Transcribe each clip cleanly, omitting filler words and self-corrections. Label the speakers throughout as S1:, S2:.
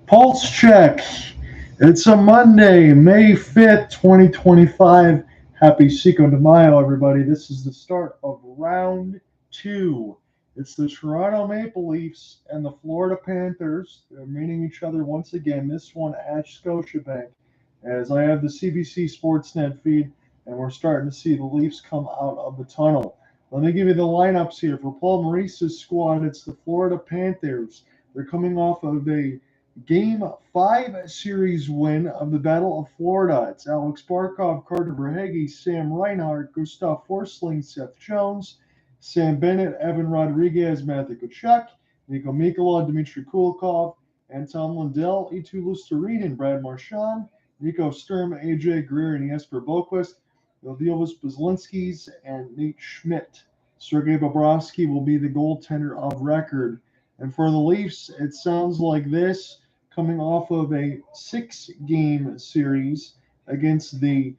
S1: Pulse check. It's a Monday, May 5th, 2025. Happy Cinco de Mayo, everybody. This is the start of round two. It's the Toronto Maple Leafs and the Florida Panthers. They're meeting each other once again, this one at Scotiabank. As I have the CBC Sportsnet feed, and we're starting to see the Leafs come out of the tunnel. Let me give you the lineups here. For Paul Maurice's squad, it's the Florida Panthers. They're coming off of a Game 5 series win of the Battle of Florida. It's Alex Barkov, Carter Verhaeghe, Sam Reinhart, Gustav Forsling, Seth Jones, Sam Bennett, Evan Rodriguez, Matthew Tkachuk, Nico Mikula, Dmitry Kulikov, Anton Lundell, Eetu Luostarinen, Brad Marchand, Nico Sturm, AJ Greer, and Jesper Boquist, Ilviovas Bezlinskis, and Nate Schmidt. Sergei Bobrovsky will be the goaltender of record. And for the Leafs, it sounds like this, coming off of a 6-game series against the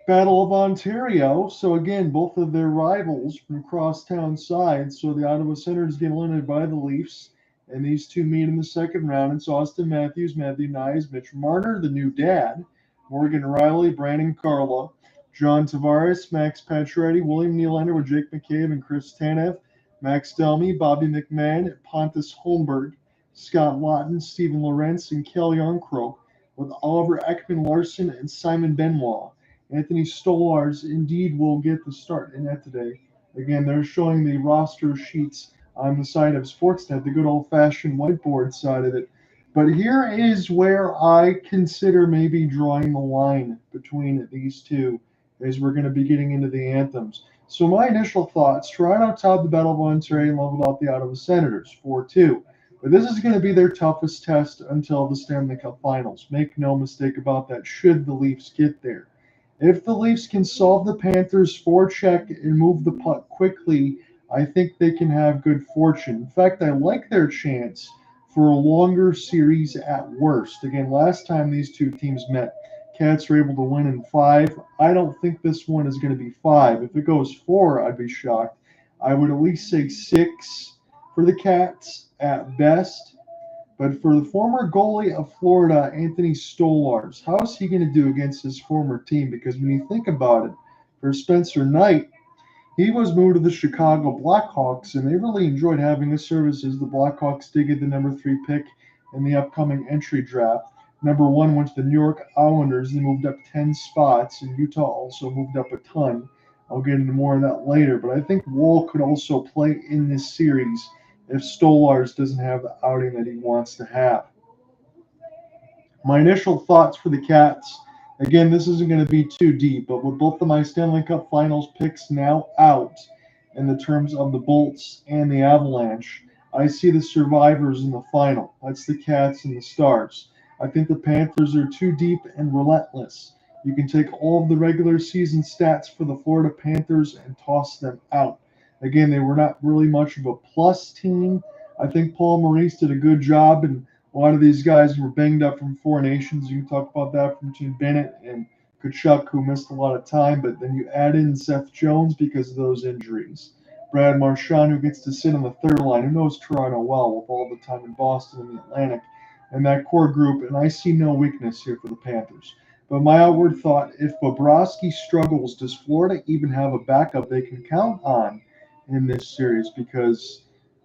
S1: Battle of Ontario. So again, both of their rivals from crosstown sides. So the Ottawa Senators get eliminated by the Leafs, and these two meet in the second round. It's Auston Matthews, Matthew Knies, Mitch Marner, the new dad, Morgan Rielly, Brandon Carlo, John Tavares, Max Pacioretty, William Nylander with Jake McCabe and Chris Tanev, Max Domi, Bobby McMann, Pontus Holmberg, Scott Laughton, Stephen Lorentz, and Kel Yarncroke, with Oliver Ekman-Larsson and Simon Benoit. Anthony Stolarz indeed will get the start in that today. Again, they're showing the roster sheets on the side of Sportsnet, the good old-fashioned whiteboard side of it. But here is where I consider maybe drawing the line between these two as we're going to be getting into the anthems. So my initial thoughts, Toronto topped the Battle of Ontario and leveled out the Ottawa Senators 4-2. But this is going to be their toughest test until the Stanley Cup Finals. Make no mistake about that, should the Leafs get there. If the Leafs can solve the Panthers' forecheck and move the puck quickly, I think they can have good fortune. In fact, I like their chance for a longer series at worst. Again, last time these two teams met, Cats were able to win in 5. I don't think this one is going to be 5. If it goes 4, I'd be shocked. I would at least say 6 for the Cats at best. But for the former goalie of Florida, Anthony Stolarz, how is he going to do against his former team? Because when you think about it, for Spencer Knight, he was moved to the Chicago Blackhawks, and they really enjoyed having his services. The Blackhawks did get the number 3 pick in the upcoming entry draft. Number 1 went to the New York Islanders. They moved up 10 spots, and Utah also moved up a ton. I'll get into more of that later, but I think Wall could also play in this series if Stolarz doesn't have the outing that he wants to have. My initial thoughts for the Cats, again, this isn't going to be too deep, but with both of my Stanley Cup Finals picks now out in the terms of the Bolts and the Avalanche, I see the survivors in the final. That's the Cats and the Stars. I think the Panthers are too deep and relentless. You can take all of the regular season stats for the Florida Panthers and toss them out. Again, they were not really much of a plus team. I think Paul Maurice did a good job, and a lot of these guys were banged up from 4 nations. You can talk about that from Team Bennett and Tkachuk, who missed a lot of time, but then you add in Seth Jones because of those injuries. Brad Marchand, who gets to sit on the third line, who knows Toronto well with all the time in Boston and the Atlantic, and that core group, and I see no weakness here for the Panthers. But my outward thought, if Bobrovsky struggles, does Florida even have a backup they can count on in this series? Because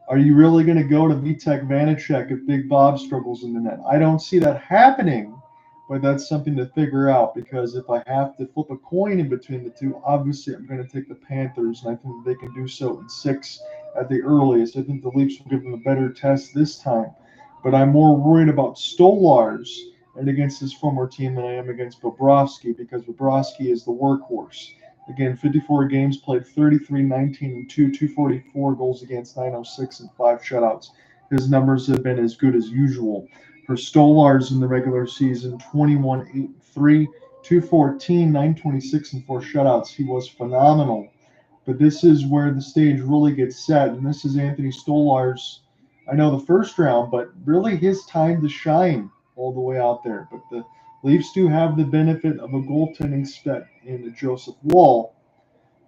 S1: are you really going to go to Vitek Vanacek if Big Bob struggles in the net? I don't see that happening, but that's something to figure out, because if I have to flip a coin in between the two, obviously I'm going to take the Panthers, and I think that they can do so in 6 at the earliest. I think the Leafs will give them a better test this time, but I'm more worried about Stolarz and against his former team than I am against Bobrovsky, because Bobrovsky is the workhorse. Again, 54 games played, 33, 19, and 2, 244 goals against, 906, and 5 shutouts. His numbers have been as good as usual. For Stolarz in the regular season, 21, 8, 3, 214, 926, and 4 shutouts. He was phenomenal. But this is where the stage really gets set, and this is Anthony Stolarz. I know the first round, but really his time to shine all the way out there. But the Leafs do have the benefit of a goaltending spec in Joseph Woll,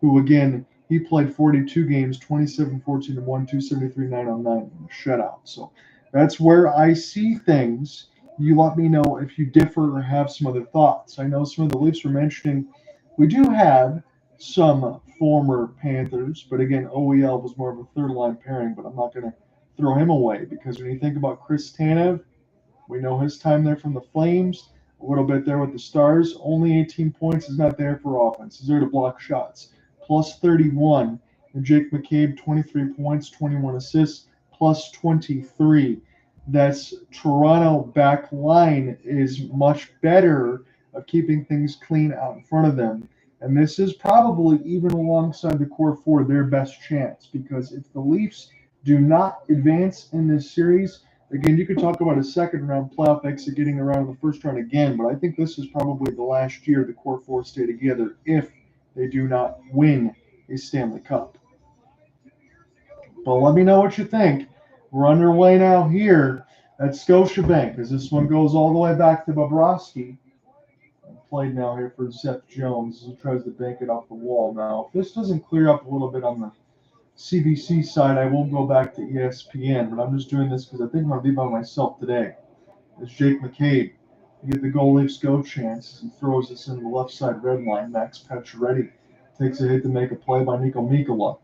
S1: who, again, he played 42 games, 27, 14, and 1, 273, 909, and a shutout. So that's where I see things. You let me know if you differ or have some other thoughts. I know some of the Leafs were mentioning we do have some former Panthers, but again, OEL was more of a third-line pairing, but I'm not going to throw him away because when you think about Chris Tanev, we know his time there from the Flames, a little bit there with the Stars. Only 18 points is not there for offense. He's there to block shots. Plus 31. And Jake McCabe, 23 points, 21 assists, plus 23. That's Toronto back line is much better of keeping things clean out in front of them. And this is probably, even alongside the core four, their best chance. Because if the Leafs do not advance in this series, again, you could talk about a second-round playoff exit getting around in the first round again, but I think this is probably the last year the core four stay together if they do not win a Stanley Cup. But let me know what you think. We're underway now here at Scotiabank as this one goes all the way back to Bobrovsky. Played now here for Seth Jones as he tries to bank it off the wall. Now, if this doesn't clear up a little bit on the CBC side, I will go back to ESPN, but I'm just doing this because I think I'm going to be by myself today. As Jake McCabe, you get the goal Leafs go chance. He throws this into the left side red line. Max Pacioretty takes a hit to make a play by Nico Mikkola.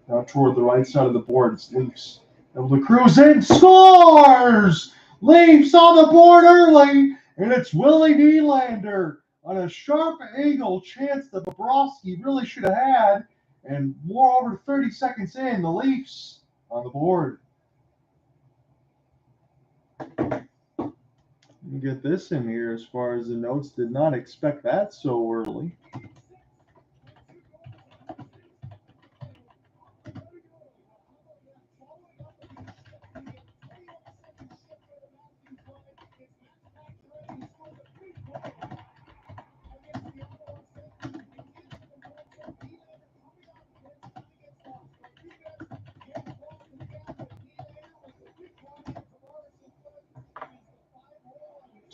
S1: Now toward the right side of the board, it's Leafs. Able to cruise in, scores! Leafs on the board early, and it's Willie Nylander on a sharp angle chance that Bobrovsky really should have had. And more over 30 seconds in, the Leafs on the board. Let me get this in here as far as the notes. Did not expect that so early.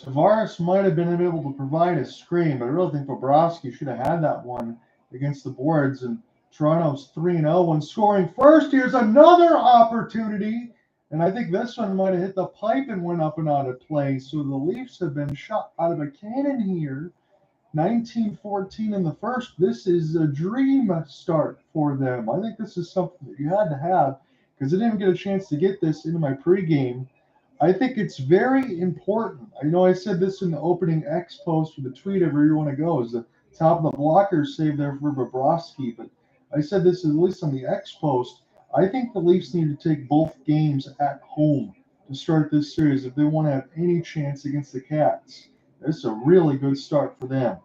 S1: Tavares might have been able to provide a screen, but I really think Bobrovsky should have had that one against the boards. And Toronto's 3-0 when scoring first. Here's another opportunity. And I think this one might have hit the pipe and went up and out of play. So the Leafs have been shot out of a cannon here. 19-14 in the first. This is a dream start for them. I think this is something that you had to have because I didn't get a chance to get this into my pregame. I think it's very important. I know I said this in the opening X post for the tweet everywhere you want to go is the top of the blockers save there for Bobrovsky, but I said this at least on the X post. I think the Leafs need to take both games at home to start this series if they want to have any chance against the Cats. This is a really good start for them.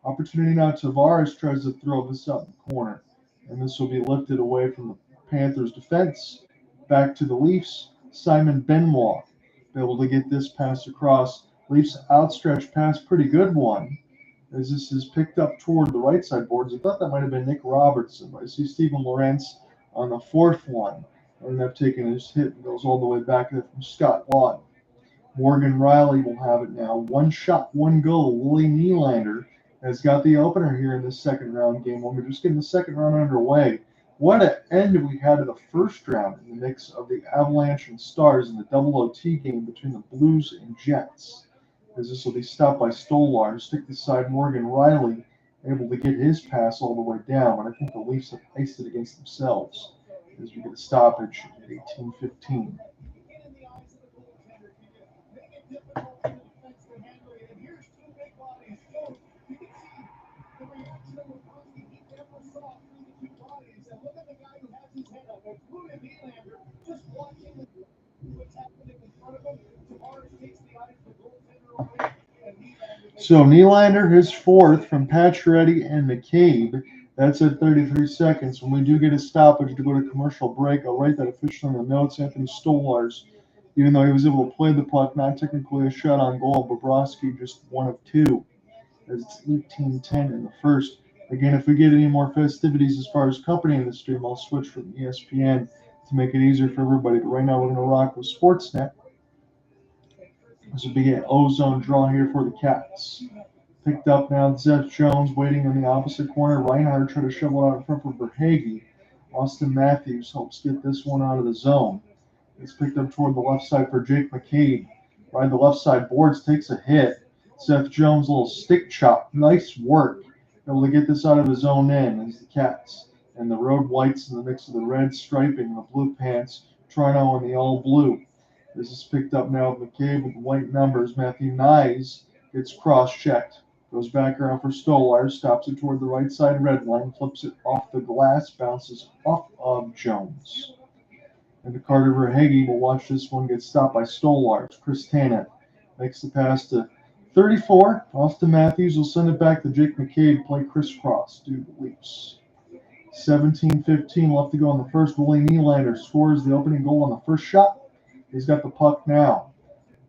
S1: Opportunity now. Tavares tries to throw this up in the corner, and this will be lifted away from the Panthers' defense. Back to the Leafs. Simon Benoit able to get this pass across. Leafs outstretched pass, pretty good one. As this is picked up toward the right side boards. I thought that might have been Nick Robertson. I see Stephen Lorentz on the fourth one. Ended up taking his hit and goes all the way back there from Scott Lawton. Morgan Rielly will have it now. One shot, one goal. Willie Nylander has got the opener here in this second round game. We're just getting the second round underway. What an end we had to the first round in the mix of the Avalanche and Stars in the double OT game between the Blues and Jets. As this will be stopped by Stolarz. Stick this side, Morgan Rielly able to get his pass all the way down, but I think the Leafs have iced it against themselves as we get a stoppage at 18-15. So Nylander, his fourth from Pacioretty and McCabe. That's at 33 seconds. When we do get a stoppage to go to commercial break, I'll write that officially in the notes. Anthony Stolarz, even though he was able to play the puck, not technically a shot on goal. Bobrovsky just one of two, as it's 18-10 in the first. Again, if we get any more festivities as far as company in the stream, I'll switch from ESPN to make it easier for everybody. But right now we're going to rock with Sportsnet. This will be an ozone draw here for the Cats. Picked up now, Seth Jones waiting in the opposite corner. Reinhart trying to shovel out in front for Verhaeghe. Auston Matthews helps get this one out of the zone. It's picked up toward the left side for Jake McCabe. Right, the left side boards, takes a hit. Seth Jones, little stick chop. Nice work. Able to get this out of his own end as the Cats and the road whites in the mix of the red striping and the blue pants. Toronto in the all blue. This is picked up now with McCabe with the white numbers. Matthew Knies gets cross-checked. Goes back around for Stolarz. Stops it toward the right side red line. Flips it off the glass. Bounces off of Jones. And to Carter Verhaeghe, we'll watch this one get stopped by Stolarz. Chris Tanev makes the pass to 34. Auston Matthews will send it back to Jake McCabe. Play crisscross due to the Leafs. 17-15 left to go in the first. Willie Nylander scores the opening goal on the first shot. He's got the puck now.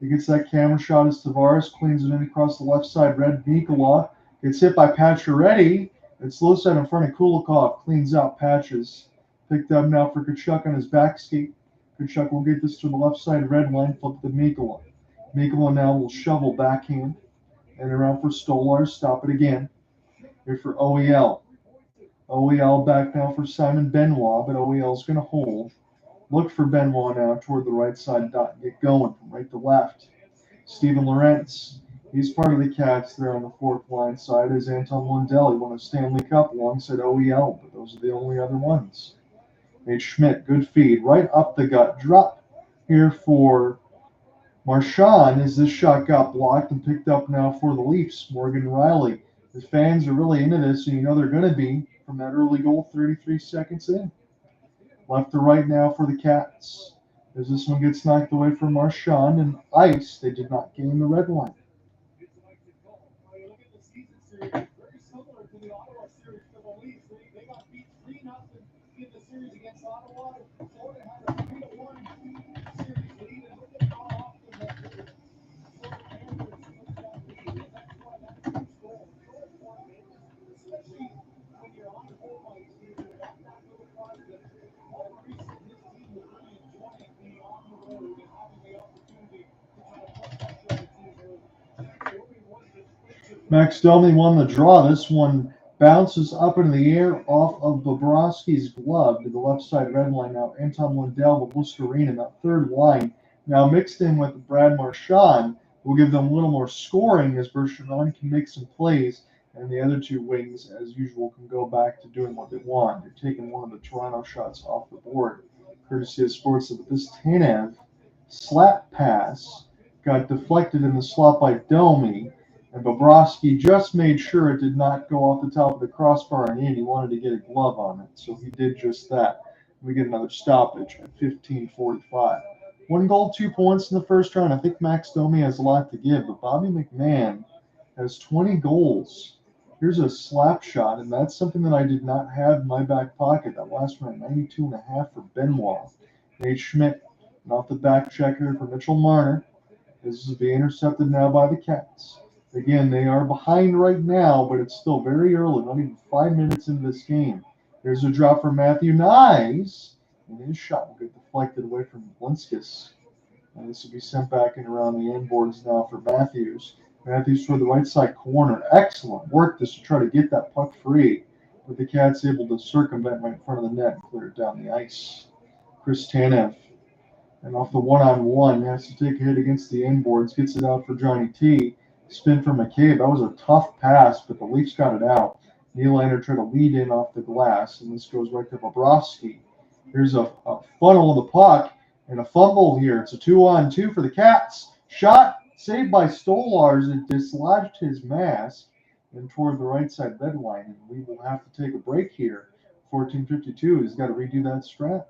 S1: He gets that camera shot as Tavares cleans it in across the left side. Red Nicola gets hit by Pacioretty. It's low side in front of Kulikov. Cleans out Patches. Picked up now for Tkachuk on his back skate. Tkachuk will get this to the left side red line. Flip to Nicola. Nicola now will shovel backhand. And around for Stolarz. Stop it again. Here for OEL. OEL back now for Simon Benoit, but OEL's going to hold. Look for Benoit now toward the right side dot. Get going from right to left. Steven Lorentz. He's part of the Cats there on the fourth line side as Anton Lundell. He won a Stanley Cup alongside OEL, but those are the only other ones. Nate Schmidt, good feed. Right up the gut. Drop here for Marchand as this shot got blocked and picked up now for the Leafs. Morgan Rielly. The fans are really into this, and you know they're going to be from that early goal 33 seconds in. Left to right now for the Cats. As this one gets knocked away from Marchand and ice, they did not gain the red line. Max Domi won the draw. This one bounces up into the air off of Bobrovsky's glove to the left side red line. Now Anton Lundell with Lusterine, that third line. Now mixed in with Brad Marchand will give them a little more scoring as Bergeron can make some plays, and the other two wings, as usual, can go back to doing what they want. They're taking one of the Toronto shots off the board, courtesy of Sportsnet. But this Tanev slap pass got deflected in the slot by Domi. And Bobrovsky just made sure it did not go off the top of the crossbar and in. He wanted to get a glove on it, so he did just that. We get another stoppage at 15:45. 1 goal, 2 points in the first round. I think Max Domi has a lot to give, but Bobby McMann has 20 goals. Here's a slap shot, and that's something that I did not have in my back pocket. That last one at 92.5 for Benoit. Nate Schmidt, and off the back checker for Mitchell Marner. This is being intercepted now by the Cats. Again, they are behind right now, but it's still very early, not even 5 minutes into this game. There's a drop from Matthew Knies, and his shot will get deflected away from Blinskis. And this will be sent back and around the end boards now for Matthews. Matthews toward the right side corner. Excellent work just to try to get that puck free, but the Cats able to circumvent right in front of the net and clear it down the ice. Chris Tanev, and off the one-on-one, has to take a hit against the end boards, gets it out for Johnny T. Spin for McCabe. That was a tough pass, but the Leafs got it out. Nylander tried to lead in off the glass, and this goes right to Bobrovsky. Here's a funnel of the puck and a fumble here. It's a 2-on-2 for the Cats. Shot saved by Stolarz. It dislodged his mask and toward the right side red line. And we will have to take a break here. 14:52. He's got to redo that strat.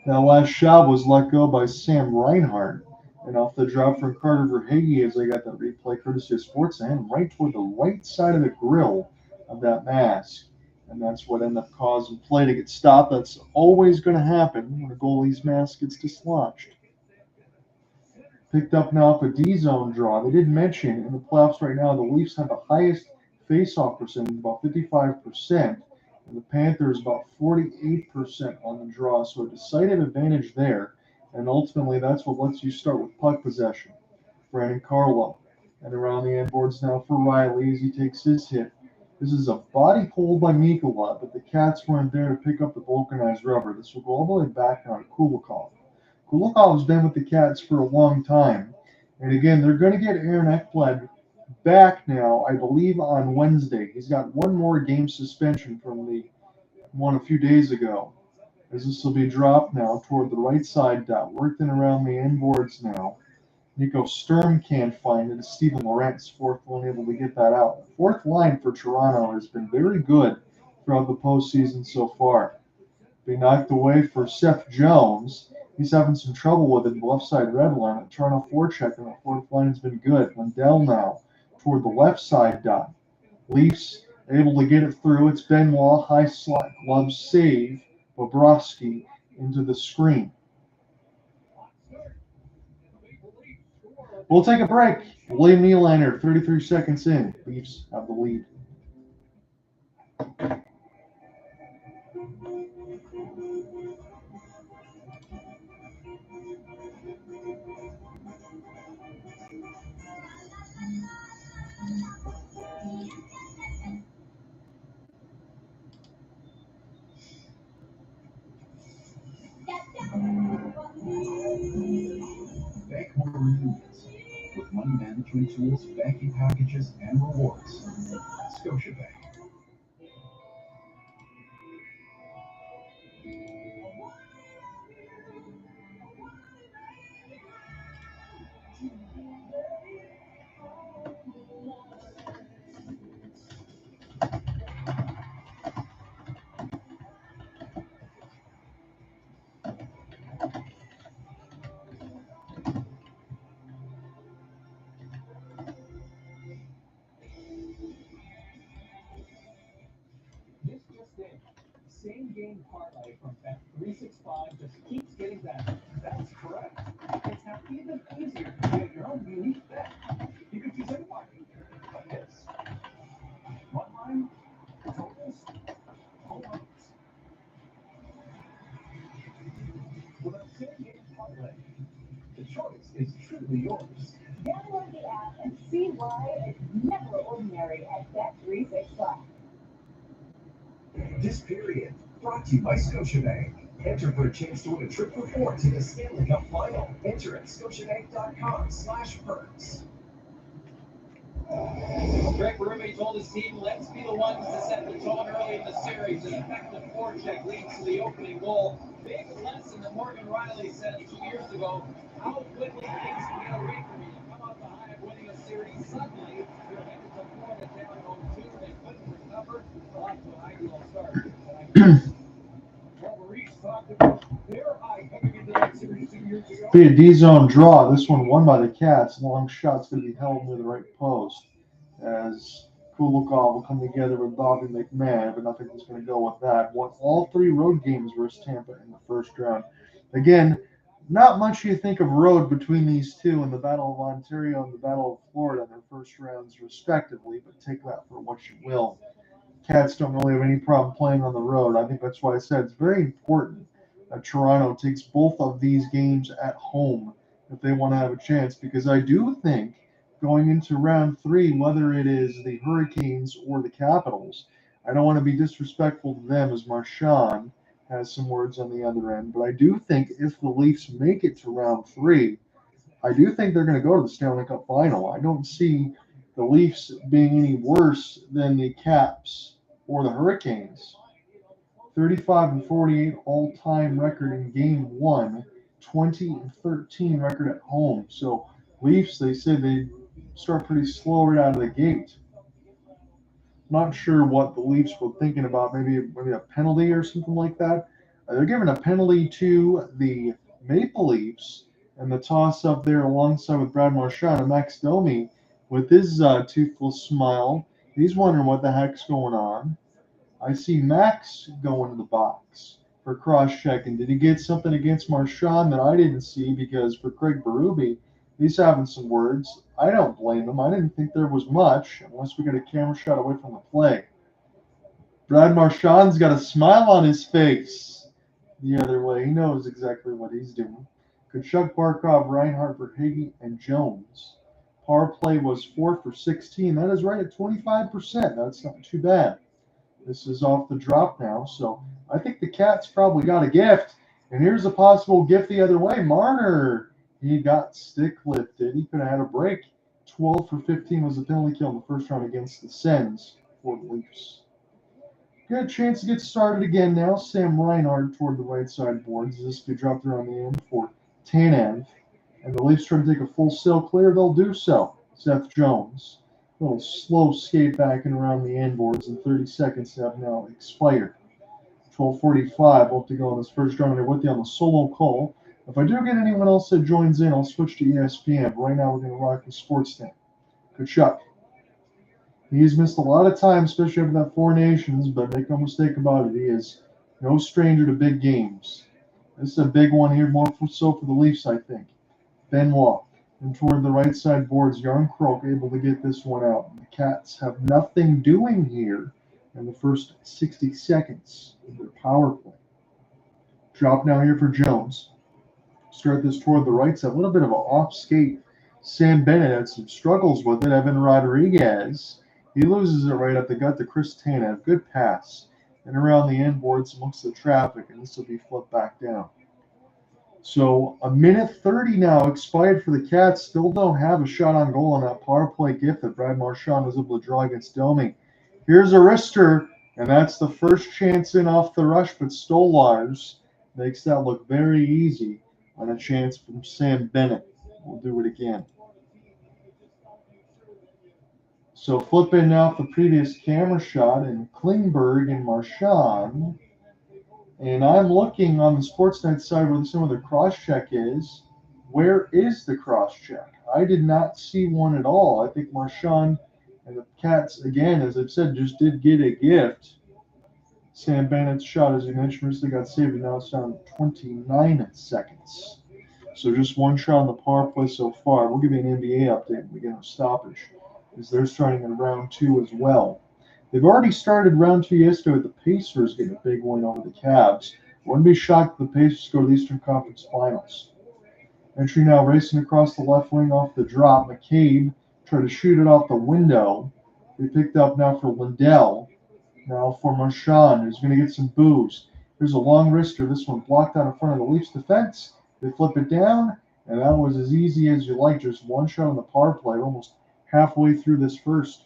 S1: That last shot was let go by Sam Reinhart. And off the drop from Carter Verhaeghe as they got that replay courtesy of Sportsnet, and right toward the right side of the grill of that mask. And that's what ended up causing play to get stopped. That's always going to happen when a goalie's mask gets dislodged. Picked up now off a D-zone draw. They did mention in the playoffs right now, the Leafs have the highest face-off percentage, about 55%. And the Panthers about 48% on the draw, so a decided advantage there. And ultimately, that's what lets you start with puck possession. Brandon Carlo. And around the end boards now for Rielly as he takes his hit. This is a body pull by Mikula, but the Cats weren't there to pick up the vulcanized rubber. This will go all the way back now to Kulikov. Kulikov's been with the Cats for a long time. And again, they're going to get Aaron Ekblad back now, I believe, on Wednesday. He's got one more game suspension from the one a few days ago. As this will be dropped now toward the right side dot, worked in around the end boards now. Nico Sturm can't find it. Steven Lorentz, fourth one, able to get that out. The fourth line for Toronto has been very good throughout the postseason so far. Being knocked away for Seth Jones. He's having some trouble with it in the left side red line. At Toronto forecheck, and the fourth line has been good. Lindell now toward the left side dot. Leafs able to get it through. It's Benoit, high slot glove save. Bobrovsky into the screen. We'll take a break. William Nylander, 33 seconds in. Leafs have the lead.
S2: Bank more convenience with money management tools, banking packages, and rewards. Scotiabank.
S3: Same game parlay from Bet365 just keeps getting better. That's correct. It's now even easier to create your own unique bet. You can choose any market, like this. One line, totals, home runs. With a same game parlay, the choice is truly yours.
S4: Download the app and see why it's never ordinary at Bet365.
S2: This period brought to you by Scotiabank. Enter for a chance to win a trip for four to the Stanley Cup Final. Enter at scotiabank.com/perks.
S5: Greg Berube told his team, let's be the ones to set the tone early in the series. An effective forecheck leads to the opening goal. Big lesson that Morgan Rielly said 2 years ago. How quickly things can get away from you. Come off the high of winning a series suddenly. You're headed to Florida down 0-2. They couldn't recover. Off to an ideal start. Well, Maurice talked about their high coming into that series 2 years ago.
S1: Be a D-zone draw. This one won by the Cats. Long shot's going to be held near the right post as Kulikov will come together with Bobby McMann, but nothing was going to go with that. Won all three road games versus Tampa in the first round. Again, not much you think of road between these two in the Battle of Ontario and the Battle of Florida in their first rounds respectively, but take that for what you will. Cats don't really have any problem playing on the road. I think that's why I said it's very important that Toronto takes both of these games at home if they want to have a chance, because I do think going into round three, whether it is the Hurricanes or the Capitals, I don't want to be disrespectful to them as Marchand has some words on the other end, but I do think if the Leafs make it to round three, I do think they're going to go to the Stanley Cup Final. I don't see the Leafs being any worse than the Caps or the Hurricanes. 35-48 all-time record in Game 1, 20-13 record at home. So Leafs, they said they start pretty slow right out of the gate. Not sure what the Leafs were thinking about, maybe a penalty or something like that. They're giving a penalty to the Maple Leafs, and the toss-up there alongside with Brad Marchand and Max Domi with his toothless smile. He's wondering what the heck's going on. I see Max going to the box for cross-checking. Did he get something against Marchand that I didn't see? Because for Craig Berube, he's having some words. I don't blame him. I didn't think there was much unless we got a camera shot away from the play. Brad Marchand's got a smile on his face the other way. He knows exactly what he's doing. Kachuk, Barkov, Reinhart, Verhage, and Jones. Power play was 4 for 16. That is right at 25%. That's not too bad. This is off the drop now, so I think the Cats probably got a gift. And here's a possible gift the other way. Marner, he got stick lifted. He could have had a break. 12 for 15 was the penalty kill in the first round against the Sens for the Leafs. Got a chance to get started again now. Sam Reinhart toward the right side boards. This could drop around the end for Tanev. And the Leafs try to take a full sail clear. They'll do so. Seth Jones. A little slow skate back and around the end boards, and 30 seconds have now expired. 12:45 left to go on this first round. I'm with you on the solo call. If I do get anyone else that joins in, I'll switch to ESPN. But right now, we're going to rock the Sportsnet. Kachuk. He's missed a lot of time, especially after that Four Nations, but make no mistake about it, he is no stranger to big games. This is a big one here, more so for the Leafs, I think. Benoit. And toward the right side boards, Yarncroke able to get this one out. The Cats have nothing doing here in the first 60 seconds of their power play. Drop now here for Jones. Start this toward the right side. A little bit of an off skate. Sam Bennett had some struggles with it. Evan Rodriguez. He loses it right up the gut to Chris Tanev. Good pass. And around the end boards amongst the traffic, and this will be flipped back down. So a minute 30 now expired for the Cats. Still don't have a shot on goal on that power play gift that Brad Marchand was able to draw against Domi. Here's a wrister, and that's the first chance in off the rush, but Stolarz makes that look very easy on a chance from Sam Bennett. We'll do it again. So flipping off the previous camera shot, and Klingberg and Marchand. And I'm looking on the Sportsnet side where some of the cross-check is. Where is the cross-check? I did not see one at all. I think Marchand and the Cats, again, as I've said, just did get a gift. Sam Bennett's shot, as you mentioned, recently got saved, and now it's down to 29 seconds. So just one shot on the power play so far. We'll give you an NBA update when we get a stoppage, as they're starting in round 2 as well. They've already started round 2 yesterday with the Pacers getting a big win over the Cavs. Wouldn't be shocked if the Pacers go to the Eastern Conference Finals. Entry now racing across the left wing off the drop. McCabe tried to shoot it off the window. They picked up now for Lindell. Now for Marchand, who's going to get some boost. Here's a long wrister. This one blocked out in front of the Leafs defense. They flip it down, and that was as easy as you like. Just one shot on the power play, almost halfway through this first.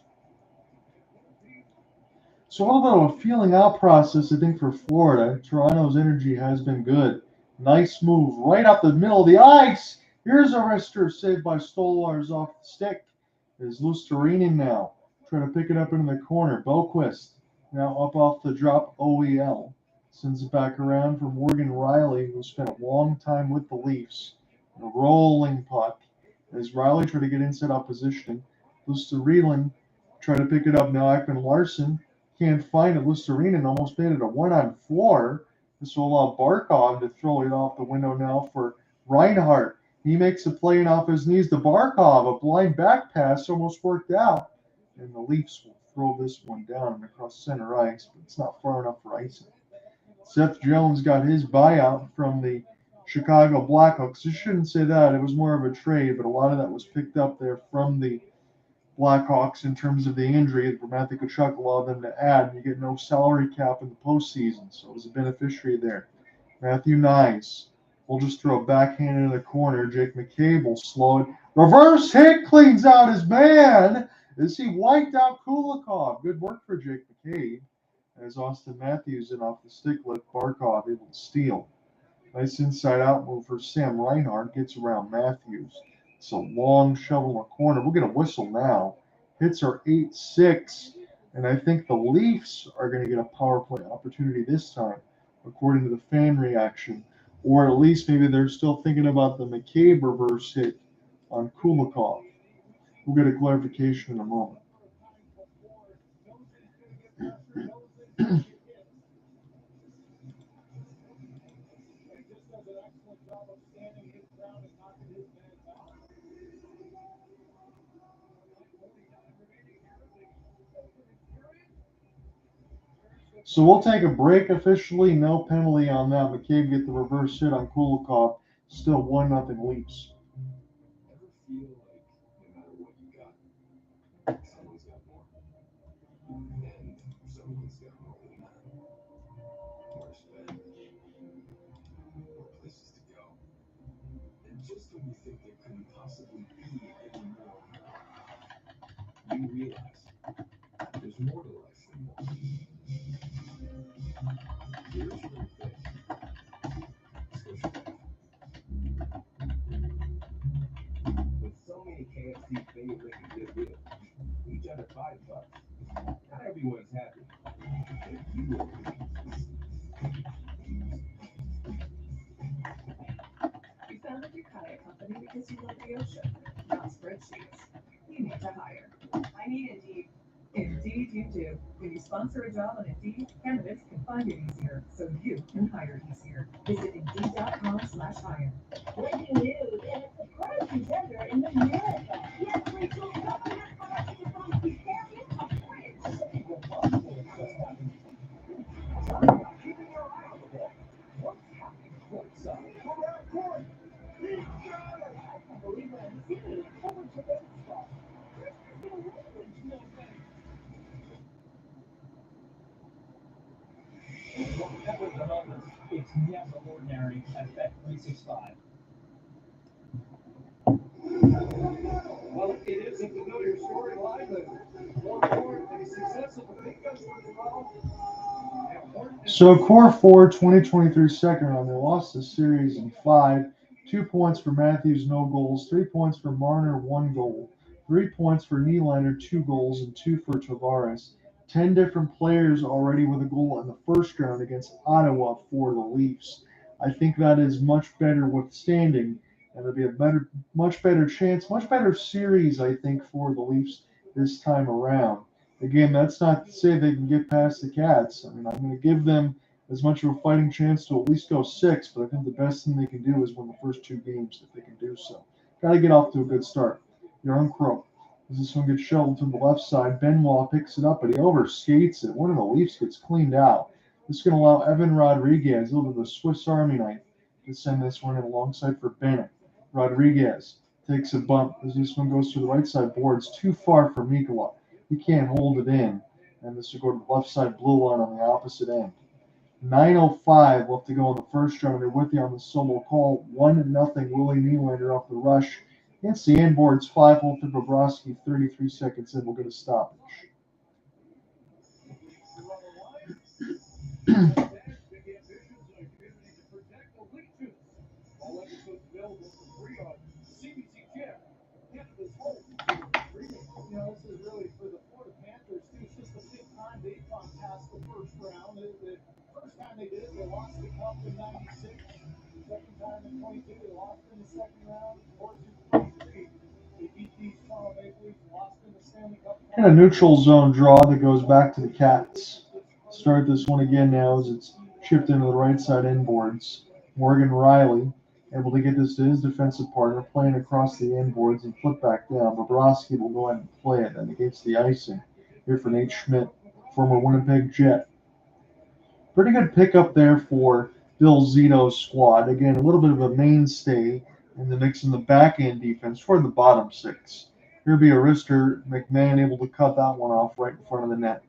S1: So a little bit of a feeling out process, I think, for Florida. Toronto's energy has been good. Nice move right up the middle of the ice. Here's a wrister saved by Stolarz off the stick. Is Lusterinen now trying to pick it up into the corner. Boquist now up off the drop. OEL sends it back around for Morgan Rielly, who spent a long time with the Leafs. A rolling puck as Rielly tried to get inside opposition. Lusterinen tried to pick it up now. Ekman Larson can't find it. Lusterinen almost made it a 1-on-4. This will allow Barkov to throw it off the window now for Reinhart. He makes a play off his knees to Barkov. A blind back pass almost worked out. And the Leafs will throw this one down and across center ice, but it's not far enough for icing. Seth Jones got his buyout from the Chicago Blackhawks. You shouldn't say that. It was more of a trade, but a lot of that was picked up there from the Blackhawks in terms of the injury. For Matthew Tkachuk allowed them to add, and you get no salary cap in the postseason, so it was a beneficiary there. Matthew Knies will just throw a backhand into the corner. Jake McCabe will slow it. Reverse hit cleans out his man as he wiped out Kulikov. Good work for Jake McCabe as Auston Matthews in off the stick lift. Barkov able to steal. Nice inside-out move for Sam Reinhart. Gets around Matthews. It's a long shovel in the corner. We'll get a whistle now. Hits are 8-6, and I think the Leafs are going to get a power play opportunity this time, according to the fan reaction. Or at least maybe they're still thinking about the McCabe reverse hit on Kulikov. We'll get a clarification in a moment. So we'll take a break officially. No penalty on that. McCabe get the reverse hit on Kulikov. Still 1-0 Leafs.
S2: Ever feel like no matter what you got, someone's got more? And someone's got more than that. More to spend, more places to go. And just when you think there couldn't possibly be any more, you realize there's more to life than more. Here's your thing.
S3: With so many KFC favorites and good deals, each under $5, not everyone's happy. If you are,
S4: You founded your kayak company because you love the ocean, not spreadsheets. You need to hire. I need Indeed. Indeed you do. When you sponsor a job on Indeed, candidates can find it easier, so you can hire easier. Visit Indeed.com/hire.
S6: Breaking news, and it's a surprise contender in the marathon. Yes, Rachel, government production from the champion of France.
S3: keeping your eye on the ball. What's happening courtside? Around court. He got it.
S6: I can't believe what I'm seeing. Over to baseball. Chris is going to win this campaign.
S5: Whatever the numbers, it's never ordinary at Bet365.
S3: Well, it is a familiar storyline, but more important, the success of the big guns for the world.
S1: So Core 4, 2023 second round. They lost the series in 5. 2 points for Matthews, no goals. 3 points for Marner, 1 goal. 3 points for Nylander, 2 goals, and 2 for Tavares. 10 different players already with a goal in the first round against Ottawa for the Leafs. I think that is much better withstanding, and it'll be a much better chance, much better series, I think, for the Leafs this time around. Again, that's not to say they can get past the Cats. I mean, I'm going to give them as much of a fighting chance to at least go 6, but I think the best thing they can do is win the first 2 games if they can do so. Got to get off to a good start. Yarn Crow. As this one gets shoveled to the left side, Benoit picks it up, but he overskates it. One of the Leafs gets cleaned out. This is going to allow Evan Rodriguez, a little bit of a Swiss Army knife, to send this one in alongside for Bennett. Rodriguez takes a bump as this one goes to the right side boards, too far for Mikula. He can't hold it in, and this will go to the left side blue line on the opposite end. 9:05 left to go in the first round. They're with you on the solo call. 1-0 Willie Nylander off the rush. Against the end boards, 5-0 to Bobrovsky, 33 seconds in. We'll get a stoppage.
S3: You know, this is really for the Florida Panthers, too. It's just the 5th time they've gone past the first round. The first time they did it, they lost the cup in 96. Second time in 22, they lost in the second round. 4-2-23, they beat these Toronto Maple Leafs, lost in the Stanley Cup.
S1: And a neutral zone draw that goes back to the Cats. Start this one again now as it's chipped into the right side inboards. Morgan Rielly able to get this to his defensive partner, playing across the inboards and flip back down. Bobrovsky will go ahead and play it, and against the icing here for Nate Schmidt, former Winnipeg Jet. Pretty good pickup there for Bill Zito's squad. Again, a little bit of a mainstay in the mix in the back end defense for the bottom 6. Here'll be a wrister. McMann able to cut that one off right in front of the net.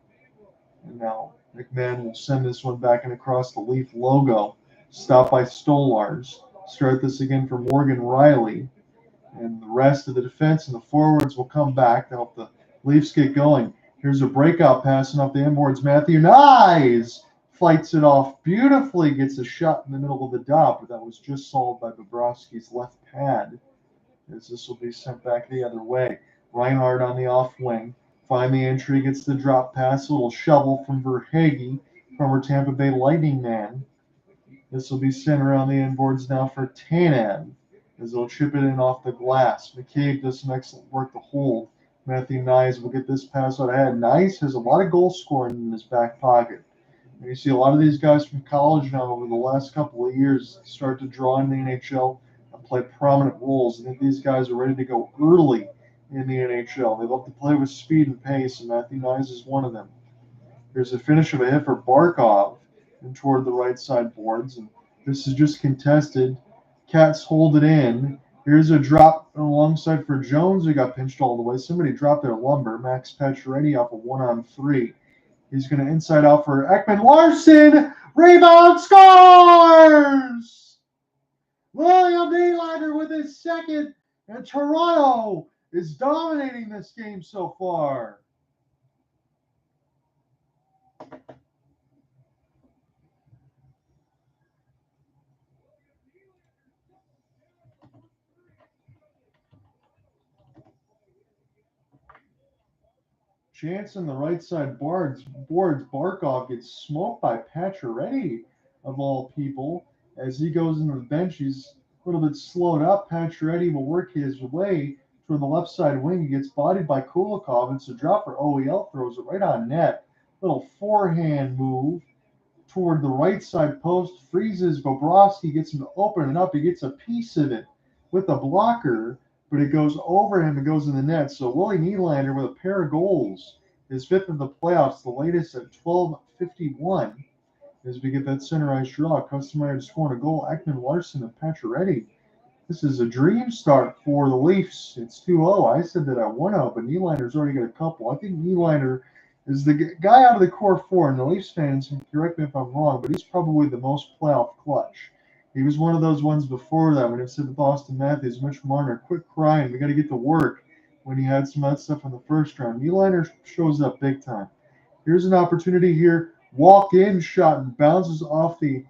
S1: And now McMann will send this one back and across the Leaf logo. Stopped by Stolarz. Start this again for Morgan Rielly. And the rest of the defense and the forwards will come back to help the Leafs get going. Here's a breakout passing off the inboards. Matthew Knies fights it off beautifully. Gets a shot in the middle of the dot, but that was just solved by Bobrovsky's left pad. As this will be sent back the other way. Reinhardt on the off wing. Find the entry, gets the drop pass. A little shovel from Verhaeghe, former Tampa Bay Lightning man. This will be sent around the inboards now for Tanev, as they'll chip it in off the glass. McCabe does some excellent work to hold. Matthew Knies will get this pass out ahead. Knies has a lot of goal scoring in his back pocket. And you see a lot of these guys from college now over the last couple of years start to draw in the NHL and play prominent roles. I think these guys are ready to go early in the NHL. They love to play with speed and pace, and Matthew Knies is one of them. Here's a finish of a hit for Barkov and toward the right side boards, and this is just contested. Cats hold it in. Here's a drop alongside for Jones, who got pinched all the way. Somebody dropped their lumber. Max Pacioretty off a 1-on-3. He's going to inside out for Ekman Larson. Rebound, scores! William Nylander with his second, and Toronto is dominating this game so far. Chance on the right side boards. Barkov gets smoked by Pacioretty, of all people. As he goes into the bench, he's a little bit slowed up. Pacioretty will work his way toward the left side wing. He gets bodied by Kulikov. It's a drop for OEL, throws it right on net. Little forehand move toward the right side post, freezes Bobrovsky, gets him to open it up. He gets a piece of it with a blocker, but it goes over him and goes in the net. So Willie Nylander with a pair of goals, his fifth of the playoffs, the latest at 12:51. As we get that center ice draw, Customer scoring a goal, Ekman Larson and Pacioretty. This is a dream start for the Leafs. It's 2-0. I said that at 1-0, but Nylander's already got a couple. I think Nylander is the guy out of the core four, and the Leafs fans can correct me if I'm wrong, but he's probably the most playoff clutch. He was one of those ones before that when it said to Auston Matthews, Mitch Marner, quit crying, we got to get to work, when he had some of that stuff in the first round. Nylander shows up big time. Here's an opportunity here. Walk-in shot and bounces off the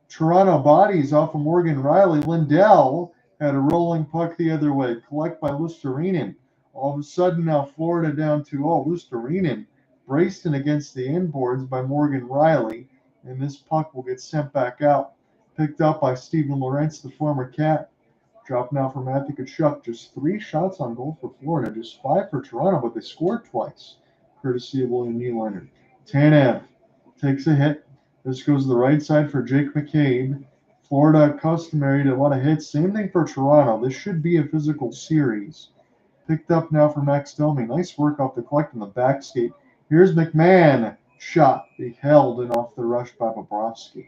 S1: Toronto bodies off of Morgan Rielly. Lindell had a rolling puck the other way. Collect by Luostarinen. All of a sudden now Florida down 2-0. Luostarinen braced in against the inboards by Morgan Rielly. And this puck will get sent back out. Picked up by Steven Lorentz, the former Cat. Drop now for Matthew Tkachuk. Just 3 shots on goal for Florida. Just 5 for Toronto, but they scored twice. Courtesy of William Nylander. Tanev takes a hit. This goes to the right side for Jake McCabe. Florida customary to a lot of hits. Same thing for Toronto. This should be a physical series. Picked up now for Max Domi. Nice work off the collect on the back skate. Here's McMann. Shot. Be held and off the rush by Bobrovsky.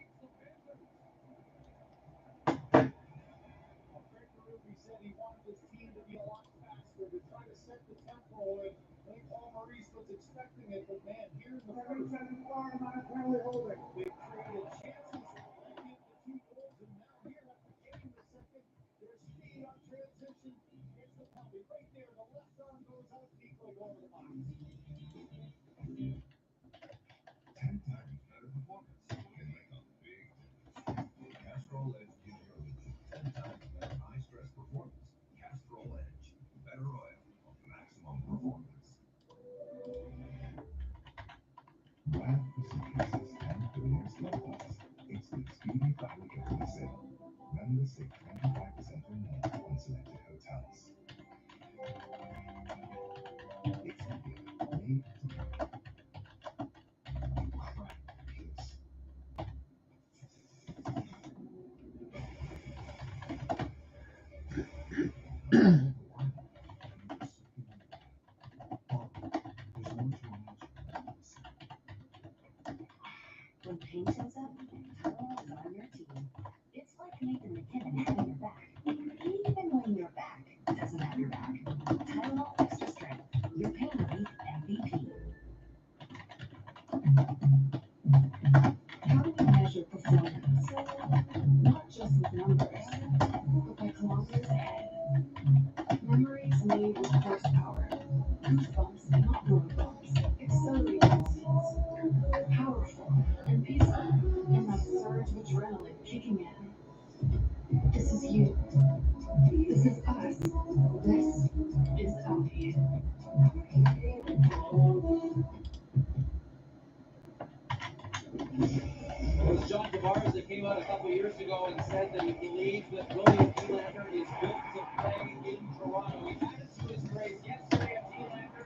S2: Castrol Edge gives your engine 10 times better high-stress performance. Castrol Edge, better oil, maximum performance. Brand Pacific and Pairings Love Plus. It's the speedy fabric of the sale. Members save 25% or more on selected hotels. It's a gift made to crack kids.
S6: When pain shows up, Tylenol is on your team. It's like Nathan McKinnon having your back, even when your back doesn't have your back. Tylenol Extra Strength, your pain relief MVP. How do we measure performance? Not just with numbers, but by kilometers ahead. Memories made with horsepower, goosebumps and not road bumps, accelerated instincts, powerful and peaceful, and that surge of adrenaline kicking in. This is you. This is us. This is Audi.
S5: It was John Tavares that came out a couple of years ago and said that he believes that William Nylander is built to play in Toronto. He had it to his praise yesterday of Nylander,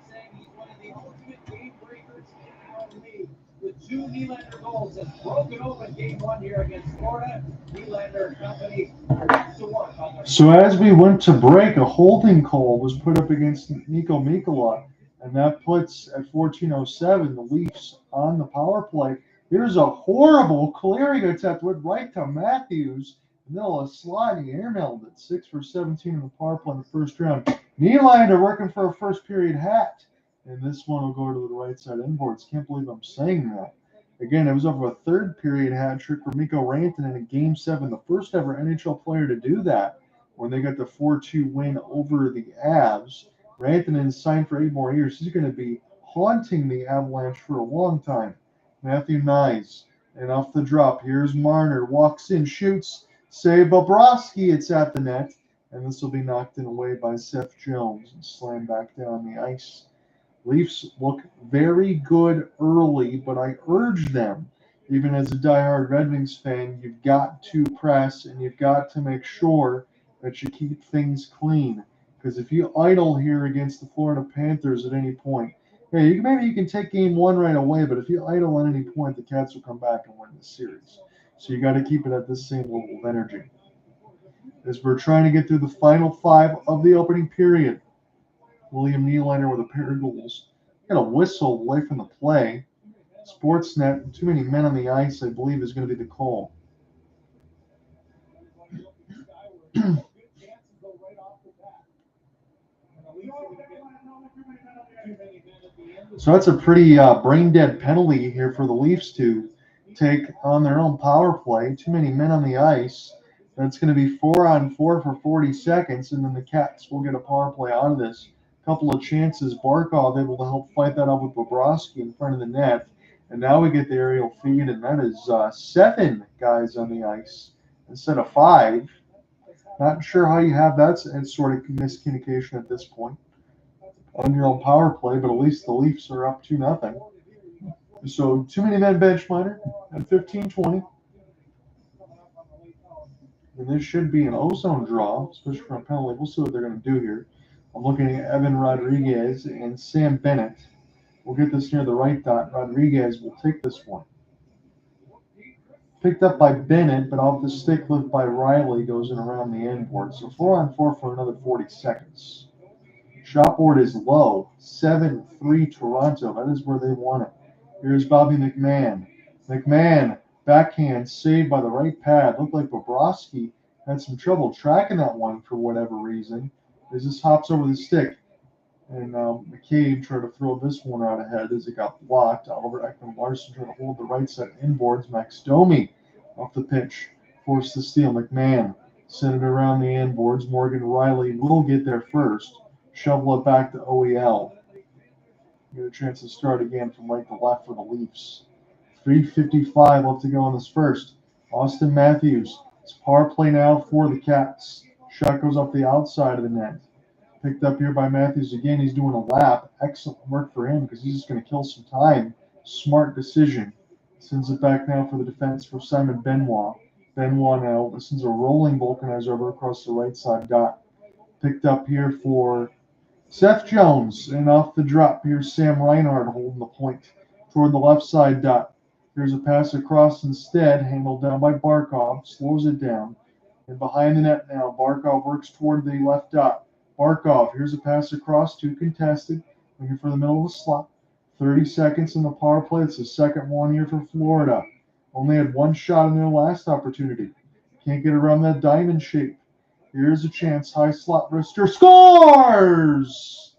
S5: saying he's one of the ultimate game breakers in our league. With 2 Nylander goals has broken open game 1 here against Florida. Nylander and company are back to work on their.
S1: So as we went to break, a holding call was put up against Nico Mikkola, and that puts at 14:07 the Leafs on the power play. Here's a horrible clearing attempt, went right to Matthews. Noah sliding airmailed it. 6 for 17 in the power play in the first round. Nylander working for a first period hat. And this one will go to the right side inboards. Can't believe I'm saying that. Again, it was over a third period hat trick for Mikko Rantanen in Game 7, the first ever NHL player to do that when they got the 4-2 win over the Avs. Rantanen signed for 8 more years. He's going to be haunting the Avalanche for a long time. Matthew Knies, and off the drop, here's Marner, walks in, shoots, save Bobrovsky, it's at the net, and this will be knocked in away by Seth Jones and slammed back down the ice. Leafs look very good early, but I urge them, even as a diehard Red Wings fan, you've got to press and you've got to make sure that you keep things clean. Because if you idle here against the Florida Panthers at any point, hey, maybe you can take game 1 right away, but if you idle at any point, the Cats will come back and win the series. So you got to keep it at this same level of energy. As we're trying to get through the final 5 of the opening period, William Nylander with a pair of goals. Got a whistle away from the play. Sportsnet, too many men on the ice, I believe, is going to be the call. So that's a pretty brain-dead penalty here for the Leafs to take on their own power play. Too many men on the ice. That's going to be 4-on-4 for 40 seconds, and then the Cats will get a power play out of this. Couple of chances. Barkov able to help fight that up with Bobrovsky in front of the net. And now we get the aerial feed, and that is 7 guys on the ice instead of 5. Not sure how you have that sort of miscommunication at this point on your own power play, but at least the Leafs are up 2-0. So too many men bench minor at 15-20. And this should be an ozone draw, especially for a penalty. We'll see what they're going to do here. I'm looking at Evan Rodriguez and Sam Bennett. We'll get this near the right dot. Rodriguez will take this one. Picked up by Bennett, but off the stick lift by Rielly goes in around the end board. So 4-on-4 for another 40 seconds. Shot board is low. 7-3 Toronto. That is where they want it. Here's Bobby McMann. McMann, backhand, saved by the right pad. Looked like Bobrovsky had some trouble tracking that one for whatever reason. As this hops over the stick. And McCabe tried to throw this one out ahead as it got blocked. Oliver Ekman-Larsson tried to hold the right side inboards. Max Domi off the pitch. Forced the steal. McMann sent it around the inboards. Morgan Rielly will get there first. Shovel it back to OEL. Get a chance to start again from right to left for the Leafs. 3:55 left to go in this first. Auston Matthews. It's power play now for the Cats. Shot goes up the outside of the net. Picked up here by Matthews again. He's doing a lap. Excellent work for him because he's just going to kill some time. Smart decision. Sends it back now for the defense for Simon Benoit. Benoit now sends a rolling vulcanizer over across the right side dot. Picked up here for Seth Jones. And off the drop, here's Sam Reinhart holding the point toward the left side dot. Here's a pass across instead. Handled down by Barkov. Slows it down. And behind the net now, Barkov works toward the left dot. Barkov, here's a pass across, 2 contested, looking for the middle of the slot. 30 seconds in the power play. It's the second one here for Florida. Only had 1 shot in their last opportunity. Can't get around that diamond shape. Here's a chance. High slot wrister scores!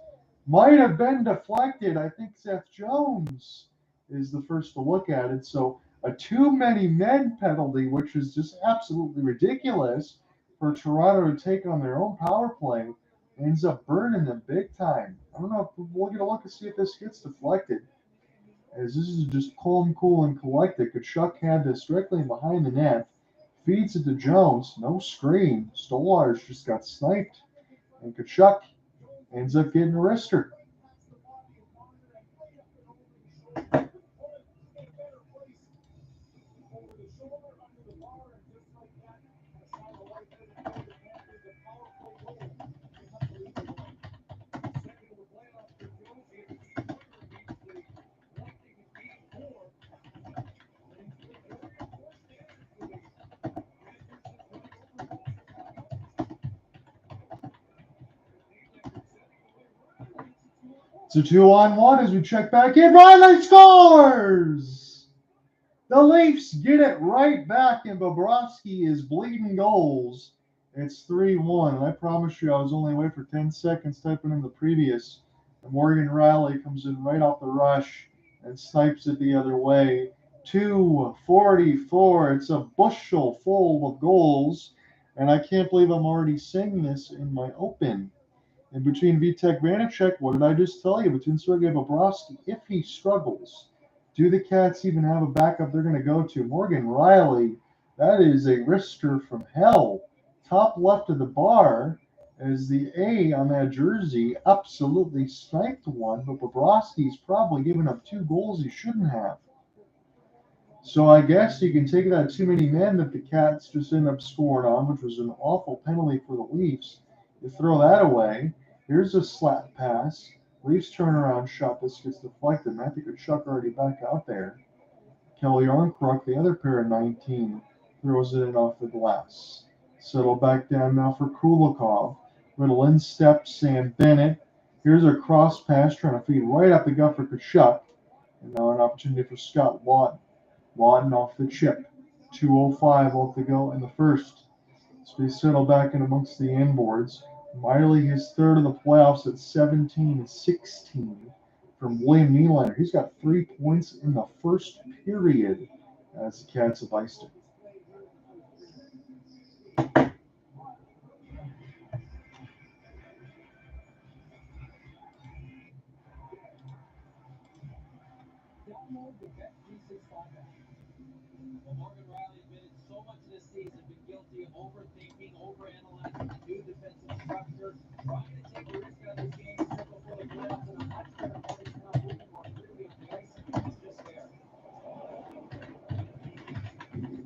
S1: Might have been deflected. I think Seth Jones is the first to look at it. So a too many men penalty, which is just absolutely ridiculous for Toronto to take on their own power play. Ends up burning them big time. I don't know if we'll get a look and see if this gets deflected. As this is just calm, cool, and collected. Kachuk had this directly behind the net. Feeds it to Jones. No screen. Stolarz just got sniped. And Kachuk ends up getting a wrister. It's a 2-on-1 as we check back in. Rielly scores! The Leafs get it right back, and Bobrovsky is bleeding goals. It's 3-1. And I promise you, I was only away for 10 seconds typing in the previous. And Morgan Rielly comes in right off the rush and snipes it the other way. 244. It's a bushel full of goals. And I can't believe I'm already saying this in my open. And between Vitek Vanacek, what did I just tell you? Between Sergei Bobrovsky, if he struggles, do the Cats even have a backup they're going to go to? Morgan Rielly, that is a wrister from hell. Top left of the bar as the A on that jersey absolutely sniped one, but Bobrovsky's probably given up 2 goals he shouldn't have. So I guess you can take that too many men that the Cats just end up scoring on, which was an awful penalty for the Leafs. You throw that away. Here's a slap pass. Leafs turnaround shot. This gets deflected. Matthew Tkachuk already back out there. Kelly Armkruk, the other pair of 19, throws it in off the glass. Settle back down now for Kulikov. Little instep, Sam Bennett. Here's a cross pass trying to feed right up the gut for Tkachuk. And now an opportunity for Scott Watt. Wadden off the chip. 2:05 left to go in the first. So they settle back in amongst the inboards. Miley, his third of the playoffs at 17-16 from William Nylander. He's got 3 points in the first period as the Cats have iced it.
S5: Download the Bet365 app. Well, Morgan Rielly admitted so much this season, been guilty of overthinking, overanalyzing the new defensive structure, trying to take a risk out of his game, set before the playoffs, and a much better place now, moving more freely on the ice. He's just there.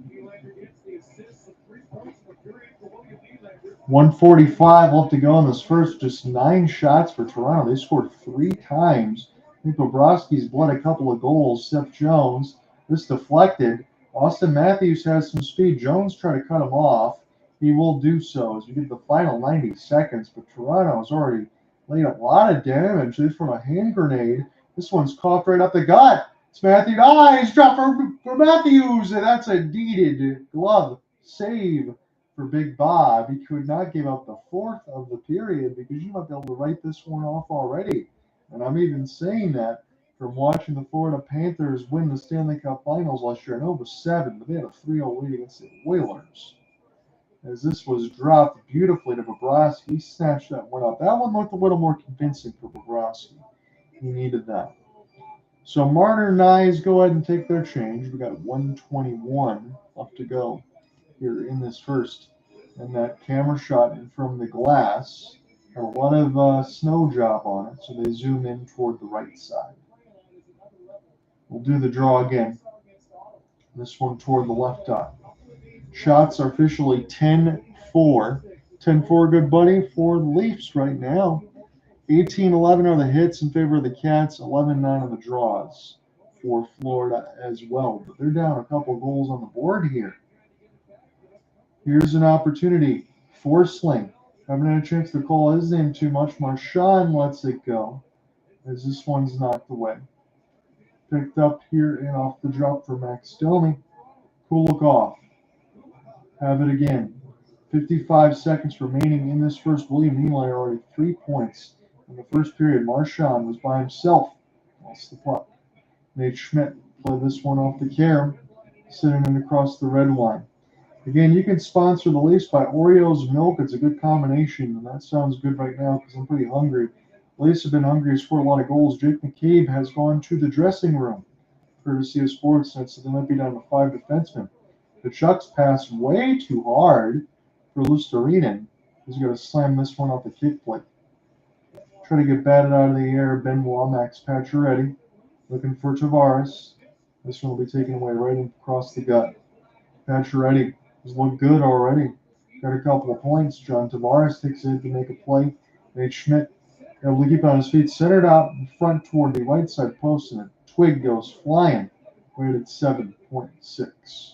S3: Nylander gets the assist, so 3 points for period for William Nylander.
S1: 1:45 left to go in this first. Just 9 shots for Toronto. They scored 3 times. I think Bobrovsky's bled a couple of goals. Seth Jones. This deflected. Auston Matthews has some speed. Jones trying to cut him off. He will do so as we get the final 90 seconds. But Toronto has already laid a lot of damage. This from a hand grenade. This one's coughed right up the gut. It's Matthews. He's dropped for Matthews. And that's a deeded glove save for Big Bob. He could not give up the 4th of the period because you might be able to write this one off already. And I'm even saying that from watching the Florida Panthers win the Stanley Cup Finals last year. I know it was 7, but they had a 3-0 lead against the Oilers. As this was dropped beautifully to Bobrovsky, he snatched that one up. That one looked a little more convincing for Bobrovsky. He needed that. So Marner and Knies go ahead and take their change. We got 1:21 left to go here in this first. And that camera shot from the glass had a lot of snow job on it, so they zoom in toward the right side. We'll do the draw again. This one toward the left eye. Shots are officially 10-4. 10-4, good buddy, for the Leafs right now. 18-11 are the hits in favor of the Cats. 11-9 are the draws for Florida as well. But they're down a couple goals on the board here. Here's an opportunity. Forsling. Haven't had a chance to call his name too much. Marchand lets it go as this one's knocked away. Picked up here and off the drop for Max Domi. Kulikov. Have it again. 55 seconds remaining in this first. William Nylander already 3 points in the first period. Marchand was by himself. Lost the puck. Nate Schmidt played this one off the care. Sending it across the red line. Again, you can sponsor the Leafs by Oreos Milk. It's a good combination, and that sounds good right now because I'm pretty hungry. The Leafs have been hungry, scored a lot of goals. Jake McCabe has gone to the dressing room, courtesy of Sportsnet, so they might be down to 5 defensemen. The Chucks pass way too hard for Lusterinen. He's going to slam this one off the kick plate. Try to get batted out of the air. Benoit, Max Pacioretty, looking for Tavares. This one will be taken away right across the gut. Pacioretty has looked good already. Got a couple of points. John Tavares takes it to make a play. Nate Schmidt able to keep on his feet. Centered out in front toward the right side post, and a twig goes flying. Rated 7.6.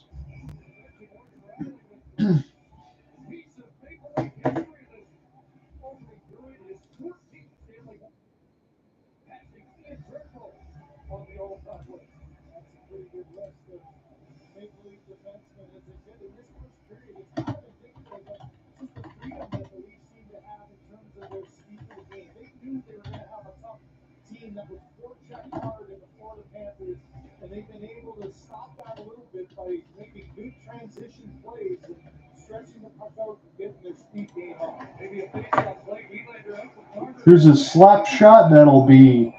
S3: Maple Leaf defenseman as a kid. In this first period, it's not indicative of just the freedom that the Leafs seem to have in terms of their speed of the game. They knew they were going to have a tough team that would forecheck hard in the Florida Panthers, and they've been able to stop that a little bit by making good transition plays and stretching the puck out and getting their speed game up. Maybe a face-off play. Nylander out for Marner.
S1: Here's a slap shot that'll be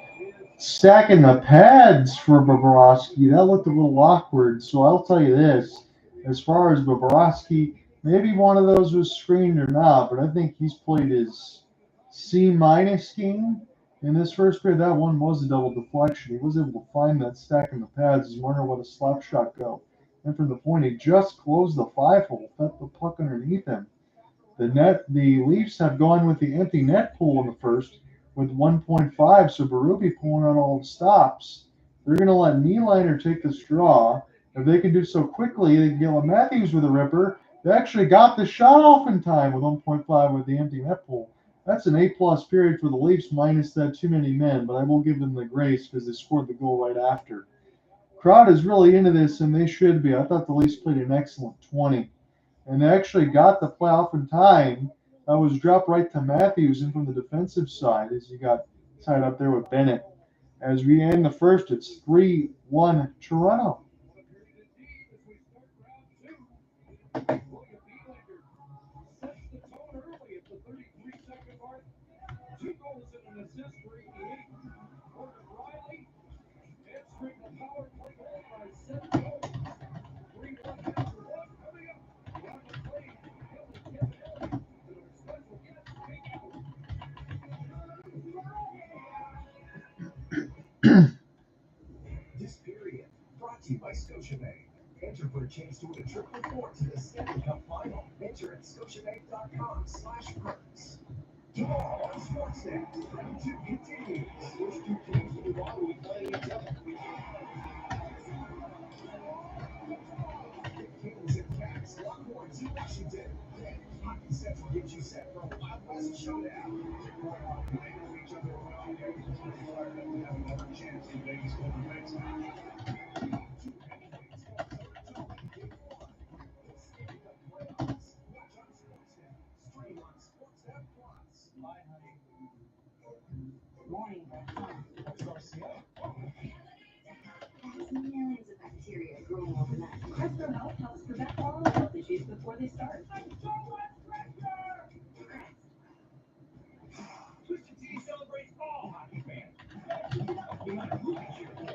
S1: stacking the pads for Bobrovsky. That looked a little awkward, so I'll tell you this. As far as Bobrovsky, maybe one of those was screened or not, but I think he's played his C-minus game in this first period. That one was a double deflection. He was able to find that stack in the pads as Marner let a slap shot go. And from the point, he just closed the 5-hole, fed the puck underneath him. The Leafs have gone with the empty net pool in the first with 1.5, so Berube pulling out all the stops. They're going to let Nylander take this draw. If they can do so quickly, they can get Matthews with a ripper. They actually got the shot off in time with 1.5 with the empty net pool. That's an A-plus period for the Leafs, minus that too many men, but I will give them the grace because they scored the goal right after. Crowd is really into this, and they should be. I thought the Leafs played an excellent 20. And they actually got the play off in time. That was dropped right to Matthews and from the defensive side as he got tied up there with Bennett. As we end the first, it's 3-1 Toronto.
S3: This period brought to you by Scotiabank. Enter for a chance to win a trip with Ford to the Stanley Cup Final. Enter at scotiabank.com/perks. Tomorrow on Sportsnet, round 2 continues. First 2 teams in the bottom will be playing each other. The Kings and Cats lock horns in Washington. Then Hockey Central gets you set for a Wild West showdown. They know each other well. They're fired up to have another chance in Vegas Golden Knights match.
S6: Morning, millions of bacteria growing overnight.
S4: Crystal Health helps prevent oral health issues before they start.
S3: Twisted Tea celebrates all hockey fans. We might have movie cheer. Come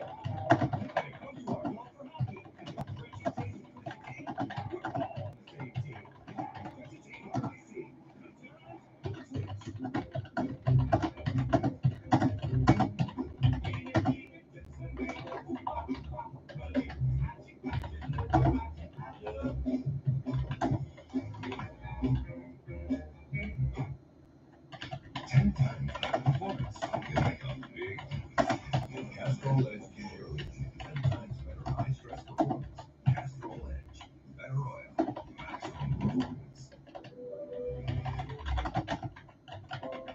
S3: to our Love for Hockey and the crazy taste of Twisted Tea. We're all on the same team. Twisted Tea, RBC. Castrol Edge Ginger Elite. 10 times better high stress performance. Castrol Edge. Better oil. Maximum performance.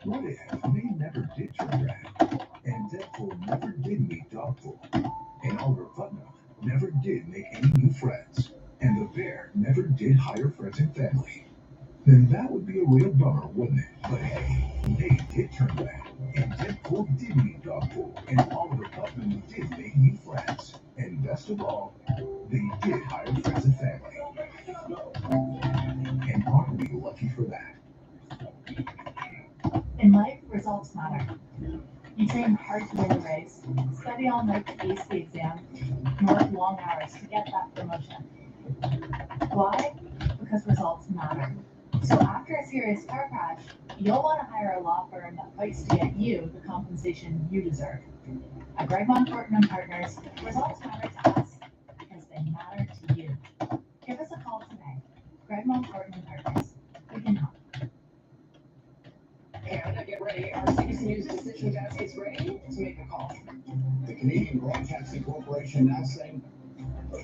S3: What if they never did turn around? And Deadpool never did meet Dogpool? And Oliver Putnam never did make any new friends? And the bear never did hire friends and family? Then that would be a real bummer, wouldn't it? But hey, they did turn around. And Deadpool did meet Dogpool, and Oliver Putnam did make new friends. And best of all, they did hire friends and family. And aren't we lucky for that?
S7: In life, results matter. You train hard to win the race, study all night to ace the exam, and work long hours to get that promotion. Why? Because results matter. So after a serious car crash, you'll want to hire a law firm that fights to get you the compensation you deserve. At Gregmont Thornton & Partners, results matter to us because they matter to you. Give us a call today. Gregmont Thornton & Partners. We can help.
S4: And get ready, our CBC News decision desk is ready to make a call.
S3: The Canadian Broadcasting Corporation now saying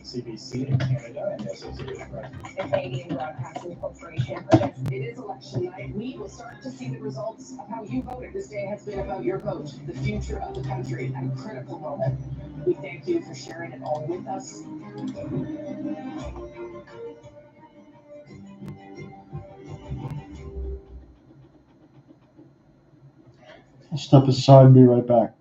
S3: CBC in Canada and Associated Press.
S4: The Canadian Broadcasting Corporation projects it is election night. We will start to see the results of how you voted. This day has been about your vote, the future of the country, at a critical moment. We thank you for sharing it all with us.
S1: I'll step aside and be right back.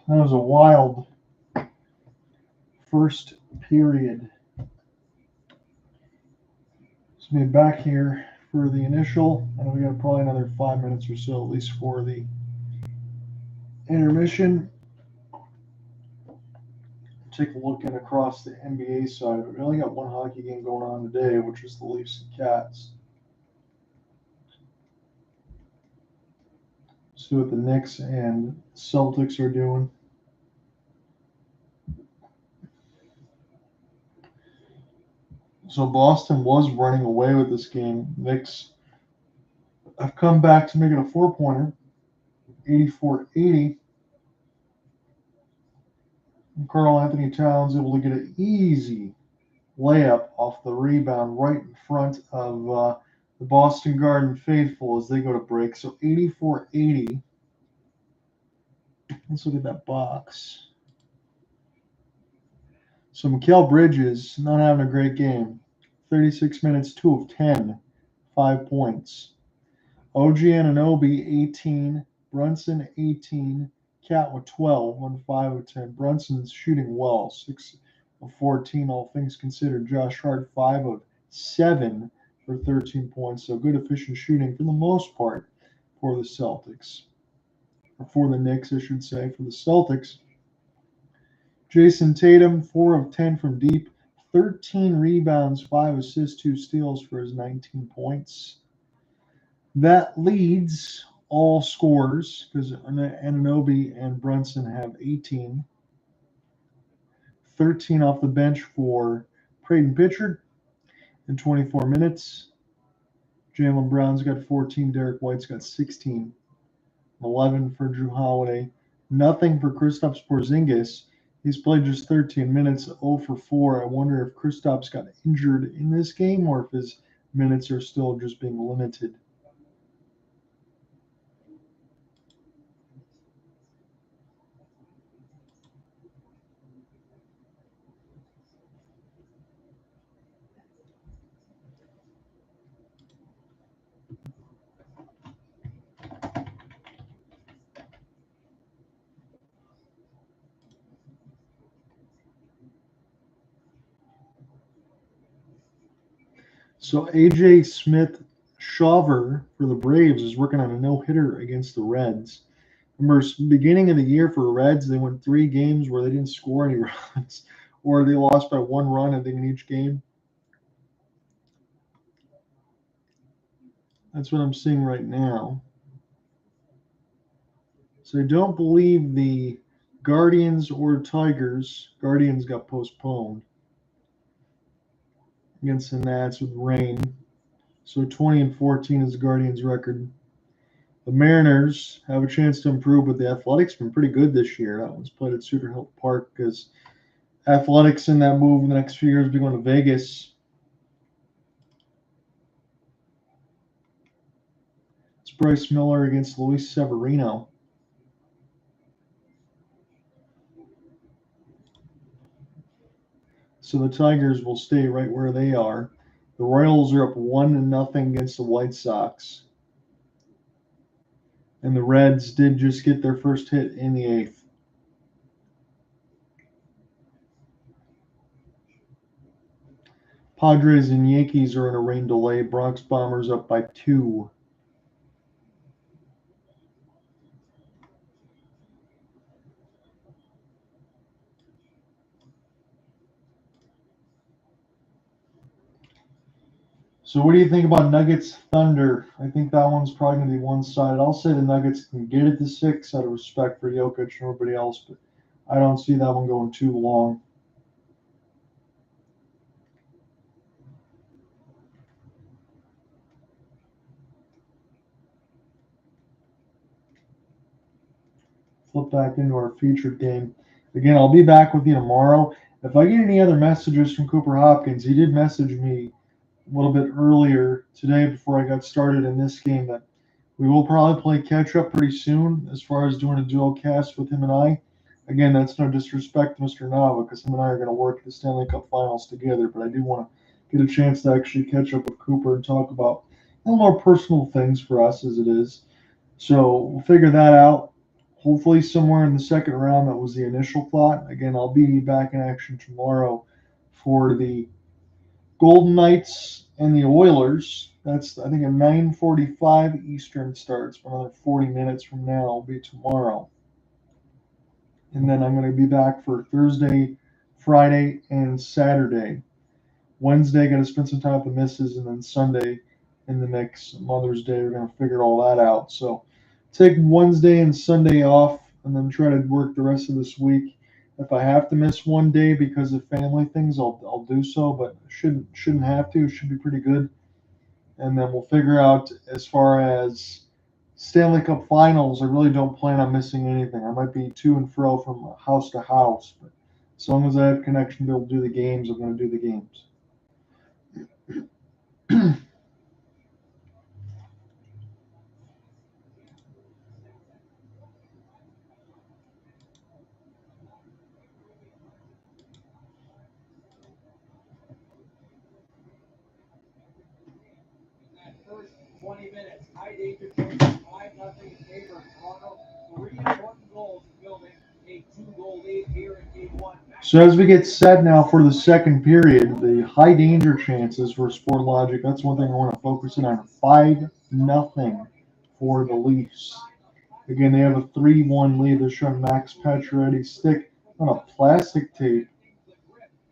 S1: That was a wild first period. So be back here for the initial. I know we got probably another 5 minutes or so, at least for the intermission. Take a look in across the NBA side. We only got one hockey game going on today, which is the Leafs and Cats. See what the Knicks and Celtics are doing. So Boston was running away with this game. Knicks have come back to make it a 4-pointer, 84-80. Karl Anthony Towns able to get an easy layup off the rebound right in front of the Boston Garden faithful as they go to break. So 84-80. Let's look at that box. So Mikal Bridges not having a great game. 36 minutes, 2 of 10, 5 points. OG Anunoby, 18. Brunson, 18. Cat with 12 on 5 of 10. Brunson's shooting well, 6 of 14, all things considered. Josh Hart, 5 of 7 for 13 points. So good, efficient shooting for the most part for the Celtics. Or for the Knicks, I should say. For the Celtics, Jason Tatum, 4 of 10 from deep. 13 rebounds, 5 assists, 2 steals for his 19 points. That leads all scorers because Anunoby and Brunson have 18. 13 off the bench for Peyton Pritchard in 24 minutes. Jaylen Brown's got 14. Derek White's got 16. 11 for Drew Holiday. Nothing for Kristaps Porzingis. He's played just 13 minutes, 0 for 4. I wonder if Kristaps got injured in this game or if his minutes are still just being limited. So AJ Smith-Shawver for the Braves is working on a no-hitter against the Reds. Remember, beginning of the year for the Reds, they went 3 games where they didn't score any runs, or they lost by 1 run, I think, in each game. That's what I'm seeing right now. So I don't believe the Guardians or Tigers. Guardians got postponed against the Nats with rain. So 20-14 is the Guardians' record. The Mariners have a chance to improve, but the Athletics have been pretty good this year. That one's played at Cedar Hill Park because Athletics in that move in the next few years will be going to Vegas. It's Bryce Miller against Luis Severino. So the Tigers will stay right where they are. The Royals are up 1-0 against the White Sox. And the Reds did just get their first hit in the 8th. Padres and Yankees are in a rain delay. Bronx Bombers up by 2. So what do you think about Nuggets Thunder? I think that one's probably going to be one-sided. I'll say the Nuggets can get it to 6 out of respect for Jokic and everybody else, but I don't see that one going too long. Flip back into our featured game. Again, I'll be back with you tomorrow. If I get any other messages from Cooper Hopkins, he did message me a little bit earlier today before I got started in this game that we will probably play catch-up pretty soon as far as doing a dual cast with him and I. Again, that's no disrespect to Mr. Nava because him and I are going to work the Stanley Cup Finals together, but I do want to get a chance to actually catch up with Cooper and talk about a little more personal things for us as it is. So we'll figure that out. hopefully somewhere in the second round. That was the initial thought. Again, I'll be back in action tomorrow for the Golden Knights and the Oilers. That's, I think, a 9:45 Eastern starts. For another 40 minutes from now will be tomorrow. And then I'm going to be back for Thursday, Friday, and Saturday. Wednesday, going to spend some time with the missus, and then Sunday in the mix. Mother's Day, we're going to figure all that out. So take Wednesday and Sunday off, and then try to work the rest of this week. If I have to miss one day because of family things, I'll do so, but shouldn't have to. It should be pretty good. And then we'll figure out as far as Stanley Cup Finals. I really don't plan on missing anything. I might be to and fro from house to house, but as long as I have connection to be able to do the games, I'm going to do the games.
S5: That first 20 minutes, high danger zone, 5-0 in favor of Toronto. 3 important goals in building a 2-goal lead here in Game 1.
S1: So as we get set now for the second period, the high danger chances for Sportlogic, that's one thing I want to focus in on. 5-0 for the Leafs. Again, they have a 3-1 lead. They're showing Max Pacioretty stick on a plastic tape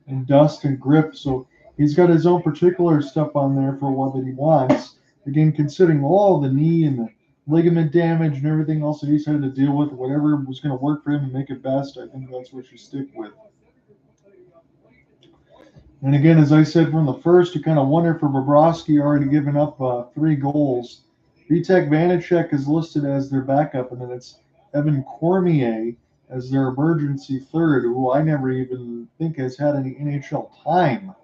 S1: and dust and grip. So he's got his own particular stuff on there for what that he wants. Again, considering all the knee and the ligament damage and everything else that he's had to deal with, whatever was going to work for him and make it best, I think that's what you stick with. And again, as I said from the first, you kind of wonder for Bobrovsky already given up 3 goals. Vitek Vanacek is listed as their backup, and then it's Evan Cormier as their emergency third, who I never even think has had any NHL time.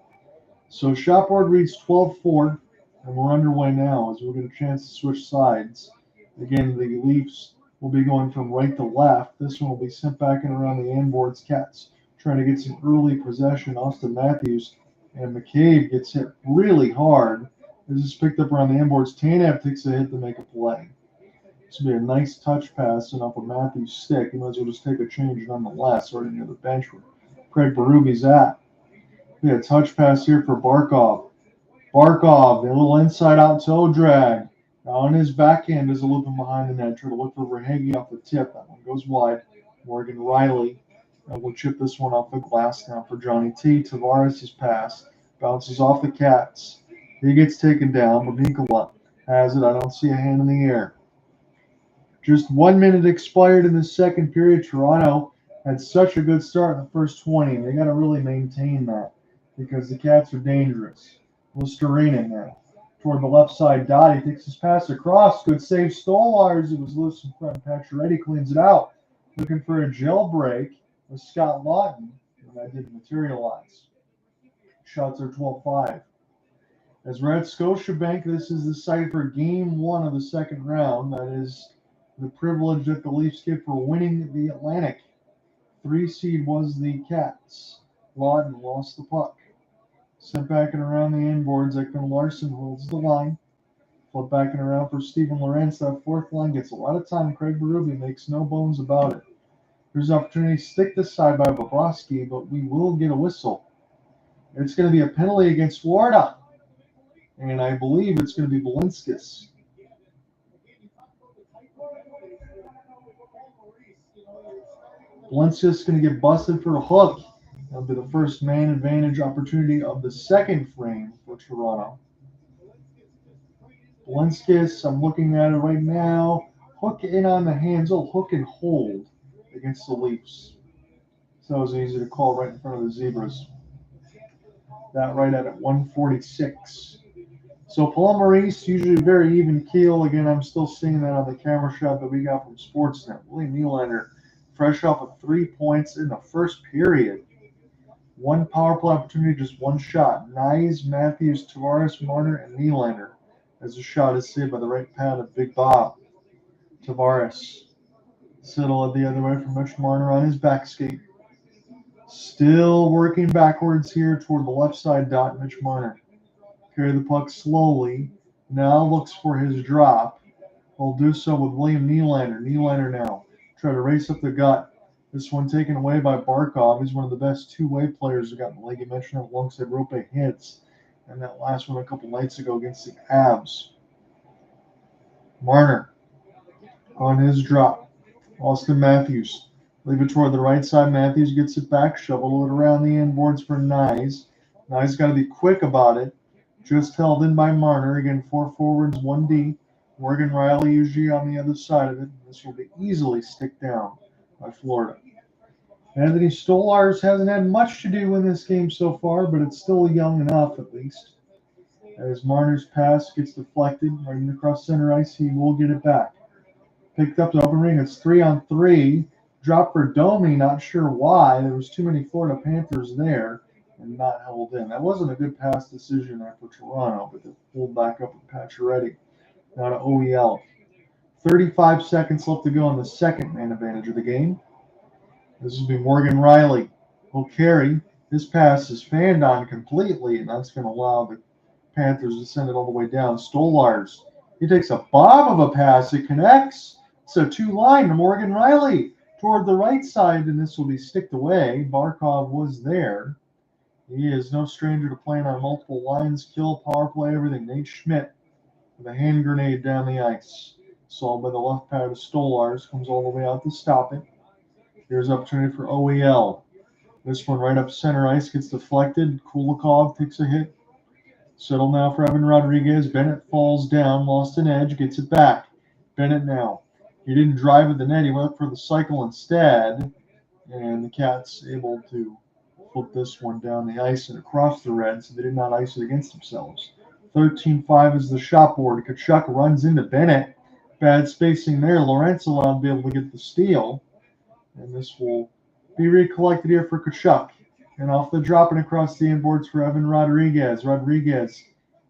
S1: So shot board reads 12-4, and we're underway now as we'll get a chance to switch sides. Again, the Leafs will be going from right to left. This one will be sent back and around the end boards. Cats trying to get some early possession. Auston Matthews and McCabe gets hit really hard. This is picked up around the end boards. Tanev takes a hit to make a play. This will be a nice touch pass and off of Matthews' stick. He might as well just take a change nonetheless, right near the bench where Craig Berube's at. We had a touch pass here for Barkov. Barkov, a little inside out toe drag. Now on his backhand is a little bit behind the net. Try to look for Verhaeghe off the tip. That one goes wide. Morgan Rielly will chip this one off the glass now for Johnny T. Tavares' pass bounces off the Cats. He gets taken down, but Nicola has it. I don't see a hand in the air. Just 1 minute expired in the second period. Toronto had such a good start in the first 20, and they got to really maintain that because the Cats are dangerous. Listerine now. Toward the left side, Dottie takes his pass across. Good save, Stolarz. It was loose in front. Pacioretty cleans it out. Looking for a jailbreak with Scott Lawton, and that didn't materialize. Shots are 12-5. As we're at Scotiabank, this is the site for Game 1 of the second round. That is the privilege that the Leafs get for winning the Atlantic. 3 seed was the Cats. Lawton lost the puck. Sent back and around the end boards. Ekman Larson holds the line. Flip back and around for Steven Lorentz. That fourth line gets a lot of time. Craig Berube makes no bones about it. There's an opportunity to stick this side by Bobrovsky, but we will get a whistle. It's going to be a penalty against Florida. And I believe it's going to be Balinskis. Balinskis is going to get busted for a hook. That'll be the first man advantage opportunity of the second frame for Toronto. Balinskis, I'm looking at it right now. Hook in on the hands. Oh, hook and hold against the Leafs. So that was easy to call right in front of the Zebras. That right at 146. So Paul Maurice, usually very even keel. Again, I'm still seeing that on the camera shot that we got from Sportsnet. William Nylander, fresh off of 3 points in the first period. 1 power play opportunity, just 1 shot. Knies, Matthews, Tavares, Marner, and Nylander. As the shot is saved by the right pad of Big Bob. Tavares. Settle it the other way from Mitch Marner on his back skate. Still working backwards here toward the left side dot, Mitch Marner. Carry the puck slowly. Now looks for his drop. Will do so with William Nylander. Nylander now Try to race up the gut. This one taken away by Barkov. He's one of the best two-way players we got in the league. You mentioned it alongside Rope hits. And that last one a couple nights ago against the Avs. Marner on his drop. Auston Matthews. Leave it toward the right side. Matthews gets it back. Shovel it around the inboards for Knies. Knies got to be quick about it. Just held in by Marner. Again, 4 forwards, 1D. Morgan Rielly usually on the other side of it. This will be easily stick down by Florida. Anthony Stolarz hasn't had much to do in this game so far, but it's still young enough at least. As Marner's pass gets deflected right across center ice, he will get it back. Picked up the open ring. It's 3-on-3. Drop for Domi. Not sure why. There was too many Florida Panthers there and not held in. That wasn't a good pass decision there for Toronto, but they pulled back up with Pacioretty. Now to OEL. 35 seconds left to go on the second man advantage of the game. This will be Morgan Rielly. Will carry. His pass is fanned on completely, and that's going to allow the Panthers to send it all the way down. Stolarz. He takes a bomb of a pass. It connects. It's a two-line to Morgan Rielly toward the right side, and this will be sticked away. Barkov was there. He is no stranger to playing on multiple lines, kill, power play, everything. Nate Schmidt with a hand grenade down the ice. Solved by the left pad of Stolarz. Comes all the way out to stop it. Here's opportunity for OEL. This one right up center ice gets deflected. Kulikov takes a hit. Settle now for Evan Rodriguez. Bennett falls down, lost an edge, gets it back. Bennett now. He didn't drive at the net. He went for the cycle instead. And the Cats able to flip this one down the ice and across the red, so they did not ice it against themselves. 13-5 is the shot board. Tkachuk runs into Bennett. Bad spacing there. Lawrence allowed to be able to get the steal. And this will be recollected here for Tkachuk. And off the drop and across the inboards for Evan Rodriguez. Rodriguez,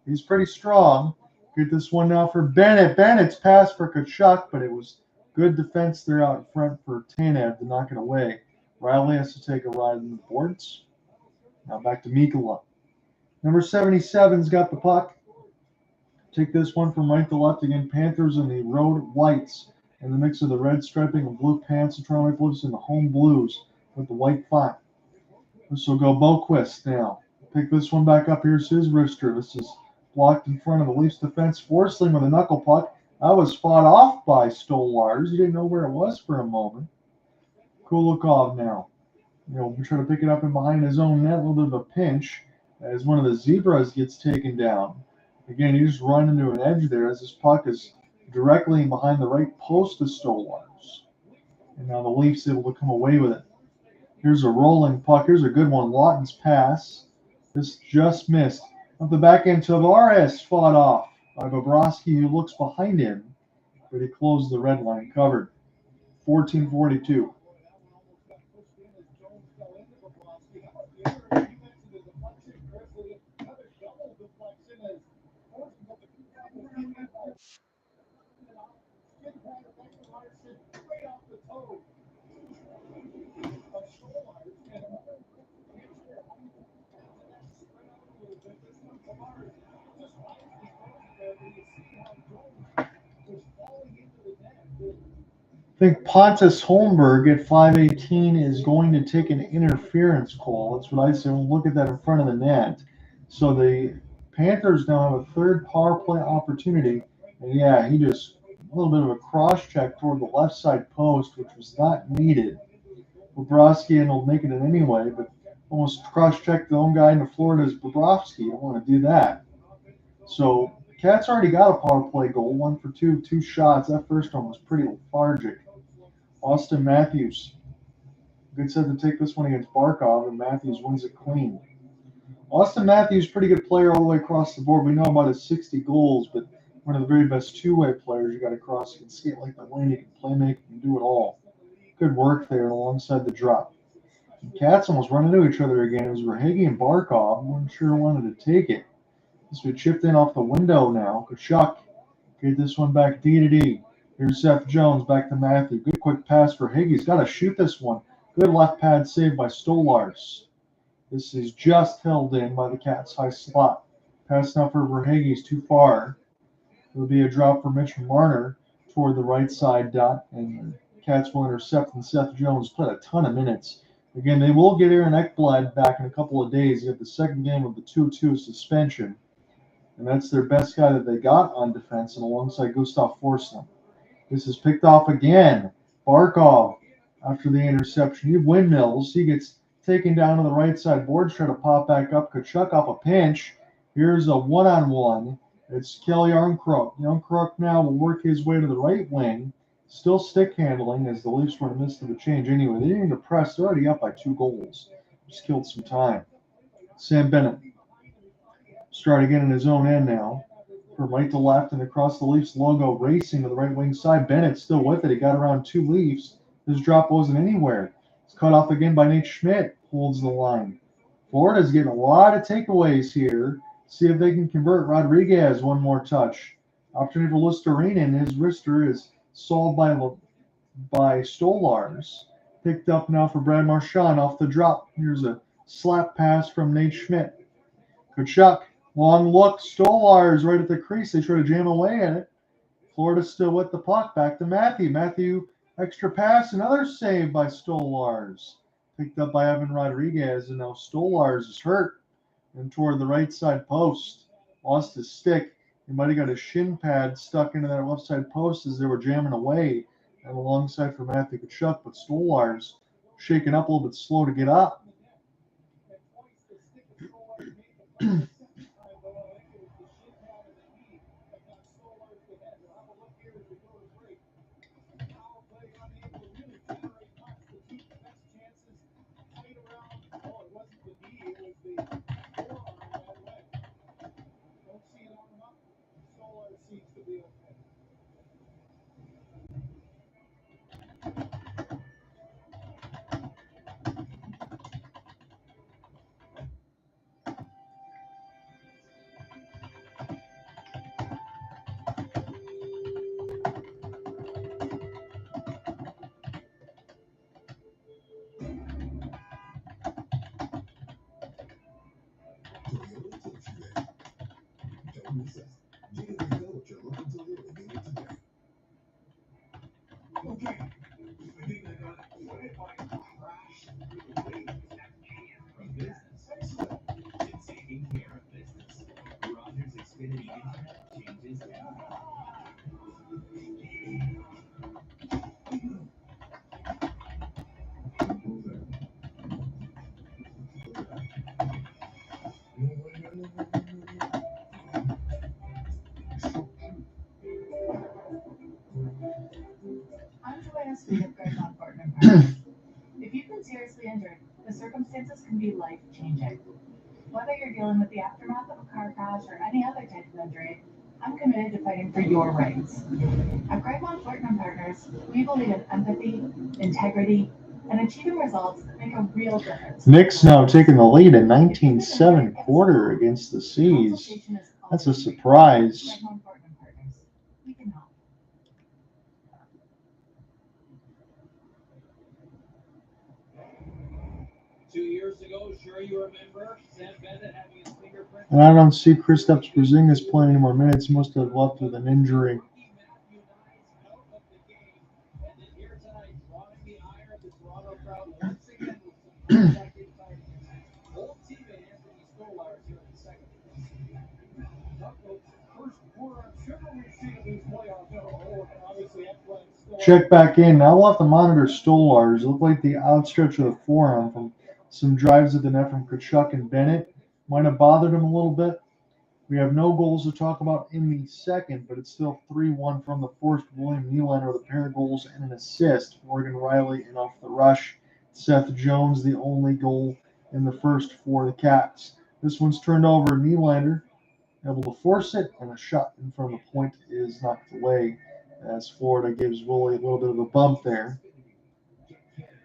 S1: he's pretty strong. Get this one now for Bennett. Bennett's pass for Tkachuk, but it was good defense there out in front for Tanev to knock it away. Rielly has to take a ride in the boards. Now back to Mikkola. Number 77's got the puck. Take this one from right to left again. Panthers in the road whites. In the mix of the red striping and blue pants, the Toronto Maple Leafs in the home blues with the white font. This will go Boquist now. Pick this one back up. Here's his wrister. This is blocked in front of the Leafs defense. Forsling with a knuckle puck. That was fought off by Stolarz. He didn't know where it was for a moment. Kulikov now. We try to pick it up in behind his own net. A little bit of a pinch as one of the Zebras gets taken down. Again, he just run into an edge there as this puck is directly behind the right post of Stolarz. And now the Leafs able to come away with it. Here's a rolling puck. Here's a good one. Lawton's pass. This just missed. Up the back end, Tavares fought off by Bobrovsky, who looks behind him, but he closed the red line covered. 14:42. I think Pontus Holmberg at 5:18 is going to take an interference call. That's what I say. We'll look at that in front of the net. So the Panthers now have a third power play opportunity. And yeah, he just a little bit of a cross check toward the left side post, which was not needed. Bobrovsky and will make it in anyway, but almost cross checked the own guy into Florida's Bobrovsky. You don't want to do that. So Cats already got a power play goal, 1 for 2, 2 shots. That first one was pretty lethargic. Auston Matthews. Good set to take this one against Barkov, and Matthews wins it clean. Auston Matthews, pretty good player all the way across the board. We know about his 60 goals, but one of the very best two-way players you got across. He can skate like the wind, he can play make, he can do it all. Good work there alongside the drop. The Cats almost run into each other again. It was Verhaeghe and Barkov. I wasn't sure who wanted to take it. This was chipped in off the window now. Tkachuk get this one back D to D. Here's Seth Jones back to Matthew. Good quick pass for Higgy. He's got to shoot this one. Good left pad save by Stolarz. This is just held in by the Cats' high slot. Pass now for Verhaeghe is too far. It'll be a drop for Mitch Marner toward the right side dot, and the Cats will intercept, and Seth Jones played a ton of minutes. Again, they will get Aaron Ekblad back in a couple of days. They have the second game of the 2-2 suspension, and that's their best guy that they got on defense, and alongside Gustav Forsling. This is picked off again. Barkov, after the interception, you have Windmills. He gets taken down to the right side boards, try to pop back up. Kachuk off a pinch. Here's a one-on-one. It's Kelly Yarncrook. Yarncrook now will work his way to the right wing. Still stick handling as the Leafs were in the midst of a change anyway. They didn't even press. They're already up by 2 goals. Just killed some time. Sam Bennett. Start again in his own end now. From right to left and across the Leafs logo, racing to the right wing side. Bennett still with it. He got around 2 Leafs. His drop wasn't anywhere. It's cut off again by Nate Schmidt. Holds the line. Florida's getting a lot of takeaways here. See if they can convert. Rodriguez, one more touch. Opportunity for Listerine. His wrister is solved by Stolarz. Picked up now for Brad Marchand off the drop. Here's a slap pass from Nate Schmidt. Kachuk. Long look, Stolarz right at the crease. They try to jam away at it. Florida still with the puck. Back to Matthew. Matthew, extra pass. Another save by Stolarz. Picked up by Evan Rodriguez. And now Stolarz is hurt. And toward the right side post. Lost his stick. He might have got his shin pad stuck into that left side post as they were jamming away. And alongside for Matthew Kachuk. But Stolarz shaking up a little bit slow to get up.
S7: If you've been seriously injured, the circumstances can be life-changing. Whether you're dealing with the aftermath of a car crash or any other type of injury, I'm committed to fighting for your rights. At Greg Thornton Partners, we believe in empathy, integrity, and achieving results that make a real difference.
S1: Knicks now taking the lead in 19-7 quarter against the Seas. That's a surprise.
S7: Greg Thornton Partners. We can help.
S5: Ago, sure you remember Sam Bennett having his fingerprint.
S1: And I don't see Kristaps Porzingis playing any more minutes. He must have left with an injury. Check back in. Now we'll have to monitor Stolarz. It looked like the outstretch of the forearm from some drives at the net from Kachuk and Bennett might have bothered him a little bit. We have no goals to talk about in the second, but it's still 3-1 from the first. William Nylander with a pair of goals and an assist. Morgan Rielly and off the rush. Seth Jones, the only goal in the first for the Cats. This one's turned over. Nylander able to force it, and a shot in front of the point is knocked away as Florida gives Willie a little bit of a bump there.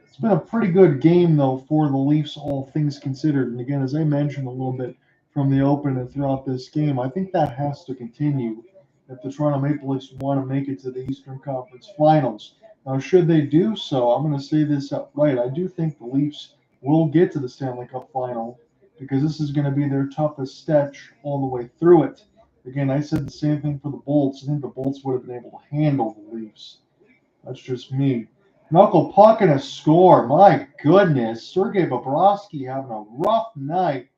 S1: It's been a pretty good game, though, for the Leafs, all things considered. And again, as I mentioned a little bit from the open and throughout this game, I think that has to continue if the Toronto Maple Leafs want to make it to the Eastern Conference Finals. Now, should they do so, I'm going to say this outright. I do think the Leafs will get to the Stanley Cup Final because this is going to be their toughest stretch all the way through it. Again, I said the same thing for the Bolts. I think the Bolts would have been able to handle the Leafs. That's just me. Knuckle puck and a score. My goodness. Sergei Bobrovsky having a rough night.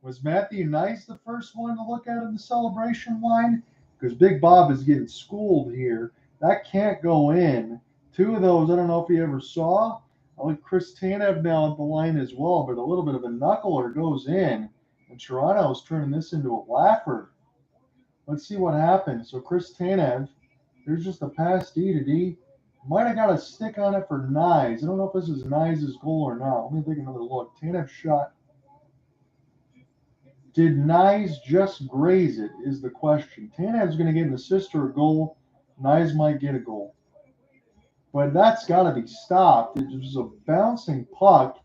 S1: Was Matthew Knies the first one to look at in the celebration line? Because Big Bob is getting schooled here. That can't go in. Two of those, I don't know if you ever saw. I like Chris Tanev now at the line as well, but a little bit of a knuckler goes in. And Toronto's turning this into a laugher. Let's see what happens. So Chris Tanev, there's just a pass D to D. Might have got a stick on it for Knies. I don't know if this is Knies' goal or not. Let me take another look. Tanev shot. Did Knies just graze it is the question. Tanev's going to get an assist or a goal. Knies might get a goal. But that's got to be stopped. It was a bouncing puck.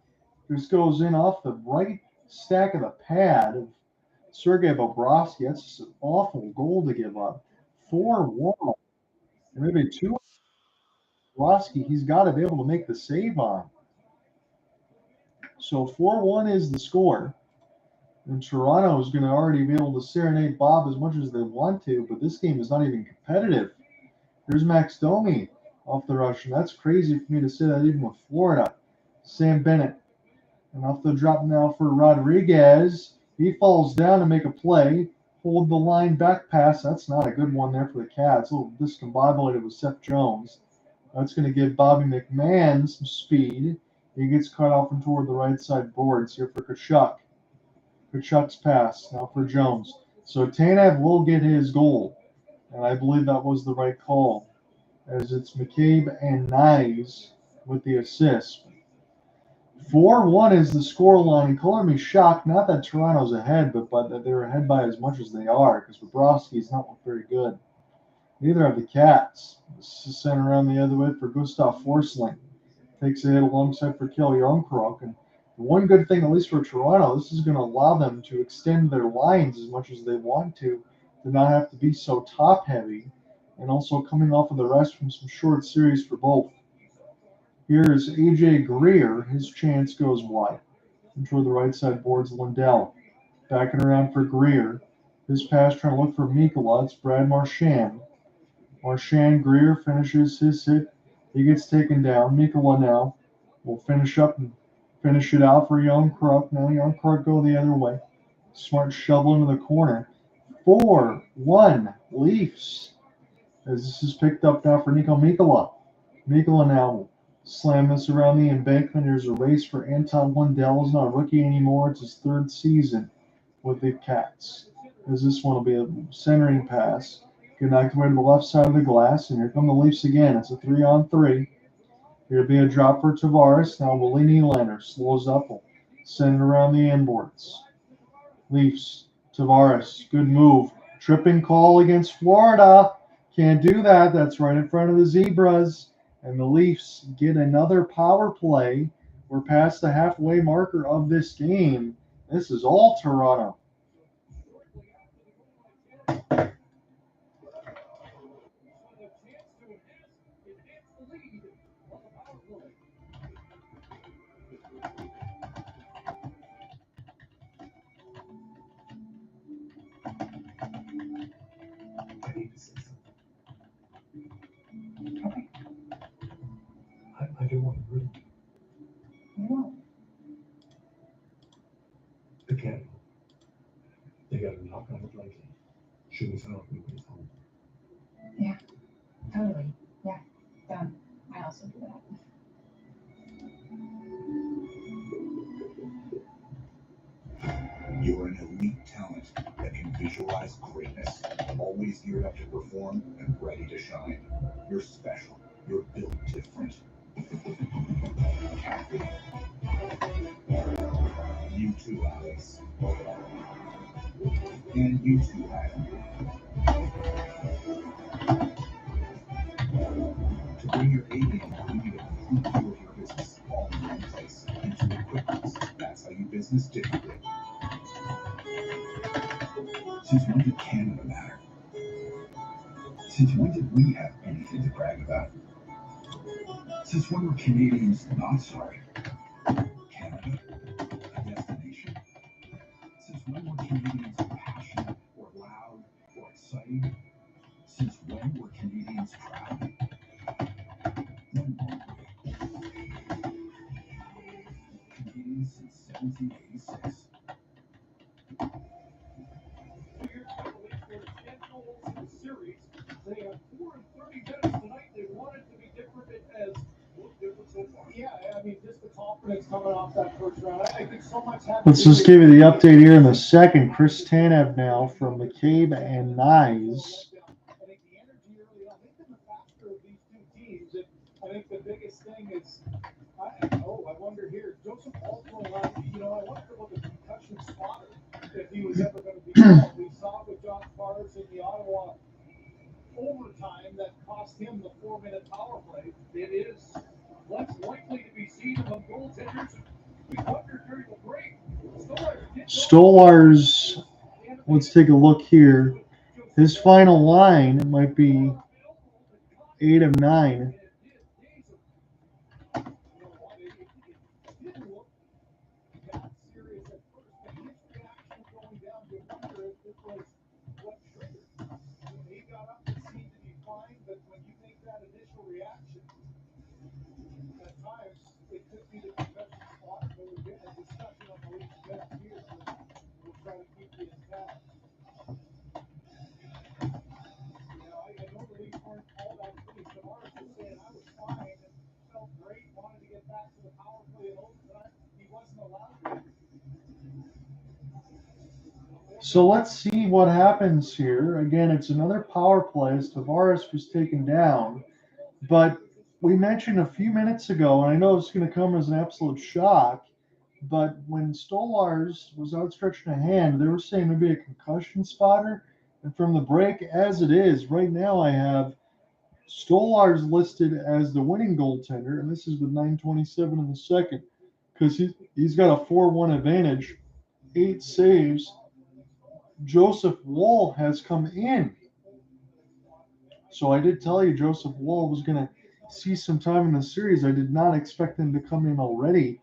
S1: Just goes in off the right stack of the pad of Sergei Bobrovsky. That's just an awful goal to give up. 4-1. Maybe 2. Bobrovsky, he's got to be able to make the save on. So 4-1 is the score. And Toronto is going to already be able to serenade Bob as much as they want to, but this game is not even competitive. There's Max Domi off the rush, and that's crazy for me to say that even with Florida. Sam Bennett. And off the drop now for Rodriguez. He falls down to make a play. Hold the line back pass. That's not a good one there for the Cats. A little discombobulated with Seth Jones. That's going to give Bobby McMann some speed. He gets cut off and toward the right side boards here for Tkachuk. Tkachuk's pass now for Jones. So Tanev will get his goal. And I believe that was the right call, as it's McCabe and Knies with the assist. 4-1 is the score line. And color me shocked, not that Toronto's ahead, but that they're ahead by as much as they are, because Bobrovsky's not looked very good. Neither have the Cats. This is sent around the other way for Gustav Forsling. Takes a hit alongside for Kel Youngkrok. And the one good thing, at least for Toronto, this is going to allow them to extend their lines as much as they want to not have to be so top-heavy, and also coming off of the rest from some short series for both. Here's A.J. Greer. His chance goes wide. And toward the right side boards Lundell. Backing around for Greer. His pass trying to look for Mikkola. It's Brad Marchand. Marchand, Greer finishes his hit. He gets taken down. Mikkola now will finish up and finish it out for Youngkrok. Now Youngkrok go the other way. Smart shovel into the corner. 4-1 Leafs. As this is picked up now for Niko Mikkola. Mikkola now will slam this around the embankment. There's a race for Anton Lundell. He's not a rookie anymore. It's his third season with the Cats. As this one will be a centering pass. Get knocked away to the left side of the glass. And here come the Leafs again. It's a 3-on-3. Here'll be a drop for Tavares. Now Willie Nylander slows up. Will send it around the inboards. Leafs. Tavares. Good move. Tripping call against Florida. Can't do that. That's right in front of the Zebras. And the Leafs get another power play. We're past the halfway marker of this game. This is all Toronto.
S2: I need to say something.
S7: Okay.
S2: I don't want to ruin you.
S7: You won't.
S2: The Canada. They got a knock on the blanket. Should we sound like nobody's home?
S7: Yeah, totally. Yeah, done. I also do that.
S8: You're an elite talent that can visualize greatness, always geared up to perform and ready to shine. You're special. You're built different. Kathy. You too, Alex. And you too, Adam. To bring your A game, you need a complete view of your business all in one place. Intuit QuickBooks. That's how you business differently. Since when did Canada matter? Since when did we have anything to brag about? Since when were Canadians not sorry? Canada, a destination? Since when were Canadians passionate or loud or exciting? Since when were Canadians proud? When were we? 1786.
S5: Here's the Leafs with 10 goals in the series. They have 4 in 30 minutes tonight. They want it to be different. It has looked different so far. Yeah, I mean, just the confidence coming off that first round. I think so much happened.
S1: Let's just give you the update here in the second. Chris Tanev now from McCabe and Knies.
S5: I think the energy early on, they've been the faster of these two teams. And I think the biggest thing is, I wonder here, Joseph Altman, I wonder what the concussion spotter, if he was ever going to be called. We saw it with John Tavares in the Ottawa overtime that cost him the 4-minute power play. It is less likely to be seen among goaltenders. We wonder during the break.
S1: Stolarz, let's take a look here. His final line might be 8 of 9. So let's see what happens here. Again, it's another power play as Tavares was taken down. But we mentioned a few minutes ago, and I know it's going to come as an absolute shock, but when Stolarz was outstretching a hand, they were saying maybe a concussion spotter. And from the break, as it is, right now I have Stolarz listed as the winning goaltender, and this is with 9:27 in the second, because he's got a 4-1 advantage, 8 saves. Joseph Woll has come in. So I did tell you Joseph Woll was going to see some time in the series. I did not expect him to come in already.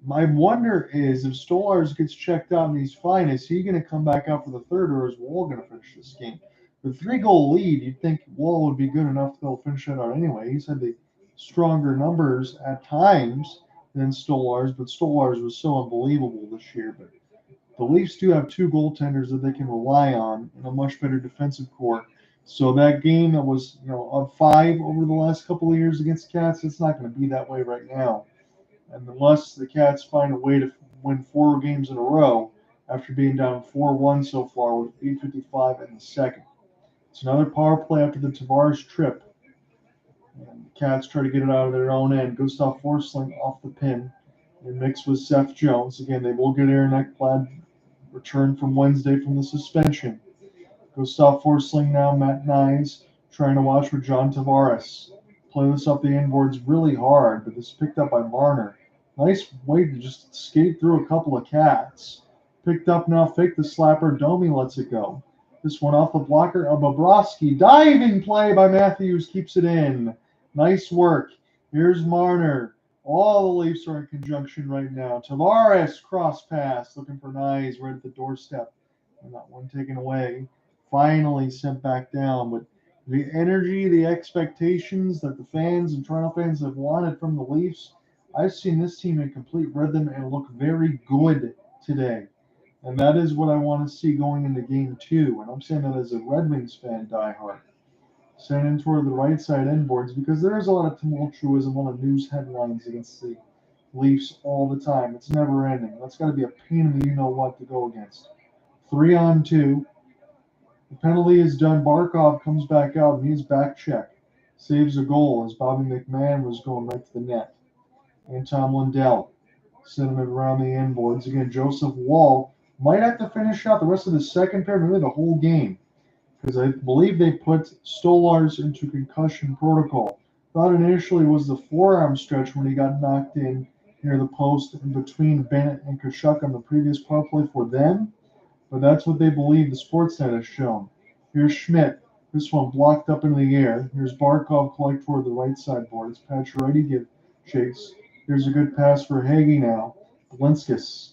S1: My wonder is if Stolarz gets checked out and he's fine, is he going to come back out for the third, or is Woll going to finish this game? With 3-goal lead, you'd think Woll would be good enough to go finish it out anyway. He's had the stronger numbers at times than Stolarz, but Stolarz was so unbelievable this year. But the Leafs do have 2 goaltenders that they can rely on and a much better defensive core. So that game that was, of 5 over the last couple of years against Cats, it's not going to be that way right now. And unless the Cats find a way to win 4 games in a row after being down 4-1 so far with 8:55 in the second. It's another power play after the Tavares trip. And the Cats try to get it out of their own end. Gustav Forsling off the pin and mixed with Seth Jones. Again, they will get Aaron Ekblad returned from Wednesday from the suspension. Gustav Forsling now, Matt Knies trying to watch for John Tavares. Play this up the inboards really hard, but this is picked up by Marner. Nice way to just skate through a couple of Cats. Picked up now, fake the slapper. Domi lets it go. This one off the blocker of Bobrovsky. Diving play by Matthews keeps it in. Nice work. Here's Marner. All the Leafs are in conjunction right now. Tavares cross pass, looking for Knies right at the doorstep. And that one taken away. Finally sent back down. But the energy, the expectations that the fans and Toronto fans have wanted from the Leafs, I've seen this team in complete rhythm and look very good today. And that is what I want to see going into game 2. And I'm saying that as a Red Wings fan diehard. Sending toward the right side inboards because there is a lot of tumultuousm, a lot of news headlines against the Leafs all the time. It's never ending. That's got to be a pain in the you-know-what to go against. 3-on-2. The penalty is done. Barkov comes back out and he's back check. Saves a goal as Bobby McMann was going right to the net. And Tom Lindell sending it around the inboards. Again, Joseph Woll might have to finish out the rest of the second period, maybe the whole game. Because I believe they put Stolarz into concussion protocol. Thought initially was the forearm stretch when he got knocked in near the post in between Bennett and Tkachuk on the previous power play for them. But that's what they believe the Sportsnet has shown. Here's Schmidt. This one blocked up into the air. Here's Barkov collect toward the right side boards. Pacioretty give chase. Here's a good pass for Hagee now. Blinskis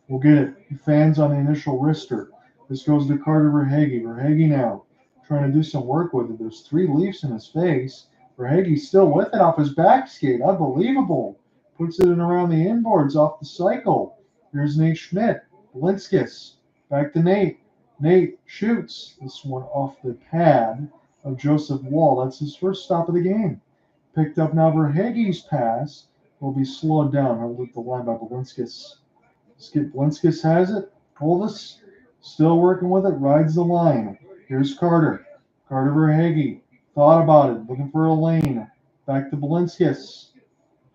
S1: will get it. He fans on the initial wrister. This goes to Carter Verhaeghe. Verhaeghe now trying to do some work with it. There's 3 Leafs in his face. Verhaeghe still with it off his back skate. Unbelievable. Puts it in around the inboards off the cycle. Here's Nate Schmidt. Balinskis. Back to Nate. Nate shoots. This one off the pad of Joseph Wall. That's his first stop of the game. Picked up now Verhaeghe's pass. Will be slowed down. Held at the line by Balinskis. Balinskis has it. Holvis still working with it. Rides the line. Here's Carter. Carter Verhaeghe. Thought about it. Looking for a lane. Back to Balinskis.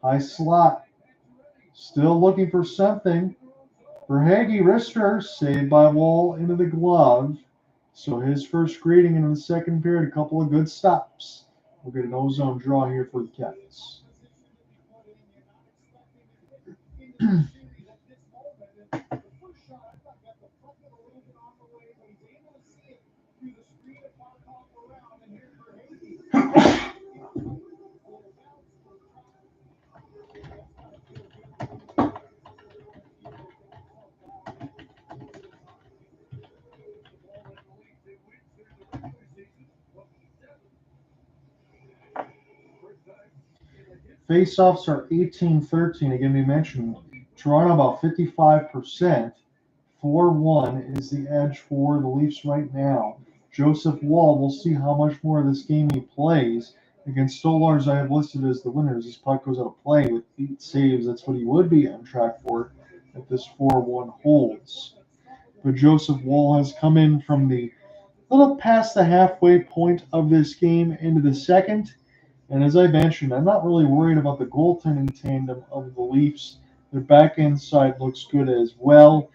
S1: High slot. Still looking for something. Verhaeghe wrister saved by Wall into the glove. So his first greeting into the second period. A couple of good stops. We'll get an ozone draw here for the Cats. Face-offs are 18-13. Again, we mentioned Toronto about 55%. 4-1 is the edge for the Leafs right now. Joseph Wall, we'll see how much more of this game he plays. Against Stolarz, I have listed as the winners. This puck goes out of play with 8 saves. That's what he would be on track for if this 4-1 holds. But Joseph Wall has come in from the little past the halfway point of this game into the second. And as I mentioned, I'm not really worried about the goaltending tandem of the Leafs. Their back end side looks good as well.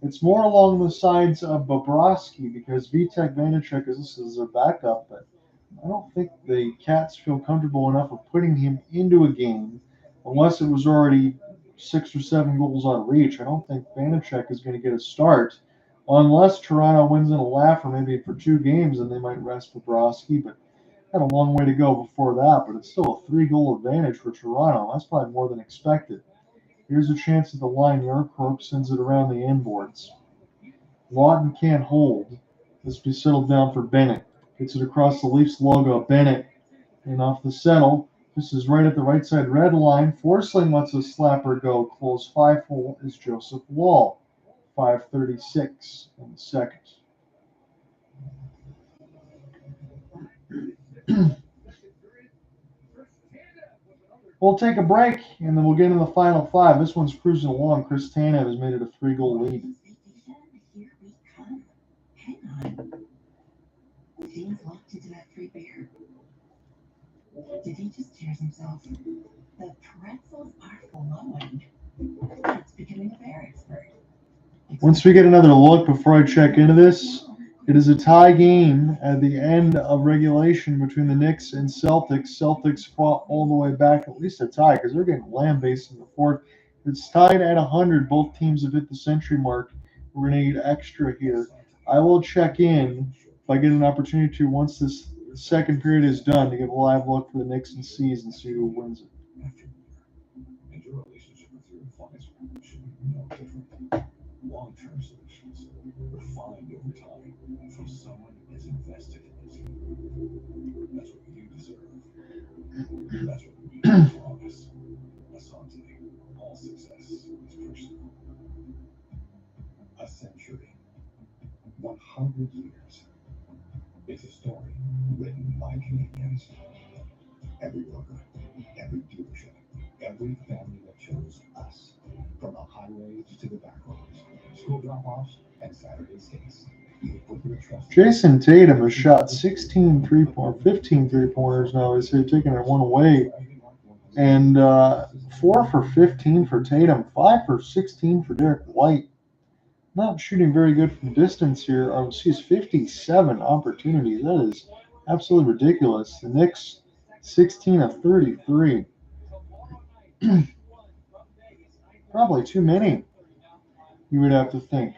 S1: It's more along the sides of Bobrovsky because Vitek Vanacek is listed as their backup, but I don't think the Cats feel comfortable enough of putting him into a game unless it was already 6 or 7 goals out of reach. I don't think Vanacek is going to get a start unless Toronto wins in a laugh or maybe for 2 games and they might rest Bobrovsky, but had a long way to go before that, but it's still a 3-goal advantage for Toronto. That's probably more than expected. Here's a chance at the line. Yarkroak sends it around the inboards. Lawton can't hold. This will be settled down for Bennett. Gets it across the Leafs logo. Bennett and off the settle. This is right at the right side red line. Forsling lets a slapper go. Close 5-hole is Joseph Wall. 5:36 in the second. We'll take a break, and then we'll get into the final 5. This one's cruising along. Chris Tanev has made it a 3-goal lead.
S6: Here we come. Hang on. Dean's locked into that free beer. Did he just tears himself? The pretzels are flowing. It's becoming a bear expert.
S1: Once we get another look before I check into this, it is a tie game at the end of regulation between the Knicks and Celtics. Celtics fought all the way back, at least a tie, because they're getting lambasted in the fourth. It's tied at 100. Both teams have hit the century mark. We're going to need extra here. I will check in if I get an opportunity to once this second period is done to give a live look for the Knicks and C's and see who wins it.
S8: And your relationship with your advisor should be no different. Long-term solutions refined over time from someone as invested as you. That's what you deserve. That's what we promise. Asante, all success is personal. A century. 100 years. It's a story written by Canadians. Every worker, every dealership, every family that chose us. From the highways to the back roads, school drop-offs, and Saturday skates. You put your trust.
S1: Jason Tatum has shot 15 three-pointers now. He's taking one away. And 4 for 15 for Tatum, 5 for 16 for Derek White. Not shooting very good from distance here. He's 57 opportunities. That is absolutely ridiculous. The Knicks, 16 of 33. Probably too many, you would have to think.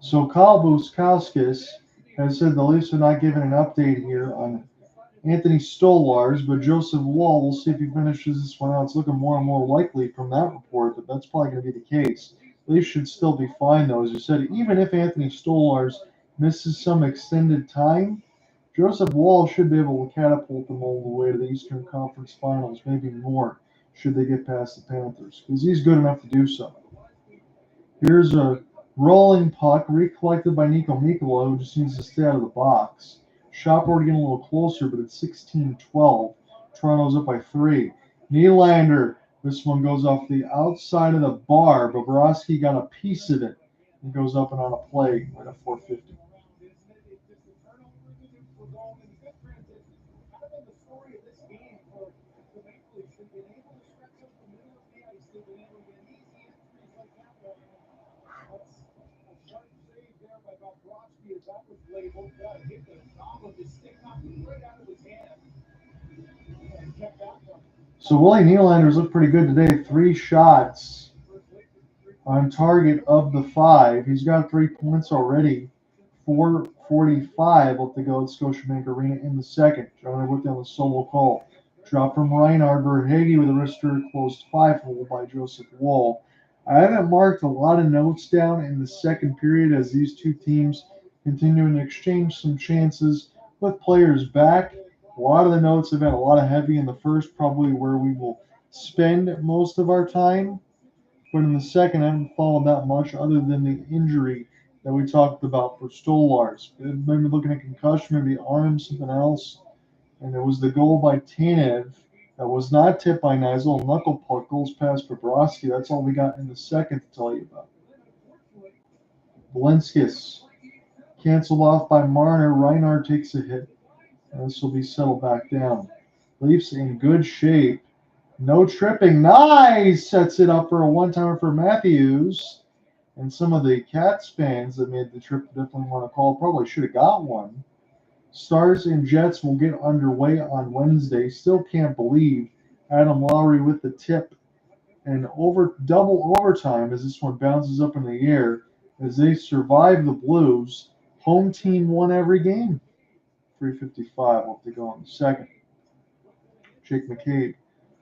S1: So Kyle Buskauskas has said the Leafs are not giving an update here on Anthony Stolarz, but Joseph Wall, we'll see if he finishes this one out. It's looking more and more likely from that report that that's probably going to be the case. They should still be fine, though. As you said, even if Anthony Stolarz misses some extended time, Joseph Wall should be able to catapult them all the way to the Eastern Conference Finals, maybe more, should they get past the Panthers, because he's good enough to do so. Here's a rolling puck, recollected by Nico Mikkola, who just needs to stay out of the box. Shot board getting a little closer, but it's 16-12. Toronto's up by 3. Nylander, this one goes off the outside of the bar. Bobrovsky got a piece of it. It goes up and on a play at a 450. So Willie Nylander's looked pretty good today. 3 shots on target of the 5. He's got 3 points already. 4:45 left to go at Scotiabank Arena in the second. John worked on the solo call. Drop from Reinhard. Verhage with a wrister closed 5-hole by Joseph Wall. I haven't marked a lot of notes down in the second period as these two teams continuing to exchange some chances with players back. A lot of the notes have had a lot of heavy in the first, probably where we will spend most of our time. But in the second, I haven't followed that much other than the injury that we talked about for Stolarz. Maybe looking at concussion, maybe arm, something else. And it was the goal by Tanev that was not tipped by Knies. Little knuckle puck goes past Bobrovsky. That's all we got in the second to tell you about. Belinskis canceled off by Marner. Reinhard takes a hit. And this will be settled back down. Leafs in good shape. No tripping. Nice! Sets it up for a one-timer for Matthews. And some of the Cats fans that made the trip definitely want to call. Probably should have got one. Stars and Jets will get underway on Wednesday. Still can't believe Adam Lowry with the tip. And double overtime as this one bounces up in the air as they survive the Blues. Home team won every game. 3:55 left to go in the second. Jake McCabe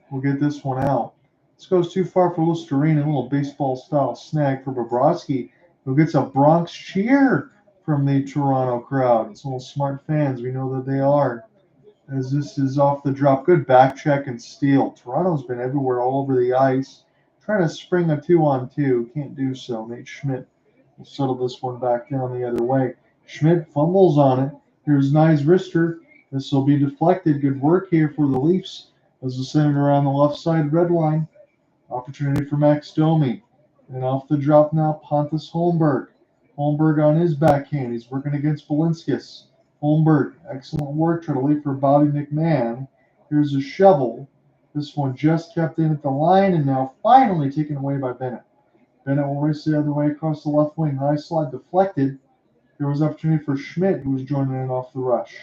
S1: will get this one out. This goes too far for Listerine. A little baseball-style snag for Bobrovsky, who gets a Bronx cheer from the Toronto crowd. It's all smart fans. We know that they are. As this is off the drop. Good back check and steal. Toronto's been everywhere all over the ice. Trying to spring a 2-on-2. Can't do so. Nate Schmidt will settle this one back down the other way. Schmidt fumbles on it. Here's Knies wrister. This will be deflected. Good work here for the Leafs as we send it around the left side red line. Opportunity for Max Domi. And off the drop now, Pontus Holmberg. Holmberg on his backhand. He's working against Belinskis. Holmberg, excellent work. Try to lead for Bobby McMann. Here's a shovel. This one just kept in at the line and now finally taken away by Bennett. Bennett will race the other way across the left wing. High slide deflected. There was opportunity for Schmidt, who was joining in off the rush.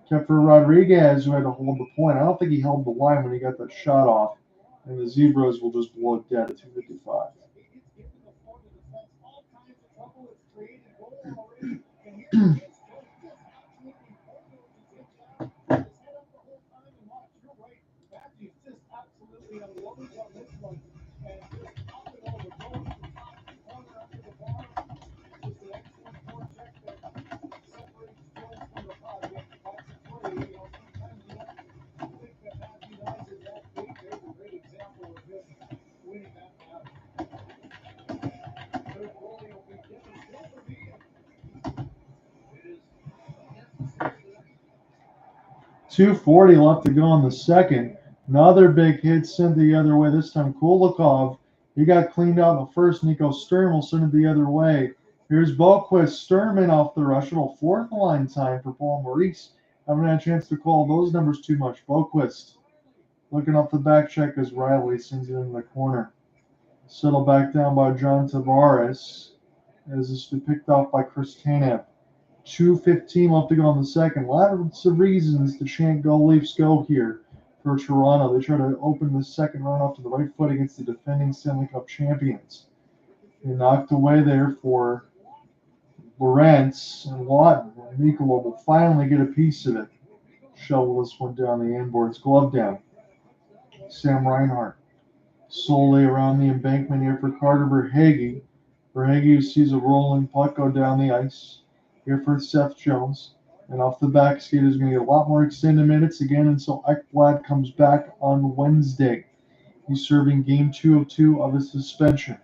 S1: Kept for Rodriguez, who had to hold the point. I don't think he held the line when he got that shot off. And the Zebras will just blow it dead at 2:55. .240 left to go in the second. Another big hit sent the other way. This time Kulikov. He got cleaned out in the first. Nico Sturm will send it the other way. Here's Boquist. Sturman off the rush. A little fourth line time for Paul Maurice. Haven't had a chance to call those numbers too much. Boquist looking off the back check as Rielly sends it in the corner. Settled back down by John Tavares as this is picked off by Chris Tanev. 2:15 left to go in the second. Lots of reasons to chant "Go Leafs, go" here for Toronto. They try to open the second round off to the right foot against the defending Stanley Cup champions. They knocked away there for Lorentz and Lawton. And Mikkola will finally get a piece of it. Shovel this one down the end boards. Glove down. Sam Reinhart. Solely around the embankment here for Carter Verhaeghe. Verhaeghe who sees a rolling puck go down the ice. Here for Seth Jones. And off the back skate is going to get a lot more extended minutes again until Ekblad comes back on Wednesday. He's serving game 2 of 2 of his suspension.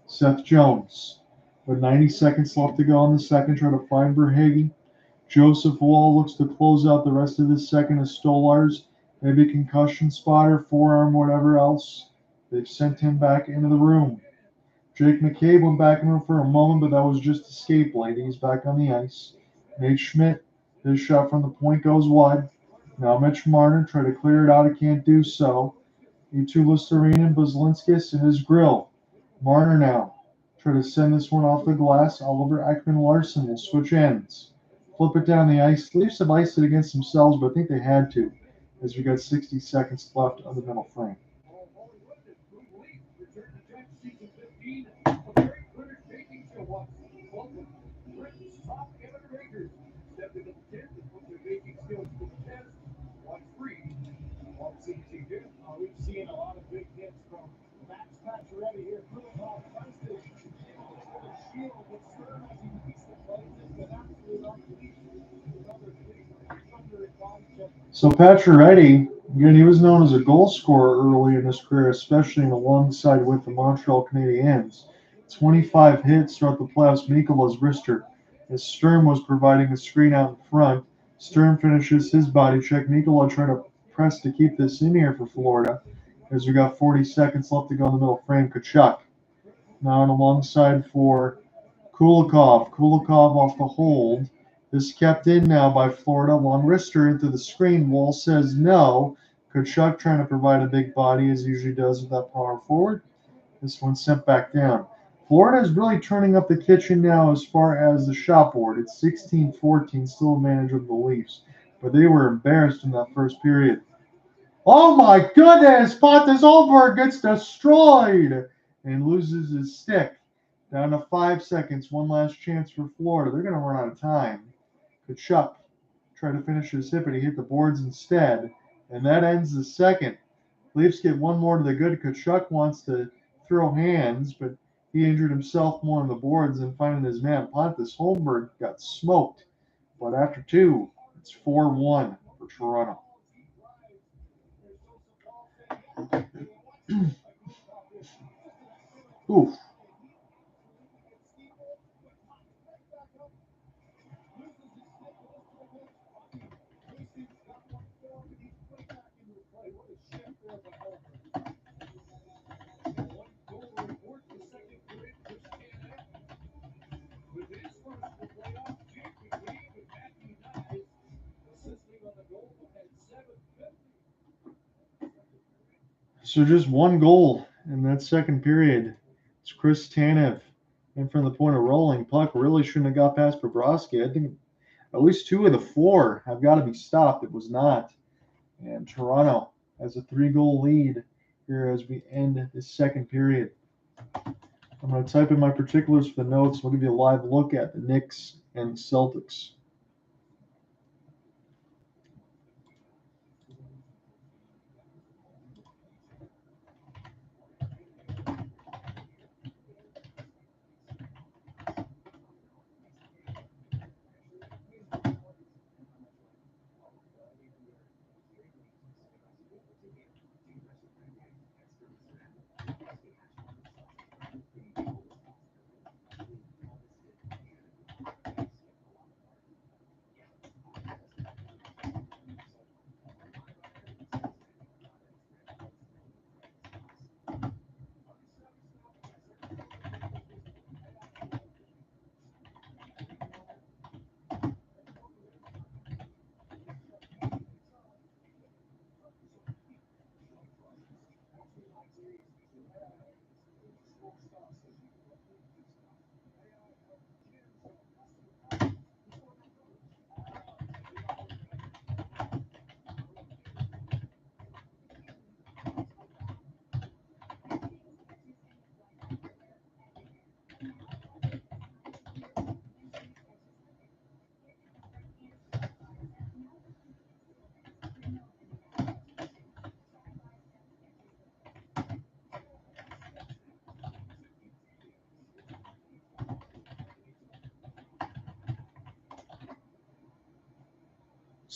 S1: Seth Jones. With 90 seconds left to go in the second, try to find Verhaeghe. Joseph Wall looks to close out the rest of the second as Stolarz. Maybe concussion spotter, forearm, whatever else. They've sent him back into the room. Jake McCabe went back in the room for a moment, but that was just escape lady. He's back on the ice. Nate Schmidt, his shot from the point goes wide. Now Mitch Marner try to clear it out. He can't do so. E2 Listerine, Buzlinskis, and his grill. Marner now. Try to send this one off the glass. Oliver Ekman-Larsson will switch ends. Flip it down the ice. Leafs have iced it against themselves, but I think they had to, as we got 60 seconds left of the middle frame.
S3: We've seen a lot of big hits from Max Pacioretty here. Kulikov tries to shield with Stern as he beats the play. Just an absolute unleash. Another big body check.
S1: So Pacioretty, again, he was known as a goal scorer early in his career, especially in alongside with the Montreal Canadiens. 25 hits throughout the playoffs. Nicholas Robertson, as Stern was providing a screen out in front. Stern finishes his body check. Nicola trying to press to keep this in here for Florida, as we got 40 seconds left to go in the middle frame. Tkachuk now on alongside for Kulikov. Kulikov off the hold. This kept in now by Florida. Long wrister into the screen. Wall says no. Tkachuk trying to provide a big body as he usually does with that power forward. This one sent back down. Florida is really turning up the kitchen now as far as the shot board. It's 16-14, still advantage of the Leafs. But they were embarrassed in that first period. Oh my goodness! Pontus Holmberg gets destroyed and loses his stick. Down to 5 seconds. One last chance for Florida. They're going to run out of time. Tkachuk tried to finish his hit, but he hit the boards instead. And that ends the second. Leafs get one more to the good. Tkachuk wants to throw hands, but he injured himself more on the boards than finding his man. Pontus Holmberg got smoked. But after two, it's 4-1 for Toronto. Oof. So just one goal in that second period. It's Chris Tanev in from the point of rolling. Puck really shouldn't have got past Bobrovsky. I think at least two of the four have got to be stopped. It was not. And Toronto has a 3-goal lead here as we end this second period. I'm going to type in my particulars for the notes. We'll give you a live look at the Knicks and the Celtics.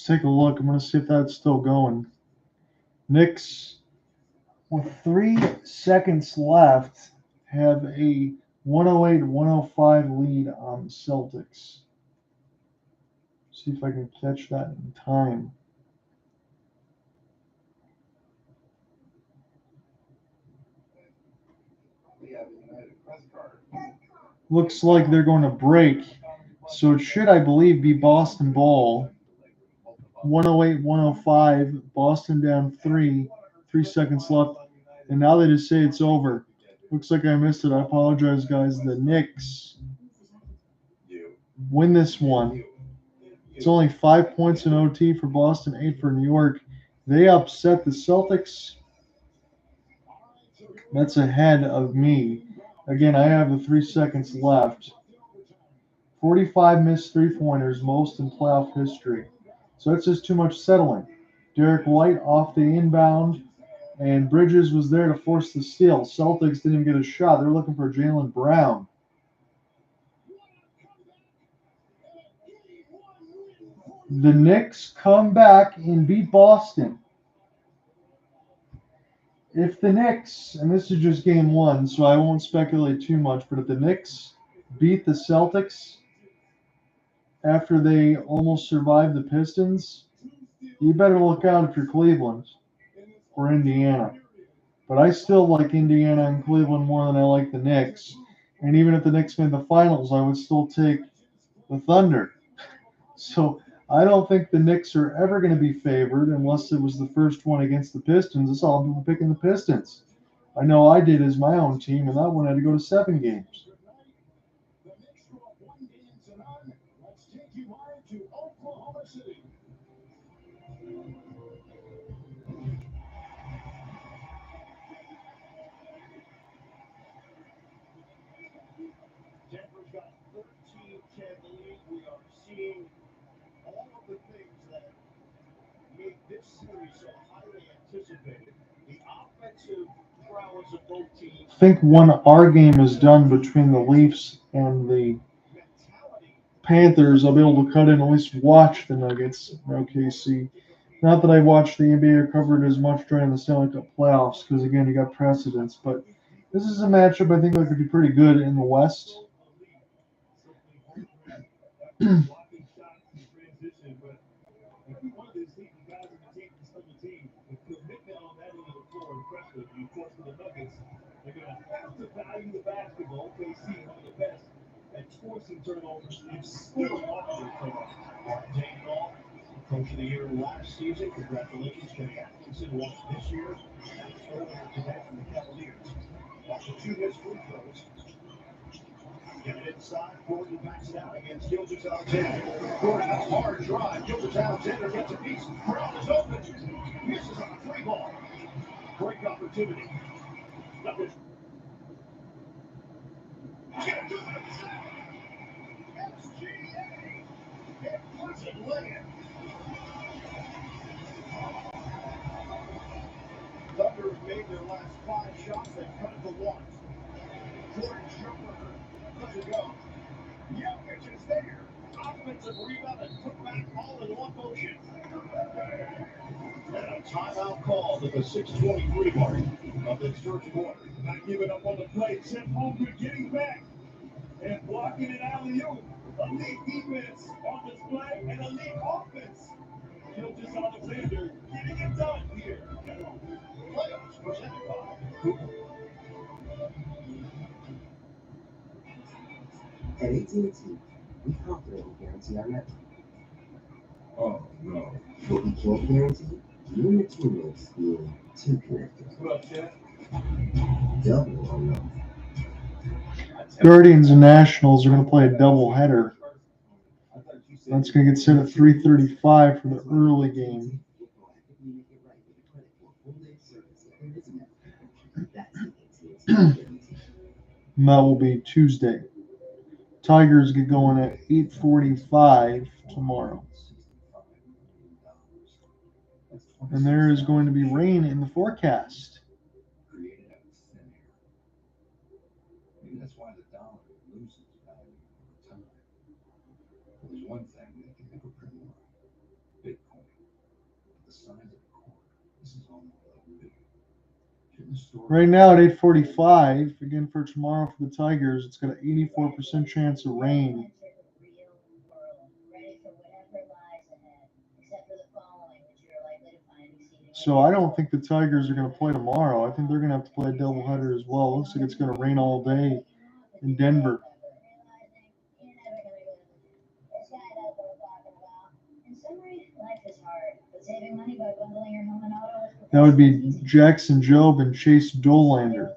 S1: take a look. I'm going to see if that's still going. Knicks, with 3 seconds left, have a 108-105 lead on the Celtics. See if I can catch that in time. Looks like they're going to break. So it should, I believe, be Boston ball. 108-105. Boston down 3. 3 seconds left. And now they just say it's over. Looks like I missed it. I apologize, guys. The Knicks win this one. It's only 5 points in OT for Boston, 8 for New York. They upset the Celtics. That's ahead of me. Again, I have the 3 seconds left. 45 missed three-pointers, most in playoff history. So that's just too much settling. Derek White off the inbound, and Bridges was there to force the steal. Celtics didn't even get a shot. They're looking for Jaylen Brown. The Knicks come back and beat Boston. If the Knicks, and this is just game 1, so I won't speculate too much, but if the Knicks beat the Celtics after they almost survived the Pistons, you better look out if you're Cleveland or Indiana. But I still like Indiana and Cleveland more than I like the Knicks. And even if the Knicks made the finals, I would still take the Thunder. So I don't think the Knicks are ever going to be favored unless it was the first one against the Pistons. It's all people picking the Pistons. I know I did as my own team, and that one had to go to 7 games.
S3: Denver's got 13-10 lead. We are seeing all of the things that make this series so highly anticipated. The offensive prowess of both teams.
S1: I think when our game is done between the Leafs and the Panthers, I'll be able to cut in at least watch the Nuggets and OKC. Not that I watched the NBA or covered as much during the Stanley Cup playoffs, because again, you got precedents. But this is a matchup I think that could be pretty good in the West.
S3: They're going to have to value the basketball. KC, one of the best at forcing turnovers and scoring off of their turnovers. Dane Dahl, Coach of the Year last season. Congratulations, Kenny Atkinson won this year. That's earlier today from the Cavaliers. After 2 missed free throws. Get it inside. Gordon backs it out against Gilgis Alexander. Gordon has a hard drive. Gilgis Alexander gets a piece. Brown is open. Misses on a 3-ball. Break opportunity. Nuggets. Get to the top. SGA. It wasn't laying. Thunder have made their last 5 shots. They cut it to 1. Jordan Schroeder doesn't go. Jokic is there. Offensive rebound and put back all in one motion. And a timeout called at the 6:23 mark of this first quarter. Not giving up on the play. Sent home good getting back. And blocking it alley-oop. Elite defense on display and elite offense. Gilgis Alexander getting it done here. Playoffs presented by Google.
S9: At AT&T, we confidently guarantee our network.
S8: Oh, no.
S9: What we can't guarantee, you and your teammates being too connected.
S3: What up, Chad?
S9: Double or no.
S1: Guardians and Nationals are going to play a doubleheader. That's going to get set at 3:35 for the early game. And that will be Tuesday. Tigers get going at 8:45 tomorrow. And there is going to be rain in the forecast.
S8: Created out of thin air. Maybe that's why the dollar loses value over time. But there's one thing that can never print more. Bitcoin.
S1: Right now at 8:45, again for tomorrow for the Tigers, it's got an 84% chance of rain. So I don't think the Tigers are going to play tomorrow. I think they're going to have to play a doubleheader as well. Looks like it's going to rain all day in Denver. That would be Jackson Jobe and Chase Dollander.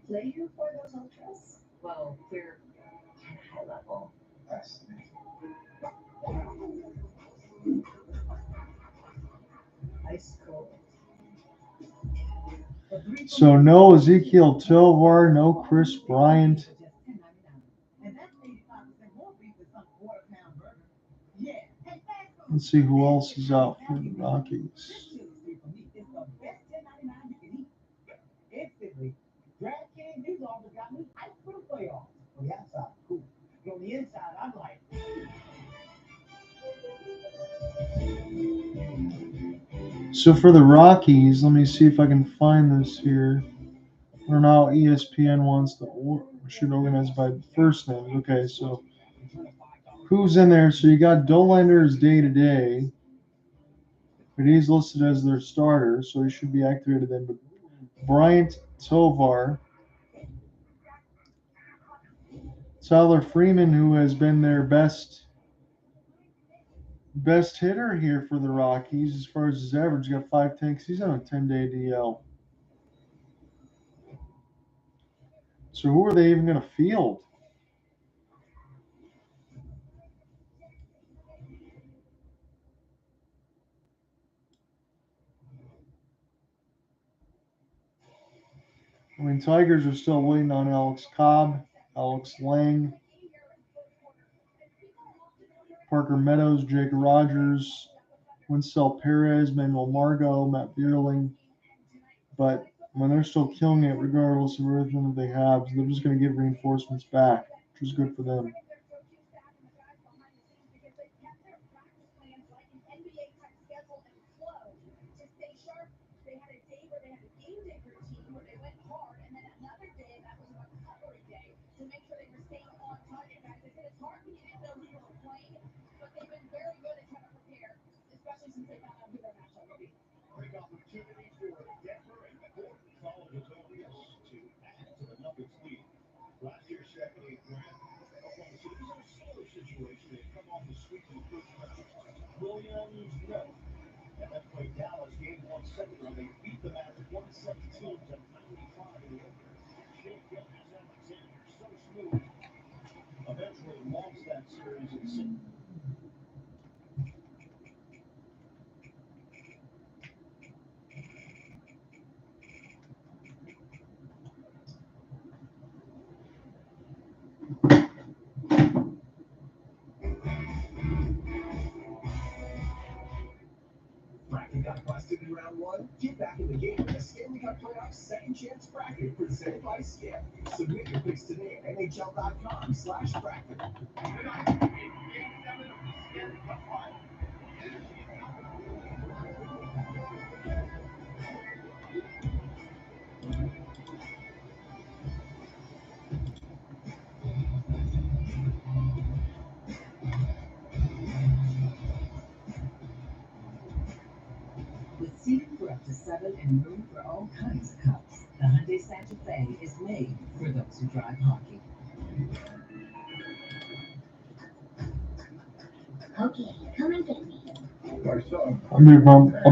S4: Play you for those ultras? Well, they're high level. Ice cold.
S1: So no Ezekiel Tovar, no Chris Bryant. Let's see who else is out for the Rockies.
S3: DraftKings, these offers got me hyped for the playoffs. On the outside, cool. But on the inside, I'm like,
S1: So for the Rockies, let me see if I can find this here. Or now ESPN wants to should organize by first name. Okay, so who's in there? So you got Dollander is day to day, but he's listed as their starter, so he should be activated then. But Bryant, Tovar, Tyler Freeman, who has been their best hitter here for the Rockies as far as his average, got 5 tanks. He's on a 10-day DL. So who are they even going to field? I mean, Tigers are still waiting on Alex Cobb, Alex Lang, Parker Meadows, Jake Rogers, Winsell Perez, Manuel Margot, Matt Bierling. But when they're still killing it, regardless of everything that they have, so they're just going to give reinforcements back, which is good for them.
S3: great opportunity for Denver and Gordon followed his OPS to add to the Nuggets lead. Last year's second eighth round, Oklahoma City was in a similar situation. They come off the sweep in the first round. Williams, no. And then played Dallas, game 1 second round. They beat the Mavericks 117 to 95 in the opener. Shake Gildas Alexander, so smooth. Eventually lost that series in 6. Bracket got busted in round 1? Get back in the game with the Stanley Cup Playoffs Second Chance Bracket presented by Skip. Submit your picks today at NHL.com/bracket.
S4: With seating for up to 7 and room for all kinds of cups, the Hyundai Santa Fe is made for those who drive hockey.
S6: Okay, come and get me.
S1: I'll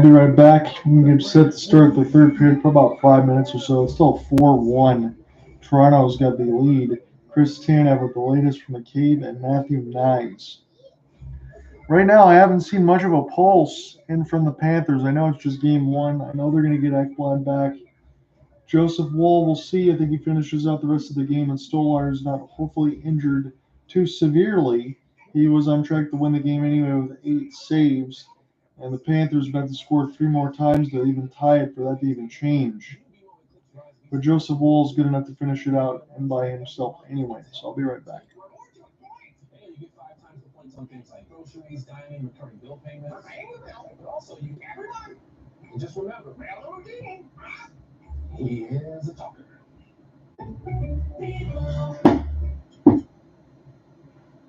S1: be right back. I'm going to set to start the third period for about 5 minutes or so. It's still 4-1. Toronto's got the lead. Chris Tanev with the latest from McCabe and Matthew Knies. Right now, I haven't seen much of a pulse in from the Panthers. I know it's just game 1. I know they're going to get Ekblad back. Joseph Woll, we'll see. I think he finishes out the rest of the game, and Stolarz is not hopefully injured too severely. He was on track to win the game anyway with 8 saves, and the Panthers meant to score 3 more times to even tie it for that to even change. But Joseph Woll is good enough to finish it out and by himself anyway, so I'll be right back.
S5: on things like groceries, dining, recurring bill payments. But also, you everyone. And just remember, he is a talker.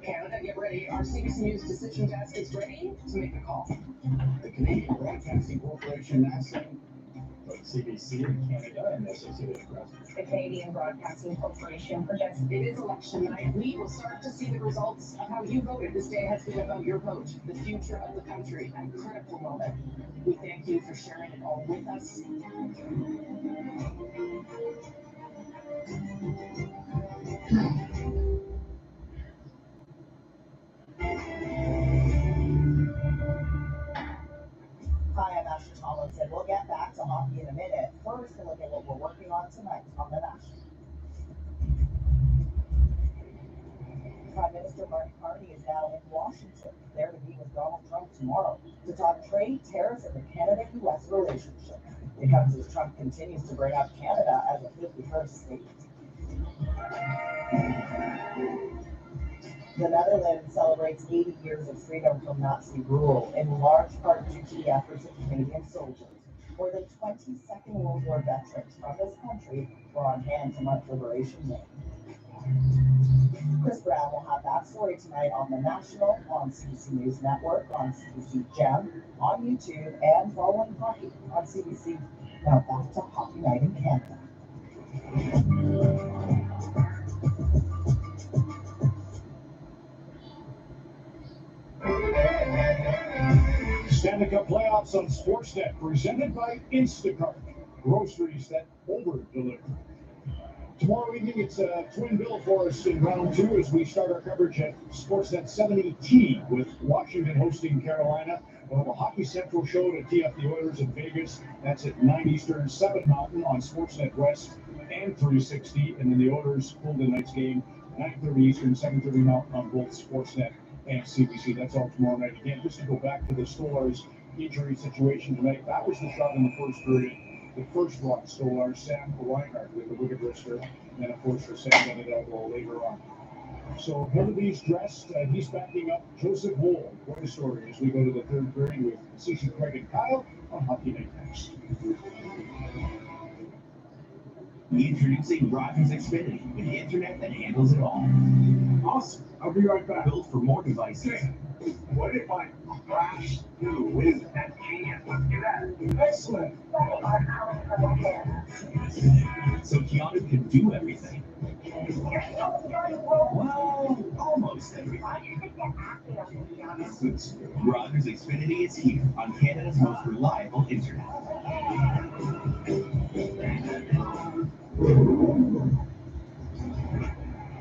S4: Canada, get ready. Our CBC News decision desk is ready to make the call.
S5: The Canadian Broadcasting Corporation NASA, CBC in Canada, and Associated Press.
S4: The Canadian Broadcasting Corporation projects it is election night. We will start to see the results of how you voted. This day has been about your vote, the future of the country, a critical moment. We thank you for sharing it all with us.
S10: Hi, I'm Ashley Tomlinson. We'll get back to hockey in a minute. First, a look at what we're working on tonight on the National. Prime Minister Mark Carney is now in Washington, there to meet with Donald Trump tomorrow to talk trade, tariffs, and the Canada-U.S. relationship. It comes as Trump continues to bring up Canada as a 51st state. The Netherlands celebrates 80 years of freedom from Nazi rule, in large part due to the efforts of Canadian soldiers. More than 20 Second World War veterans from this country were on hand to mark Liberation Day. Chris Brown will have that story tonight on The National, on CBC News Network, on CBC Gem, on YouTube, and following hockey on CBC. Now back to Hockey Night in Canada.
S11: Stanley Cup playoffs on Sportsnet, presented by Instacart. Groceries that over-deliver. Tomorrow evening, it's a twin bill for us in round two as we start our coverage at Sportsnet 70T with Washington hosting Carolina. We'll have a Hockey Central show to tee up the Oilers in Vegas. That's at 9 Eastern, 7 Mountain on Sportsnet West and 360. And then the Oilers pull the night's game, 9:30 Eastern, 7:30 Mountain on both Sportsnet and CBC. That's all tomorrow night. Again, just to go back to the Stolarz injury situation tonight, that was the shot in the first period. The first one, Stolarz, Sam Reinhart with the wicket wrister, and then of course for Sam ended elbow later on. So Berube dressed, he's backing up Joseph Wohl. What a story as we go to the third period with Cece, Craig, and Kyle on Hockey Night next.
S8: Introducing Rogers Xfinity, the internet that handles it all.
S11: Awesome. I'll be right back.
S8: Built for more devices.
S11: Okay. What if I crash through with that genius? Let's do that. Excellent.
S8: So Keanu can do everything. Well, almost everything. Rogers Xfinity is here on Canada's most reliable internet.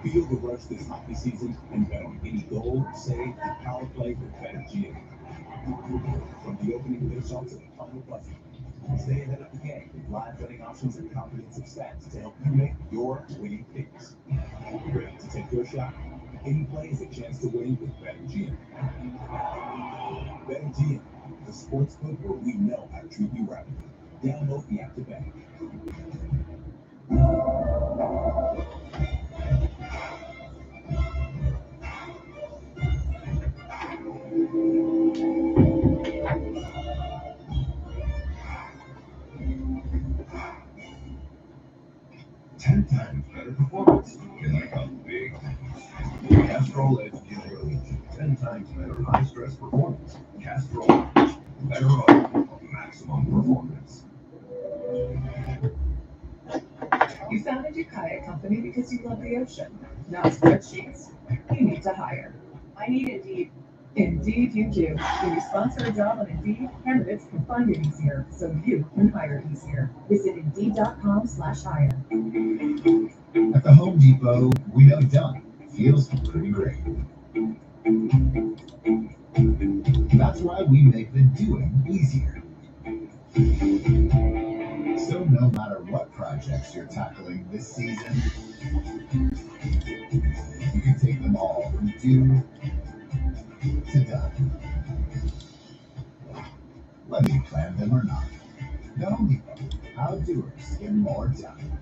S8: Feel the rush this hockey season and bet on any goal, save, and power play with BetterGM. From the opening faceoff to the final buzzer, stay ahead of the game with live betting options and comprehensive stats to help you make your winning picks. Ready to take your shot? Any play is a chance to win with BetterGM. BetterGM, the sportsbook where we know how to treat you right. Download the app today. Ten times better performance can become big. Castrol Edge Gel. 10 times better high stress performance. Castrol Edge. Better oil. Maximum performance.
S4: You founded your kayak company because you love the ocean, not spreadsheets. You need to hire. I need Indeed. Indeed you do. When you sponsor a job on Indeed, candidates can find it easier, so you can hire easier. Visit Indeed.com/hire.
S8: At the Home Depot, we know done feels pretty great. That's why we make the doing easier. So no matter what projects you're tackling this season, you can take them all from do to done. Whether you plan them or not. The Home Depot, how doers get more done.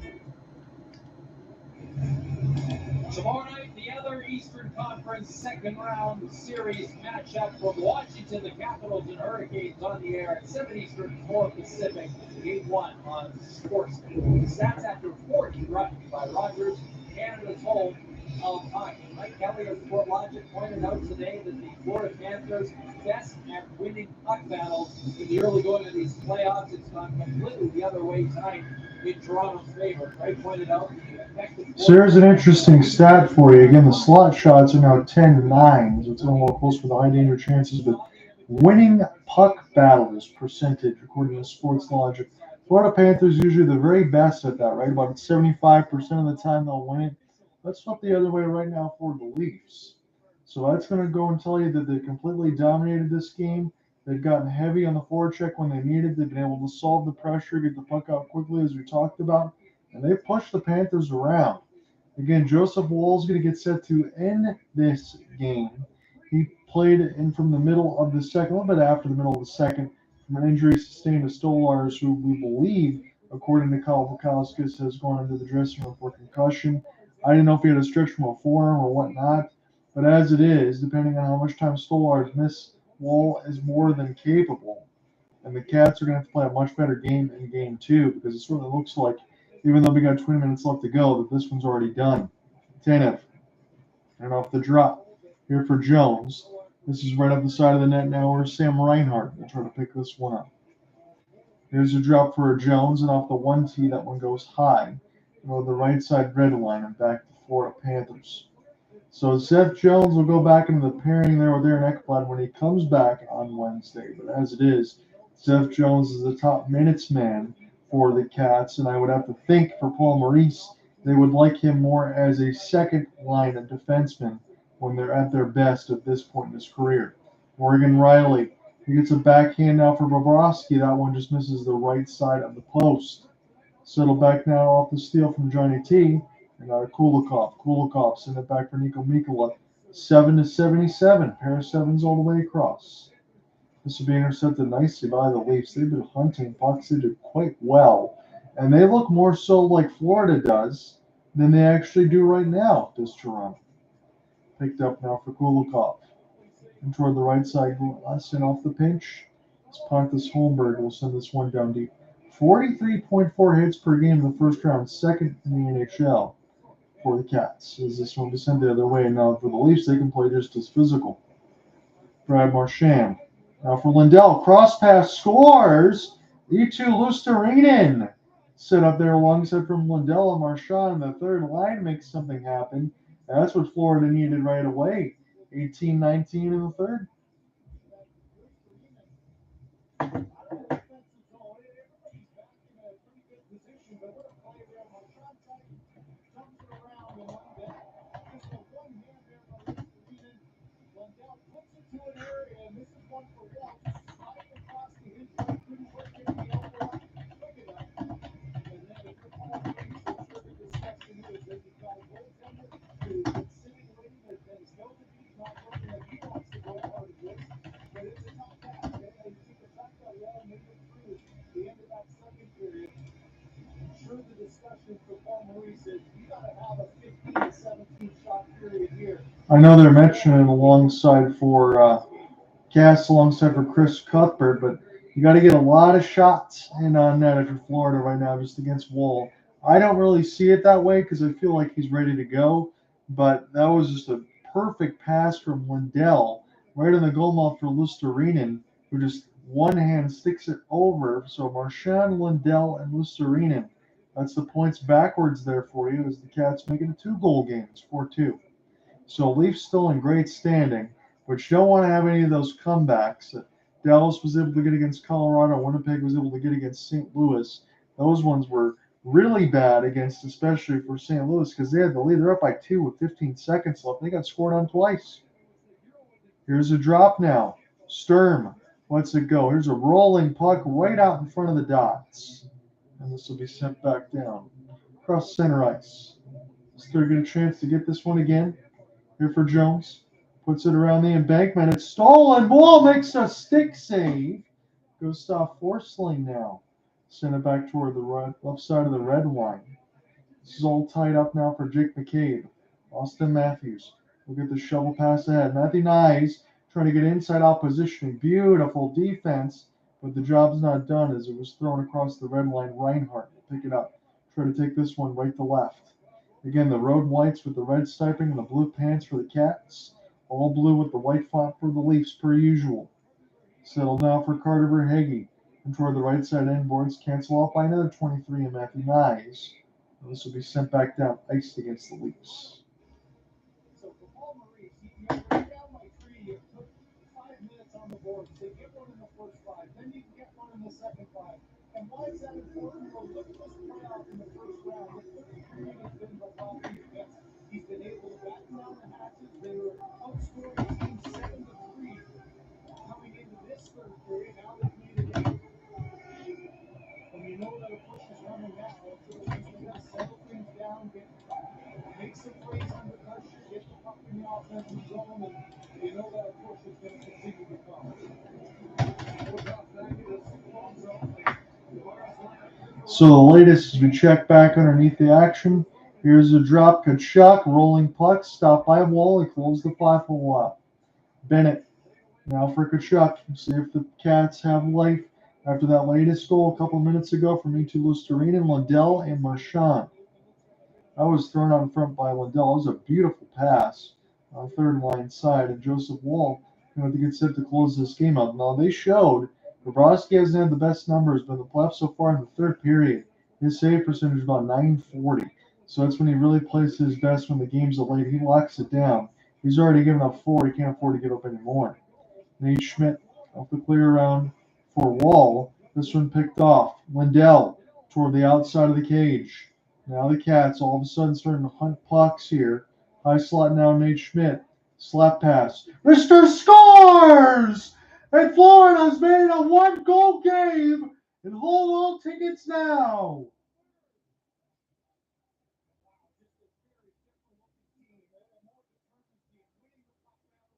S5: Tomorrow night, the other Eastern Conference second round series matchup from Washington, the Capitals and Hurricanes on the air at 7 Eastern, 4 Pacific, Game 1 on Sportsnet. Stats after 40 run by Rogers, Canada's home of hockey. Mike Kelly of Sportsnet pointed out today that the Florida Panthers best at winning puck battles in the early going of these playoffs. It's gone completely the other way tonight in Toronto's favor. Ray pointed out the effective.
S1: So here's an interesting stat for you. Again, the slot shots are now 10-9, so it's a little close for the high danger chances, but winning puck battles percentage, according to Sportslogic. Florida Panthers usually the very best at that, right? About 75% of the time they'll win it. Let's flip the other way right now for the Leafs. So that's going to go and tell you that they completely dominated this game. They've gotten heavy on the forecheck when they needed. They've been able to solve the pressure, get the puck out quickly, as we talked about, and they've pushed the Panthers around. Again, Joseph Woll's going to get set to end this game. He played in from the middle of the second, a little bit after the middle of the second, from an injury sustained to Stolarz, who we believe, according to Kyle Vukowskis, has gone into the dressing room for concussion. I didn't know if he had a stretch from a forearm or whatnot, but as it is, depending on how much time Stolarz missed, Woll is more than capable. And the Cats are going to have to play a much better game in Game 2, because it certainly looks like, even though we got 20 minutes left to go, that this one's already done. Tanev, and off the drop here for Jones. This is right up the side of the net now. Where's Sam Reinhart? We'll try to pick this one up. Here's a drop for Jones, and off the 1T, that one goes high. And over the right side red line and back to Florida Panthers. So Seth Jones will go back into the pairing there with Aaron Ekblad when he comes back on Wednesday. But as it is, Seth Jones is the top minutes man for the Cats, and I would have to think for Paul Maurice, they would like him more as a second line of defenseman when they're at their best at this point in his career. Morgan Rielly, he gets a backhand now for Bobrovsky. That one just misses the right side of the post. Settle back now off the steal from Johnny T. And Kulikov. Kulikov send it back for Nico Mikkola. 7-77. Pair of sevens all the way across. This will be intercepted nicely by the Leafs. They've been hunting pucks. They did quite well. And they look more so like Florida does than they actually do right now, does Toronto. Picked up now for Kulikov. And toward the right side, send off the pinch. It's Pontus Holmberg will send this one down deep. 43.4 hits per game in the first round, second in the NHL for the Cats. As this one will be sent the other way. Now for the Leafs, they can play just as physical. Brad Marchand. Now for Lindell. Cross pass scores. E2 Luostarinen. Set up there alongside from Lindell and Marchand. The third line makes something happen. And that's what Florida needed right away. 18-19 in the third. I know they're mentioning alongside for Cass, alongside for Chris Cuthbert, but you got to get a lot of shots in on net if you're Florida right now, just against Woll. I don't really see it that way because I feel like he's ready to go, but that was just a perfect pass from Lindell right in the goal mouth for Luostarinen, who just one hand sticks it over. So Marchand, Lindell, and Luostarinen. That's the points backwards there for you as the Cats making it 2-goal games, 4-2. So Leafs still in great standing, but you don't want to have any of those comebacks that Dallas was able to get against Colorado, Winnipeg was able to get against St. Louis. Those ones were really bad against, especially for St. Louis, because they had the lead. They're up by 2 with 15 seconds left. They got scored on twice. Here's a drop now. Sturm lets it go. Here's a rolling puck right out in front of the dots. And this will be sent back down across center ice. Still get a chance to get this one again. Here for Jones. Puts it around the embankment. It's stolen. Ball makes a stick save. Gustav Forsling now. Send it back toward the left side of the red line. This is all tied up now for Jake McCabe. Auston Matthews Look at the shovel pass ahead. Matthew Knies trying to get inside out positioning. Beautiful defense, but the job's not done as it was thrown across the red line. Reinhardt will pick it up. Try to take this one right to left. Again, the road whites with the red striping and the blue pants for the Cats. All blue with the white font for the Leafs per usual. Settle now for Carter Verhaeghe. And toward the right side end boards cancel off by another 23 and Matthew Knies. This will be sent back down iced against the Leafs.
S11: So for Paul Maurice, you were down by 3. You took 5 minutes on the board. So get one in the first 5. Then you can get one in the second 5. And why is that important? Well, look at this playoff in the first round. The 33 has been the top defense. He's been able to back down the hatches. They were outscoring teams 7-3 coming into this third period. Now they've made it 8. And you know that a push is coming now. So he's got to settle things down, make some plays under pressure, get the puck in the offensive zone, and you know that a push is going to continue to come.
S1: So the latest as we check back underneath the action. Here's a drop. Kachuk, rolling puck, stopped by a wall and closed the 5-hole out. Bennett now for Kachuk. See if the Cats have life after that latest goal a couple minutes ago from Eetu Luostarinen, Lundell, and Marchand. That was thrown out in front by Lundell. It was a beautiful pass on the third line side, and Joseph Woll to get set to close this game out. Now they showed Bobrovsky hasn't had the best numbers, but the playoffs so far in the third period, his save percentage is about 940. So that's when he really plays his best when the game's late. He locks it down. He's already given up 4. He can't afford to give up any more. Nate Schmidt off the clear around for Wall. This one picked off. Lindell toward the outside of the cage. Now the Cats all of a sudden starting to hunt pucks here. High slot now, Nate Schmidt. Slap pass. Mr. Scores! And Florida's made a 1-goal game. And hold all tickets now.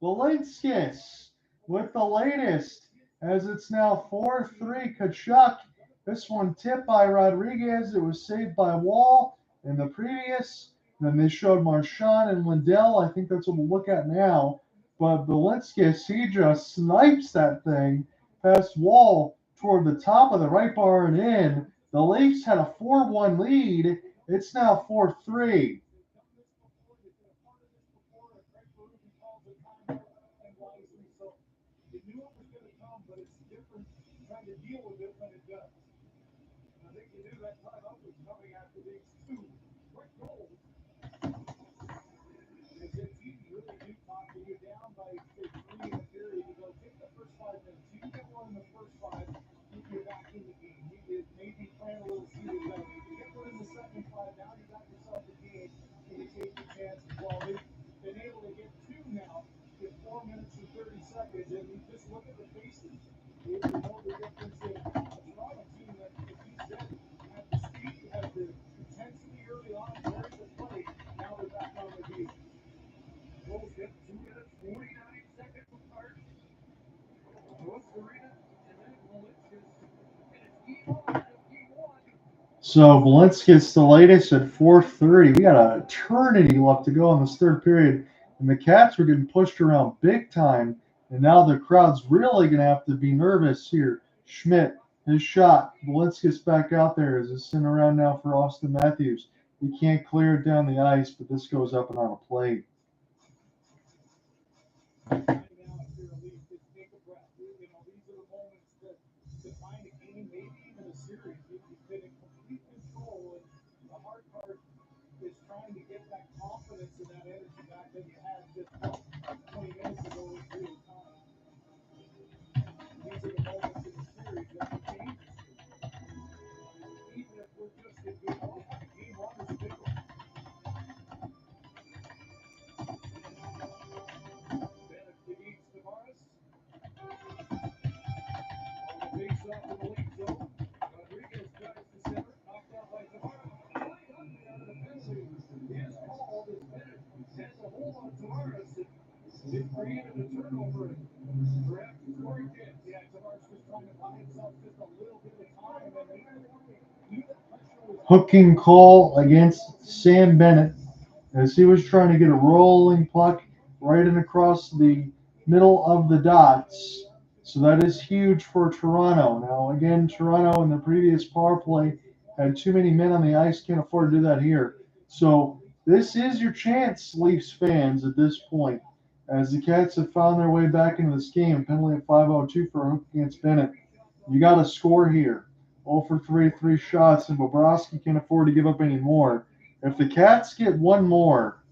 S1: Valinskis with the latest as it's now 4-3 Kachuk. This one tipped by Rodriguez. It was saved by Wall in the previous. Then they showed Marchand and Lindell. I think that's what we'll look at now. But Valinskis, he just snipes that thing past Wall toward the top of the right bar and in. The Leafs had a 4-1 lead. It's now 4-3.
S11: Deal with it when it does. I think you knew that timeout was coming after these 2 quick goals. It's easy, really do talk when you're down by 3 in a period. You go take the first 5 minutes. You can get one in the first 5. You're back in the game. You maybe plan a little season out. You get one in the second 5. Now you got yourself a game and you take your chances. Well, they've been able to get 2 now in 4 minutes and 30 seconds. And you just look at the faces. You know the difference in a Toronto team that, as you said, had the speed, had the intensity early on, very good play. Now they're back on the beat. Bulls get 2 minutes, 49 seconds apart. North Arena, and then Valinskis. And it's game on, game 1.
S1: So Valinskis the latest at 4:30. We got an eternity left to go in this third period. And the Cats were getting pushed around big time. And now the crowd's really going to have to be nervous here. Schmidt, his shot. Valinskis back out there as it's sent around now for Auston Matthews. He can't clear it down the ice, but this goes up and on a plate.
S11: Take a breath. These are the moments that define a game, maybe even a series. You've been in complete control, and the hard part is trying to get that confidence and that energy back that you had just 20 minutes ago in real time. These are the moments in the series that can change this game. Even if we're just in game 1, game 1 is a big one. Bennett against Tavares. On the face off in the late zone. Rodriguez drives to center, knocked out by Tavares. Right on the out of the penalty. Is called as Bennett has a hold on Tavares. It created a turnover. Correct? Scoring did. Yeah, Tavares was trying to buy himself just a little bit of time. And knew that pressure was
S1: Hooking call against Sam Bennett as he was trying to get a rolling puck right and across the middle of the dots. So that is huge for Toronto. Now, again, Toronto in the previous power play had too many men on the ice, can't afford to do that here. So this is your chance, Leafs fans, at this point, as the Cats have found their way back into this game. Penalty of 5-0-2 for a hook against Bennett. You got to score here. 0 for 3 shots, and Bobrovsky can't afford to give up any more. If the Cats get one more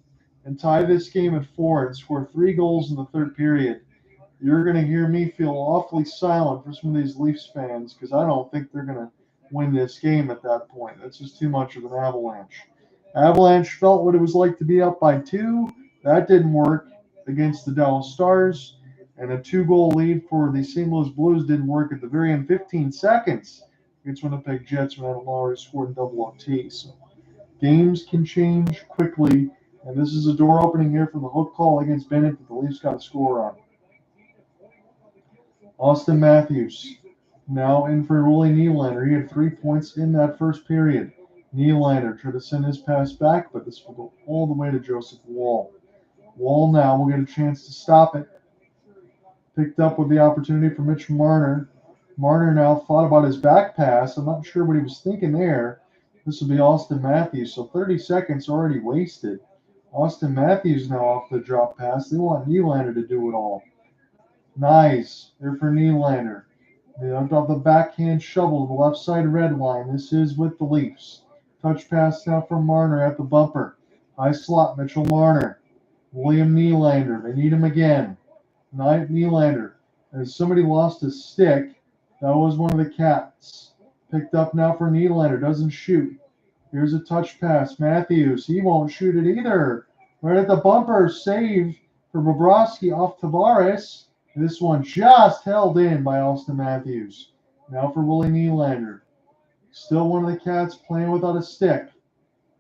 S1: and tie this game at 4 and score 3 goals in the third period, you're going to hear me feel awfully silent for some of these Leafs fans because I don't think they're going to win this game at that point. That's just too much of an Avalanche. Avalanche felt what it was like to be up by 2. That didn't work against the Dallas Stars. And a 2-goal lead for the St. Louis Blues didn't work at the very end, 15 seconds against Winnipeg Jets when Adam Lowry scored in double OT. So games can change quickly, and this is a door opening here for the hook call against Bennett that the Leafs got a score on. Auston Matthews now in for Rielly Nylander. He had 3 points in that first period. Nylander tried to send his pass back, but this will go all the way to Joseph Woll. Woll now will get a chance to stop it. Picked up with the opportunity for Mitch Marner. Marner now thought about his back pass. I'm not sure what he was thinking there. This will be Auston Matthews. So 30 seconds already wasted. Auston Matthews now off the drop pass. They want Nylander to do it all. Knies there for Nylander. They dumped off the backhand shovel to the left side red line. This is with the Leafs. Touch pass now from Marner at the bumper. High slot, Mitchell Marner. William Nylander. They need him again. Nylander. As somebody lost a stick, that was one of the Cats. Picked up now for Nylander. Doesn't shoot. Here's a touch pass. Matthews. He won't shoot it either. Right at the bumper. Save for Bobrovsky off Tavares. This one just held in by Auston Matthews. Now for Willie Nylander. Still one of the Cats playing without a stick.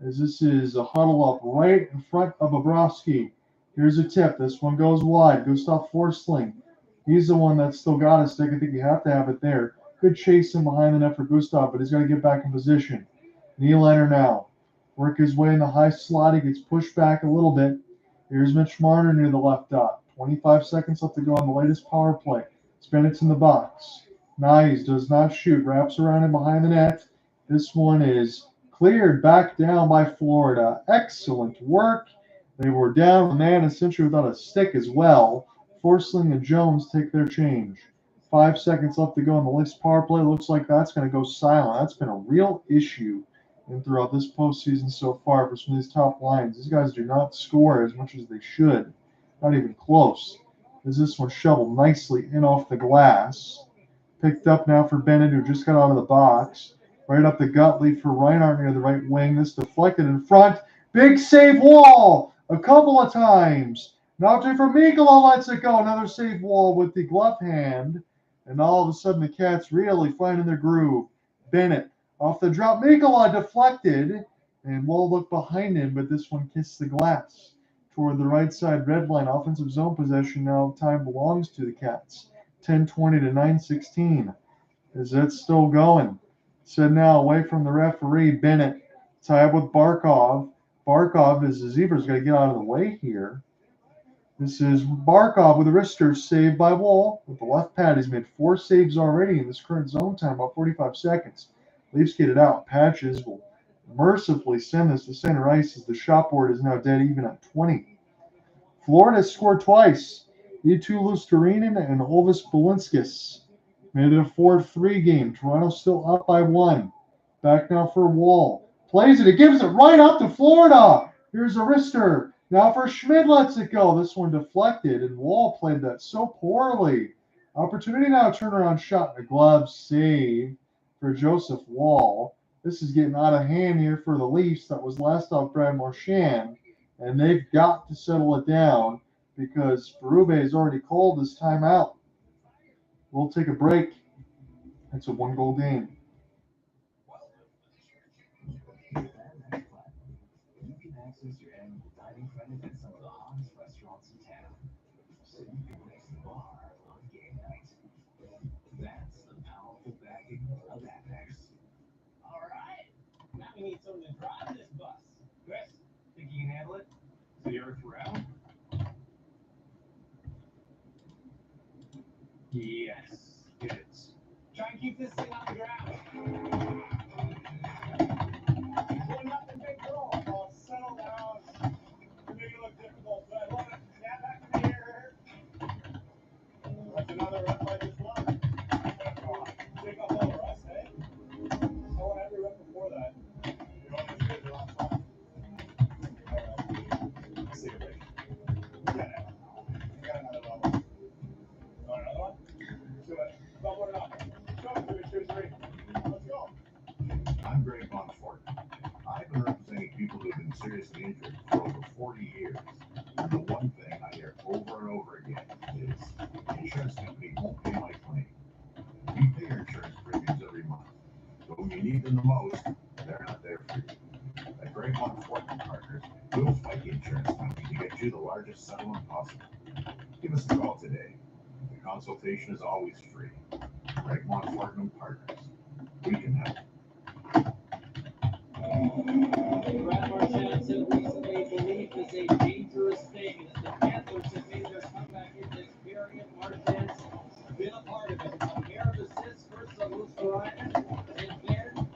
S1: As this is a huddle up right in front of Bobrovsky. Here's a tip. This one goes wide. Gustav Forsling. He's the one that's still got a stick. I think you have to have it there. Good chase him behind the net for Gustav, but he's got to get back in position. Nylander now. Work his way in the high slot. He gets pushed back a little bit. Here's Mitch Marner near the left dot. 25 seconds left to go on the latest power play. Bennett's in the box. Knies does not shoot. Wraps around him behind the net. This one is cleared back down by Florida. Excellent work. They were down a man essentially without a stick as well. Forsling and Jones take their change. 5 seconds left to go on the Leafs power play. Looks like that's going to go silent. That's been a real issue throughout this postseason so far for some of these top lines. These guys do not score as much as they should. Not even close. As this one shoveled nicely in off the glass. Picked up now for Bennett, who just got out of the box. Right up the gut lead for Reinhart near the right wing. This deflected in front. Big save Wall a couple of times. Now for Mikkola lets it go. Another save Wall with the glove hand. And all of a sudden the Cats really finding their groove. Bennett off the drop. Mikkola deflected. And Wall looked behind him, but this one kissed the glass. Toward the right side red line. Offensive zone possession now. Time belongs to the Cats. 10-20 to 9-16. Is that still going? Said now away from the referee. Bennett tied with Barkov. Barkov is the Zebra's got to get out of the way here. This is Barkov with a wrister saved by Wall. With the left pad, he's made 4 saves already in this current zone time, about 45 seconds. Leafs get it out. Patches will mercifully send this to center ice as the shot board is now dead even at 20. Florida scored twice. Eetu Luostarinen and Olvis Balinskis made it a 4-3 game. Toronto still up by 1. Back now for Wall. Plays it. It gives it right up to Florida. Here's a wrister. Now for Schmidt lets it go. This one deflected, and Wall played that so poorly. Opportunity now, turnaround shot and a glove save for Joseph Wall. This is getting out of hand here for the Leafs. That was last off Brad Marchand, and they've got to settle it down because Berube has already called his timeout. We'll take a break. It's a 1-goal game.
S3: You can access your annual dining credit at some of the hottest restaurants in town, so you can raise the bar on game night. That's the powerful backing of Apex.
S5: All right. Now we need someone to drive this bus. Chris, think you can handle it?
S2: 0th round?
S11: I'm Greg Bonfort. I've been representing people who have been seriously injured for over 40 years. And the one thing I hear over and over again is the insurance company won't pay my claim. We pay your insurance premiums every month. But when you need them the most, they're not there for you. At Greg Bonfort and Partners, we'll fight the insurance company to get you the largest settlement possible. Give us a call today. The consultation is always free. Greg Bonfort and Partners. We can help.
S5: Brad Marchand said recently belief is a dangerous thing. As the Panthers have made their comeback in this period, Marchand's been a part of it. A pair of assists for Stolarz, and then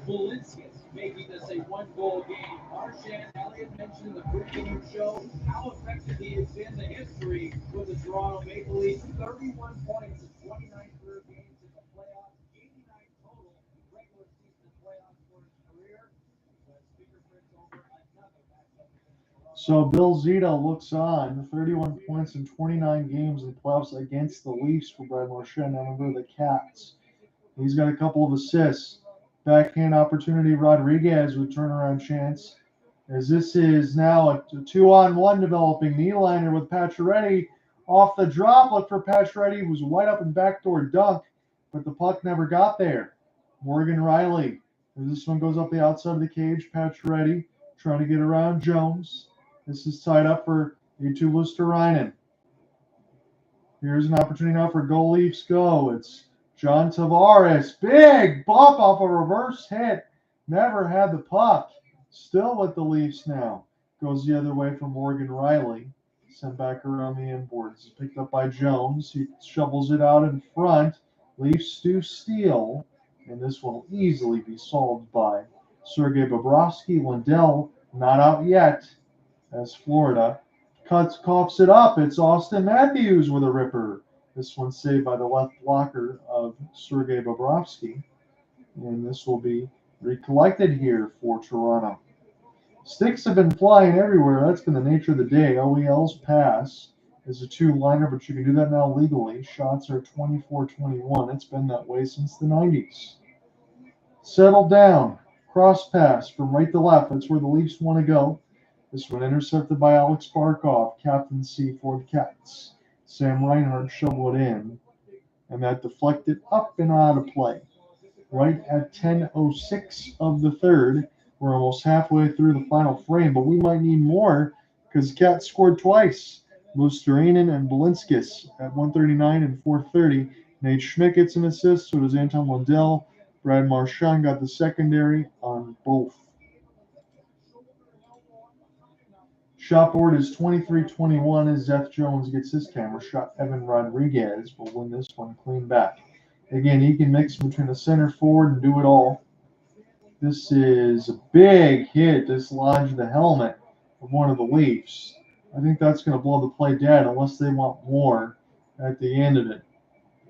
S5: Bulinskis making this a one-goal game. Marchand, Elliott mentioned in the pregame show how effective he has been. The history with the Toronto Maple Leafs, 31 points in 29 career games in the playoffs, 89 total regular season playoffs for his career. But fingerprints over another matchup against Toronto.
S1: So Bill Zito looks on, 31 points in 29 games in the playoffs against the Leafs for Brad Marchand. Now remember the Cats. He's got a couple of assists. Backhand opportunity, Rodriguez with turnaround chance. As this is now a 2-on-1 developing. Nylander with Pacioretty off the drop. Look for Pacioretty, who's wide up and backdoor dunk, but the puck never got there. Morgan Rielly. As this one goes up the outside of the cage. Pacioretty trying to get around Jones. This is tied up for Eetu Luostarinen. Here's an opportunity now for Go Leafs Go. It's John Tavares. Big bump off a reverse hit. Never had the puck. Still with the Leafs now. Goes the other way for Morgan Rielly. Sent back around the inboards. It's picked up by Jones. He shovels it out in front. Leafs do steal. And this will easily be solved by Sergei Bobrovsky. Lindell not out yet as Florida coughs it up. It's Auston Matthews with a ripper. This one saved by the left blocker of Sergei Bobrovsky. And this will be recollected here for Toronto. Sticks have been flying everywhere. That's been the nature of the day. OEL's pass is a two-liner, but you can do that now legally. Shots are 24-21. It's been that way since the 90s. Settle down. Cross pass from right to left. That's where the Leafs want to go. This one intercepted by Alex Barkov, captaincy for the Cats. Sam Reinhart shoveled it in, and that deflected up and out of play. Right at 10:06 of the third. We're almost halfway through the final frame, but we might need more because the Cats scored twice. Luostarinen and Bulinskis at 1:39 and 4:30. Nate Schmidt gets an assist, so does Anton Lundell. Brad Marchand got the secondary on both. Shot board is 23-21 as Seth Jones gets his camera shot. Evan Rodriguez will win this one clean back. Again, he can mix between a center forward and do it all. This is a big hit. This lodged the helmet of one of the Leafs. I think that's going to blow the play dead unless they want more at the end of it.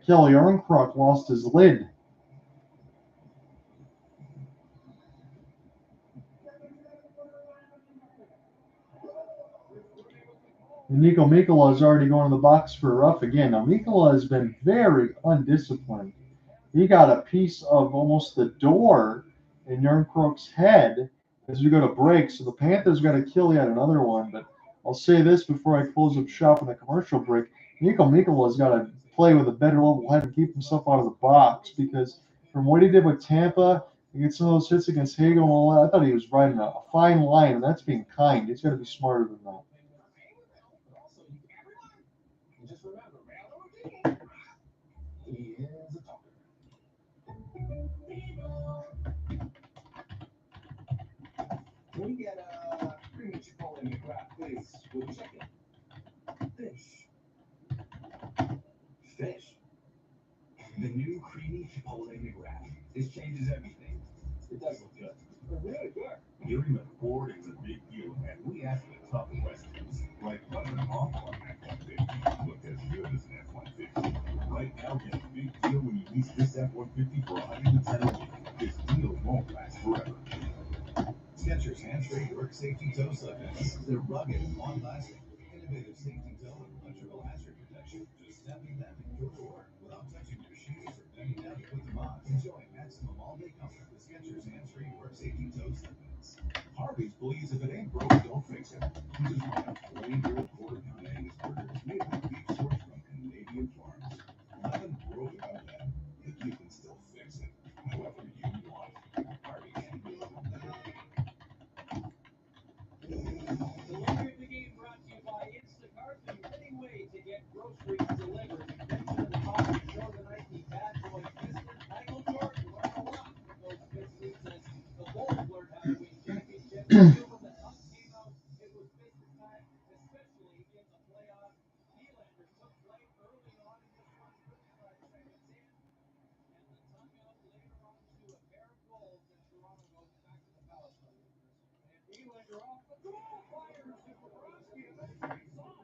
S1: Kelly Armkrok lost his lid. And Nico Mikkola is already going to the box for a rough again. Now, Mikkola has been very undisciplined. He got a piece of almost the door in Yarncroke's head as we go to break. So the Panthers got to kill yet another one. But I'll say this before I close up shop in the commercial break. Nico Mikkola's got to play with a better level head and keep himself out of the box, because from what he did with Tampa, he gets some of those hits against Hagel and all that. I thought he was riding a fine line, and that's being kind. He's got to be smarter than that.
S11: Just remember, he is a talker. Can we get a creamy chipotle in the crab, please? With chicken. Fish. Fish. The new creamy chipotle McWrap. This changes everything. It does look good. Really good. Hearing the board is a big deal, and we ask the tough questions. Like whether an off on F-150 looked as good as an F-150. Right now, get a big deal when you lease this F-150 for $110 a week. This deal won't last forever. Skechers Handshake Work Safety Toe Suckers. They're rugged, long-lasting, innovative safety toe and electrical hazard protection. Just stepping them in your door without touching your shoes or bending down to put them on. Enjoy maximum all-day comfort.
S8: The Skechers Hands-Free Work Safety Toe Slippers. Harvey's believes if it ain't broke, don't fix it. Which is why a 20-year quarter-pound Angus burger is made with beef sourced from Canadian farms. Nothing broke about that, but you can still fix it however you want. Harvey can do it.
S5: The Laundry of the Game brought to you by Instacart, the winning way to get groceries delivered. Next to the top of the show tonight, the bad boy Pistons. Michael Jordan learned a lot from those Pistons as the Bulls learned how to win championships. When the Bucks came out, it was Pistons time, especially in the playoffs. Nylander took blame early on in this one, 35 seconds in, and the tongue out later on to a pair of goals, and Toronto goes back to the power play. And Nylander off the goal, fires to Bobrovsky, and then takes off.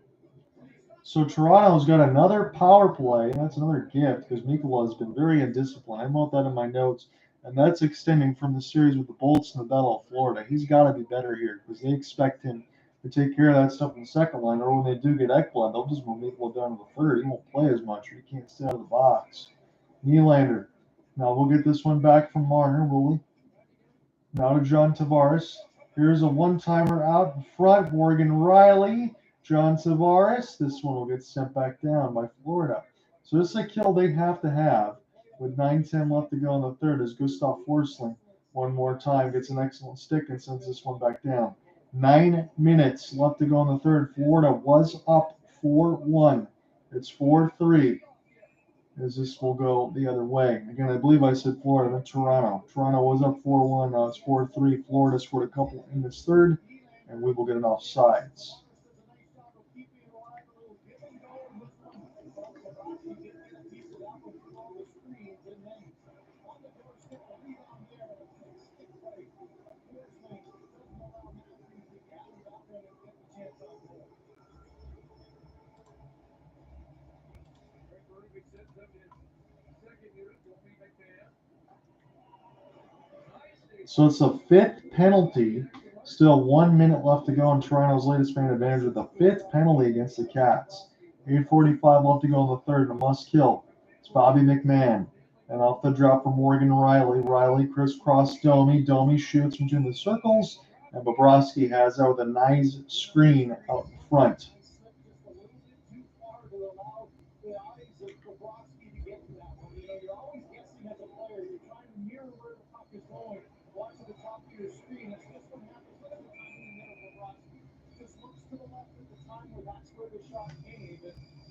S1: So Toronto's got another power play, and that's another gift because Mikkola has been very undisciplined. I wrote that in my notes, and that's extending from the series with the Bolts and the Battle of Florida. He's got to be better here because they expect him to take care of that stuff in the second line, or when they do get Ekblad, they'll just move Mikkola down to the third. He won't play as much, or he can't stay out of the box. Nylander. Now we'll get this one back from Marner, will we? Now to John Tavares. Here's a one-timer out in front. Morgan Rielly. John Tavares. This one will get sent back down by Florida. So this is a kill they have to have. With 9:10 left to go in the third, as Gustav Forsling one more time gets an excellent stick and sends this one back down. 9 minutes left to go in the third. Florida was up 4-1. It's 4-3. As this will go the other way. Again, I believe I said Florida, not Toronto. Toronto was up 4-1. Now it's 4-3. Florida scored a couple in this third, and we will get an offsides. So it's a fifth penalty. Still 1 minute left to go in Toronto's latest man advantage with the fifth penalty against the Cats. 8:45 left to go in the third. A must kill. It's Bobby McMann. And off the drop from Morgan Rielly. Rielly crisscross Domi. Domi shoots between the circles. And Bobrovsky has out with a nice screen out in front.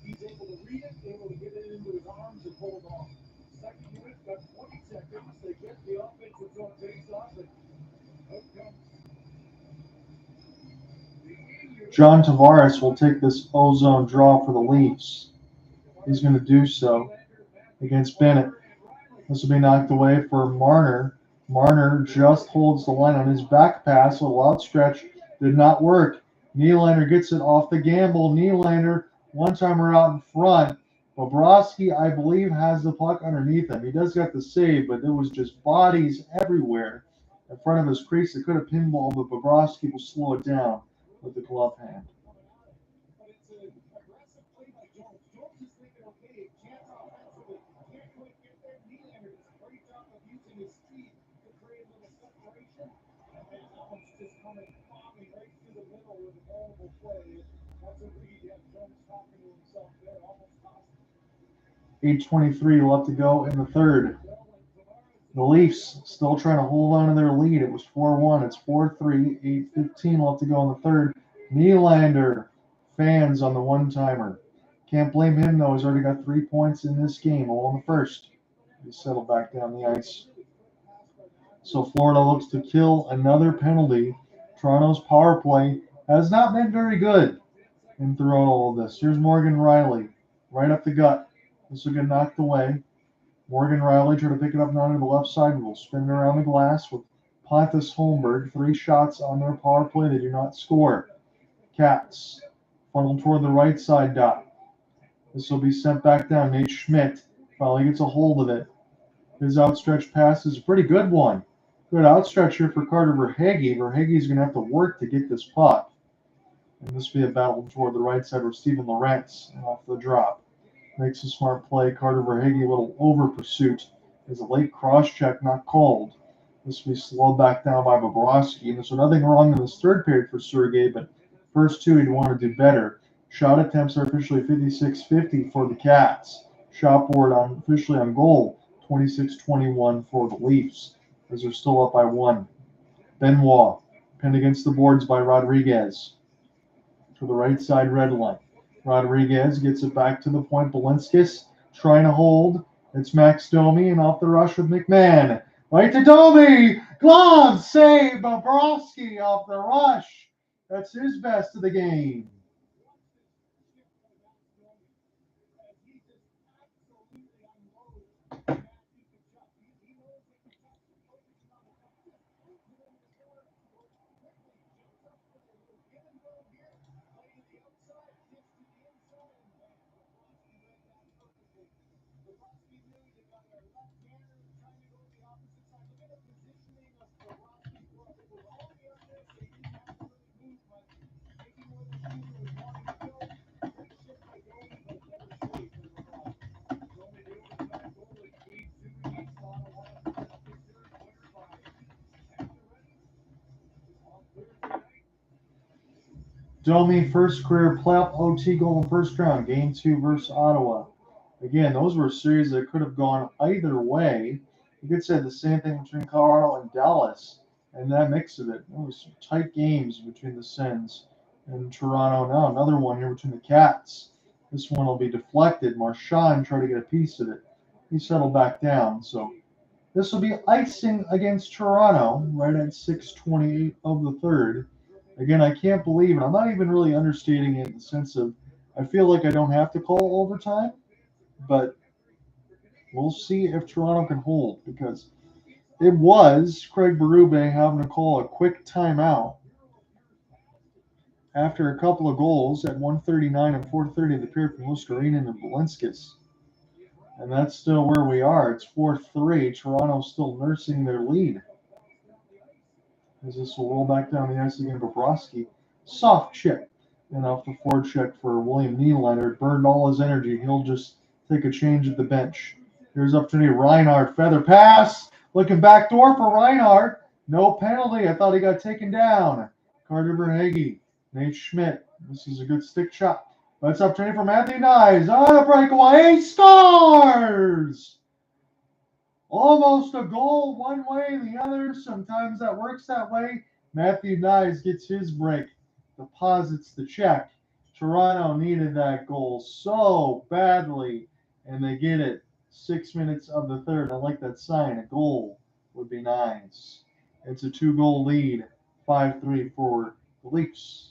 S11: He's able to read it, able to get it into his arms and hold on. Second unit got 20 seconds. They get the offensive zone face off, and out comes
S1: John Tavares will take this ozone draw for the Leafs. He's going to do so against Bennett. This will be knocked away for Marner. Marner just holds the line on his back pass. A little outstretch did not work. Nylander gets it off the gamble. Nylander, one-timer out in front. Bobrovsky, I believe, has the puck underneath him. He does get the save, but there was just bodies everywhere in front of his crease that could have pinballed, but Bobrovsky will slow it down with the glove hand. $8:23 left to go in the third. The Leafs still trying to hold on to their lead. It was 4-1. It's 4-3. 8:15 left to go in the third. Nylander, fans on the one-timer. Can't blame him, though. He's already got 3 points in this game, all in the first. He settled back down the ice. So Florida looks to kill another penalty. Toronto's power play has not been very good in throughout all of this. Here's Morgan Rielly, right up the gut. This will get knocked away. Morgan Rielly trying to pick it up now to the left side. Will spin it around the glass with Pontus Holmberg. 3 shots on their power play. They do not score. Cats funnel toward the right side dot. This will be sent back down. Nate Schmidt finally gets a hold of it. His outstretched pass is a pretty good one. Good outstretch here for Carter Verhaeghe. Verhaeghe's going to have to work to get this puck. And this will be a battle toward the right side where Steven Lorentz off the drop makes a smart play. Carter Verhaeghe, a little over pursuit. Is a late cross check not called. This will be slowed back down by Bobrovsky. And so nothing wrong in this third period for Sergei, but first two he'd want to do better. Shot attempts are officially 56-50 for the Cats. Shot board officially on goal, 26-21 for the Leafs, as they're still up by one. Benoit, pinned against the boards by Rodriguez. To the right side red line. Rodriguez gets it back to the point. Balinskis trying to hold. It's Max Domi, and off the rush with McMann. Right to Domi! Glove save! Bobrovsky off the rush. That's his best of the game. Domi, first career playoff OT goal in first round, game 2 versus Ottawa. Again, those were a series that could have gone either way. You could say the same thing between Colorado and Dallas, and that mix of it. It was some tight games between the Sens and Toronto. Now another one here between the Cats. This one will be deflected. Marchand tried to get a piece of it. He settled back down. So this will be icing against Toronto right at 6:28 of the third. Again, I can't believe it. I'm not even really understating it in the sense of I feel like I don't have to call overtime, but we'll see if Toronto can hold because it was Craig Berube having to call a quick timeout after a couple of goals at 1:39 and 4:30 of the period from Luskarinan and Balinskis. And that's still where we are. It's 4-3. Toronto's still nursing their lead. As this will roll back down the ice again, Bobrovsky. Soft chip. And off the forward check for William Nylander. Burned all his energy. He'll just take a change at the bench. Here's opportunity. Reinhardt. Feather pass. Looking back door for Reinhardt. No penalty. I thought he got taken down. Carter Verhaeghe. Nate Schmidt. This is a good stick shot. That's opportunity for Matthew Knies. On a breakaway. He scores! Almost a goal one way, the other. Sometimes that works that way. Matthew Knies gets his break, deposits the check. Toronto needed that goal so badly, and they get it. 6 minutes of the third. I like that sign. A goal would be nice. It's a 2-goal lead, 5-3 for the Leafs.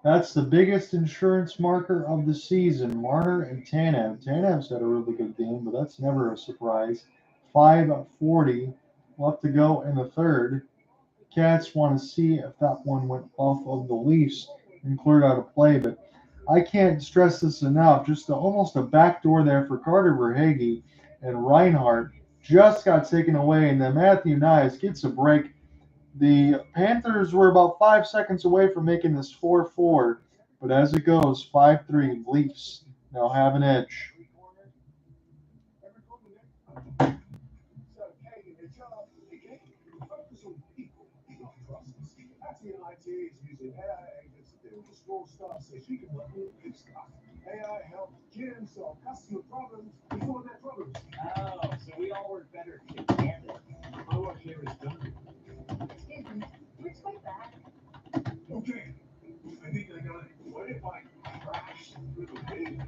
S1: That's the biggest insurance marker of the season. Marner and Tanev. Tanev's had a really good game, but that's never a surprise. 5:40 left to go in the third. Cats want to see if that one went off of the Leafs and cleared out of play, but I can't stress this enough. Just almost a backdoor there for Carter Verhaeghe, and Reinhardt just got taken away, and then Matthew Knies gets a break. The Panthers were about 5 seconds away from making this 4-4, but as it goes, 5-3, Leafs now have an edge.
S11: AI helps Jim solve customer problems before their problems.
S5: Oh, so we all work better together.
S11: My work here is done.
S7: Excuse me, which way back?
S11: Okay, I think I got it. What if I crash through the waves?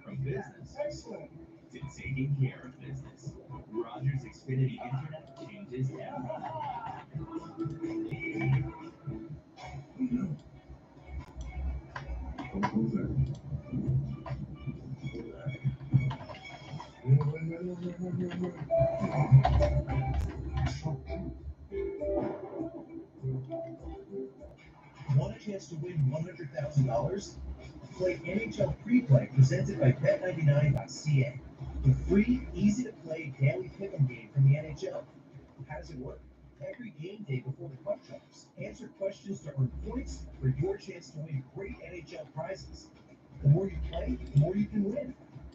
S12: From business
S11: Excellent.
S12: to taking care of business. Rogers Xfinity Internet changes
S3: Want a chance to win $100,000? Play NHL Free-Play presented by Bet99.ca. The free, easy-to-play daily pick'em game from the NHL. How does it work? Every game day before the puck drops, answer questions to earn points for your chance to win great NHL prizes. The more you play, the more you can win.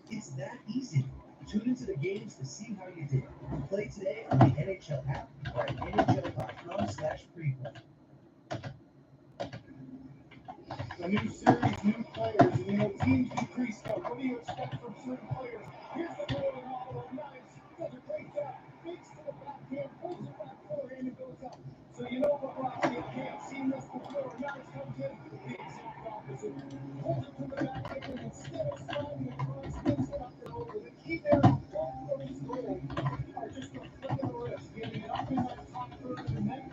S3: It's that easy. Tune into the games to see how you did. Play today on the NHL app or at NHL.com/freeplay.
S11: A new series, new players, and teams decrease up. What do you expect from certain players? Here's the goal in Ottawa. Knies does a great job. Fakes to the backhand, pulls it back forehand, and goes up. So Benoit can't see this before. Knies comes in, the exact opposite. Pulls it to the backhand, and instead of sliding across, spins it up and over. The key there on both of his goals are just a flick of the wrist, getting it up in that top third of the net.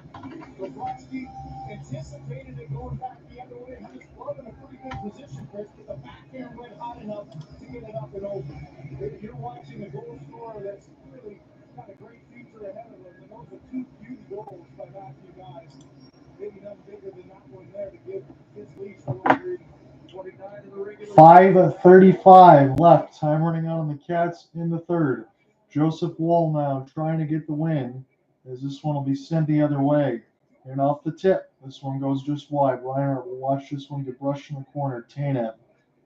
S11: Robertson anticipated it going back the other way. Had his glove in a pretty good position, Chris, but the backhand went high enough to get it up and over. You're watching a goal scorer that's really got a great future ahead of him, and those are two huge goals by Matthew Knies. Maybe nothing bigger than that one there to give his Leafs a little breathing. 29 in the regular.
S1: 5:35 left. Time running out on the Cats in the third. Joseph Woll now trying to get the win, as this one will be sent the other way. And off the tip, this one goes just wide. Reinhardt will watch this one get brushed in the corner. Tanev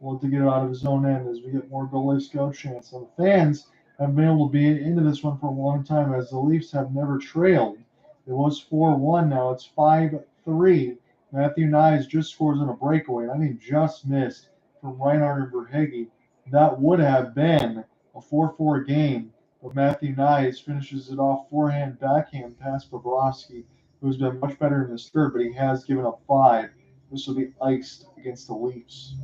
S1: will have to get it out of his own end as we get more goalie scout chance. And the fans have been able to be into this one for a long time, as the Leafs have never trailed. It was 4-1, now it's 5-3. Matthew Knies just scores on a breakaway. I mean, just missed from Reinhardt and Berube. That would have been a 4-4 game, but Matthew Knies finishes it off forehand, backhand past Bobrovsky, who's been much better in this third, but he has given up 5. This will be iced against the Leafs.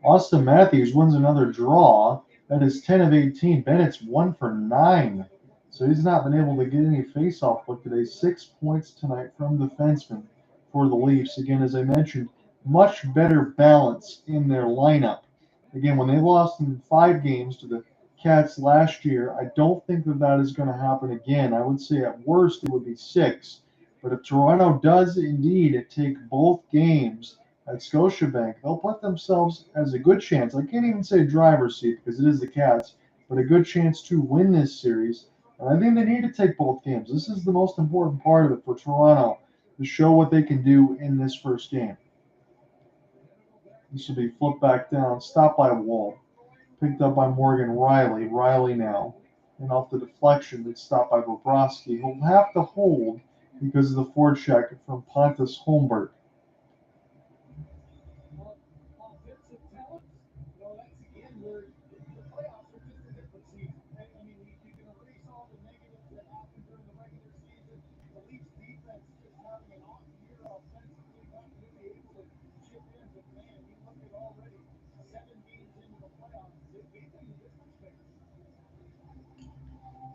S1: Auston Matthews wins another draw. That is 10 of 18. Bennett's 1 for 9. So he's not been able to get any face-off luck today. 6 points tonight from defensemen for the Leafs. Again, as I mentioned, much better balance in their lineup. Again, when they lost in 5 games to the Cats last year, I don't think that is going to happen again. I would say at worst it would be 6. But if Toronto does indeed take both games at Scotiabank, they'll put themselves as a good chance. I can't even say driver's seat because it is the Cats, but a good chance to win this series. And I think they need to take both games. This is the most important part of it for Toronto, to show what they can do in this first game. This should be flipped back down, stopped by Woll, picked up by Morgan Rielly. Rielly now, and off the deflection, it's stopped by Bobrovsky. He'll have to hold because of the forecheck from Pontus Holmberg.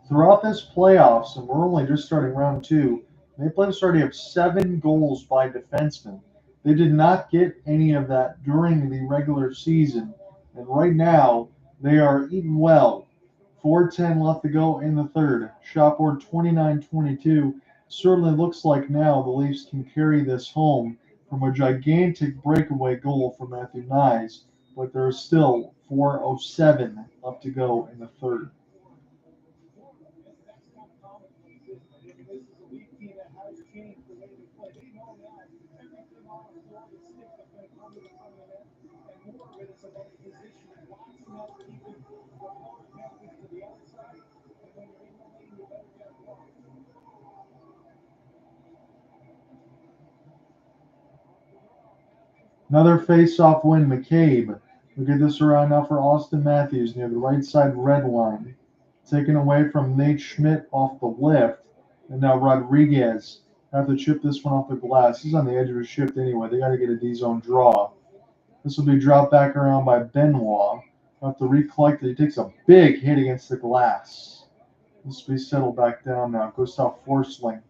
S1: Throughout this playoffs, and we're only just starting round 2, Maple Leafs already have 7 goals by defensemen. They did not get any of that during the regular season, and right now they are eating well. 4:10 left to go in the third. Shot board 29-22. Certainly looks like now the Leafs can carry this home from a gigantic breakaway goal from Matthew Knies, but there's still 4:07 left to go in the third. Another face-off win, McCabe. We'll get this around now for Auston Matthews near the right side red line. Taken away from Nate Schmidt off the lift. And now Rodriguez have to chip this one off the glass. He's on the edge of his shift anyway. They got to get a D-zone draw. This will be dropped back around by Benoit. Have to recollect it. He takes a big hit against the glass. This will be settled back down now. Gustav Forsling.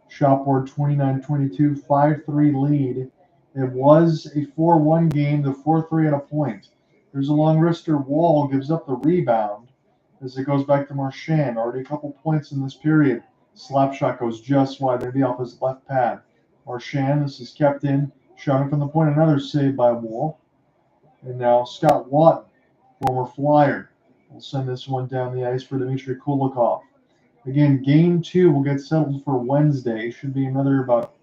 S1: Shot board 29-22, 5-3 lead. It was a 4-1 game. The 4-3 at a point. There's a long wrister. Wall gives up the rebound as it goes back to Marchand. Already a couple points in this period. Slap shot goes just wide. Maybe off his left pad. Marchand, this is kept in. Shot from the point. Another save by Wall. And now Scott Watton, former Flyer, will send this one down the ice for Dmitry Kulikov. Again, game 2 will get settled for Wednesday. Should be another about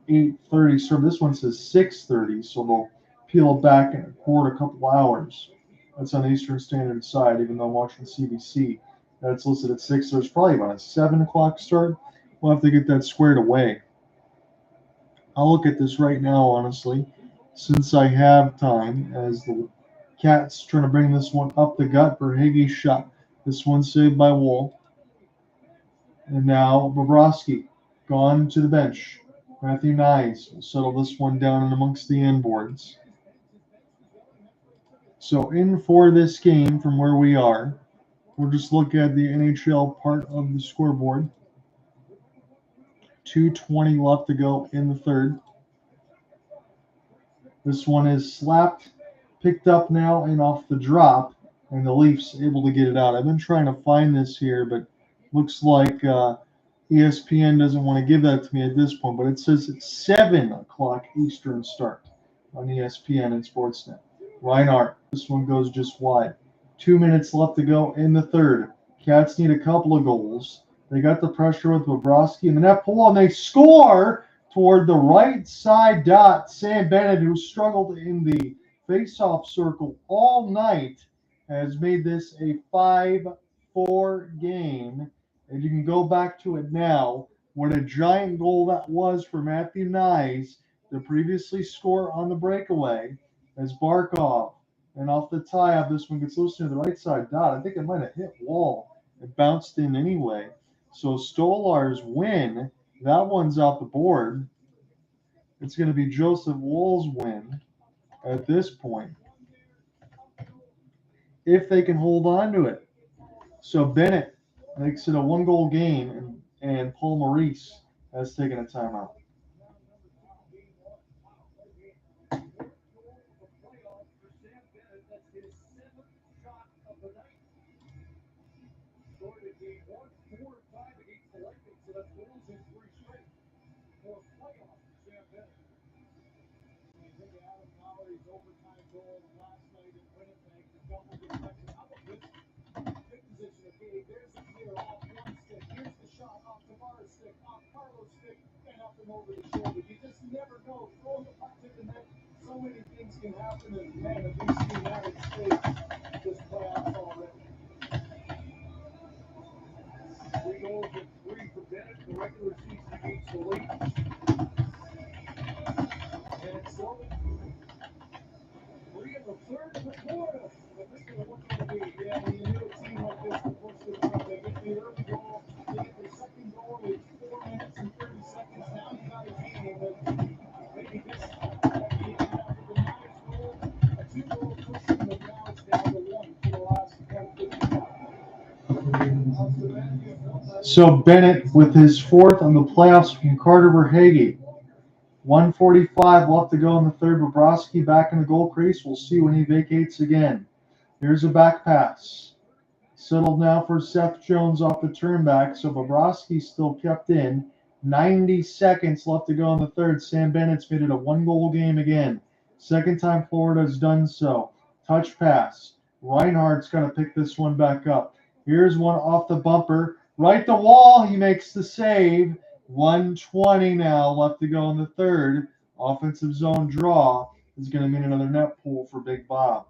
S1: 8:30. So this one says 6:30, so they'll peel it back and record a couple hours. That's on the Eastern Standard side, even though I'm watching CBC. That's listed at 6, so it's probably about a 7 o'clock start. We'll have to get that squared away. I'll look at this right now, honestly, since I have time, as the Cats trying to bring this one up the gut for Higgie's shot. This one saved by Wall. And now Bobrovsky gone to the bench. Matthew Knies will settle this one down in amongst the end boards. So in for this game from where we are, we'll just look at the NHL part of the scoreboard. 2:20 left to go in the third. This one is slapped, picked up now and off the drop, and the Leafs able to get it out. I've been trying to find this here, but looks like ESPN doesn't want to give that to me at this point, but it says it's 7 o'clock Eastern start on ESPN and Sportsnet. Reinhart, this one goes just wide. 2 minutes left to go in the third. Cats need a couple of goals. They got the pressure with Bobrovsky in the net pull, and they score toward the right side dot. Sam Bennett, who struggled in the face-off circle all night, has made this a 5-4 game. And you can go back to it now. What a giant goal that was for Matthew Knies to previously score on the breakaway as Barkov. And off the tie-up, this one gets loose to the right side dot. I think it might have hit Wall. It bounced in anyway. So Stolarz win. That one's out the board. It's going to be Joseph Wall's win at this point, if they can hold on to it. So Bennett makes it a 1-goal game, and Paul Maurice has taken a timeout.
S11: Over the shoulder. You just never know. Throwing the puck to the net, so many things can happen. And man, if we see United States this playoffs already. 3 goals and 3 for Bennett in the regular season against the Leafs. And so 3 in the third for Florida. But this is what's going to be. Yeah, when you knew a team like this, of course, they get the early goal, they get their second goal. It's 4 minutes and 30 seconds. Now you got a game, but maybe this game after the Niners goal, a 2-goal cushion, but now it's down to 1 for the last 10-15.
S1: So Bennett with his 4th on the playoffs from Carter Verhaeghe. 1:45 left to go in the third. Bobrovsky back in the goal crease. We'll see when he vacates again. Here's a back pass. Settled now for Seth Jones off the turnback. So Bobrovsky still kept in. 90 seconds left to go in the third. Sam Bennett's made it a 1-goal game again. Second time Florida has done so. Touch pass. Reinhardt's got to pick this one back up. Here's one off the bumper. Right to Wall. He makes the save. 1:20 now left to go in the third. Offensive zone draw is going to mean another net pull for Big Bob.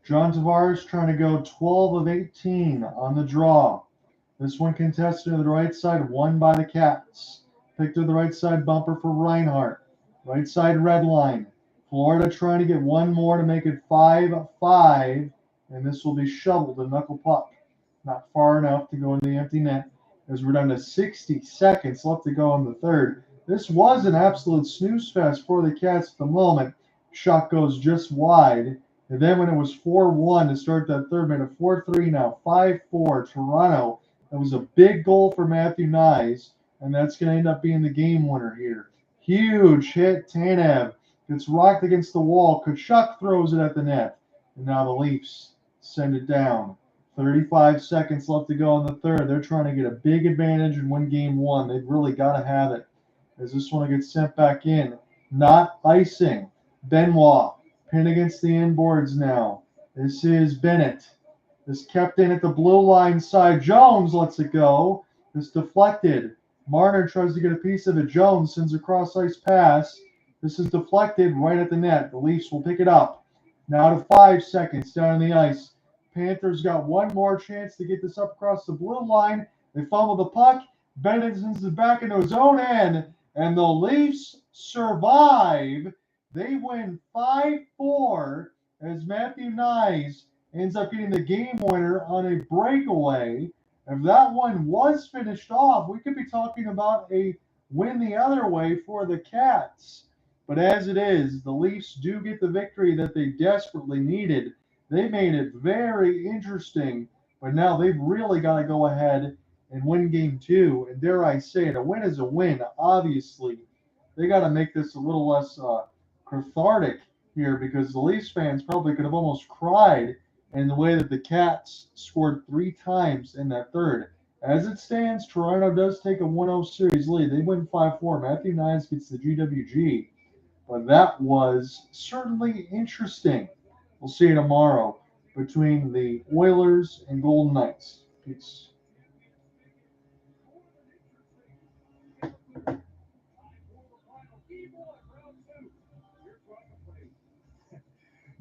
S1: John Tavares trying to go 12 of 18 on the draw. This one contested to the right side, won by the Cats. Picked to the right side bumper for Reinhart. Right side red line. Florida trying to get one more to make it 5-5, and this will be shoveled, a knuckle puck. Not far enough to go in the empty net, as we're down to 60 seconds left to go in the third. This was an absolute snooze fest for the Cats at the moment. Shot goes just wide. And then when it was 4-1 to start that third, made it 4-3 now, 5-4 Toronto. That was a big goal for Matthew Knies, and that's going to end up being the game winner here. Huge hit. Tanev gets rocked against the wall. Tkachuk throws it at the net. And now the Leafs send it down. 35 seconds left to go in the third. They're trying to get a big advantage and win game one. They've really got to have it. As this one gets sent back in. Not icing. Benoit pinned against the inboards now. This is Bennett. This kept in at the blue line side. Jones lets it go. This deflected. Marner tries to get a piece of it. Jones sends a cross-ice pass. This is deflected right at the net. The Leafs will pick it up. Now to 5 seconds down on the ice. Panthers got one more chance to get this up across the blue line. They fumble the puck. Bennett sends it back into his own end. And the Leafs survive. They win 5-4 as Matthew Knies ends up getting the game winner on a breakaway. If that one was finished off, we could be talking about a win the other way for the Cats. But as it is, the Leafs do get the victory that they desperately needed. They made it very interesting, but now they've really got to go ahead and win game two. And dare I say it, a win is a win, obviously. They got to make this a little less cathartic here, because the Leafs fans probably could have almost cried in the way that the Cats scored 3 times in that third. As it stands, Toronto does take a 1-0 series lead. They win 5-4. Matthew Knies gets the GWG. But that was certainly interesting. We'll see you tomorrow between the Oilers and Golden Knights. Peace.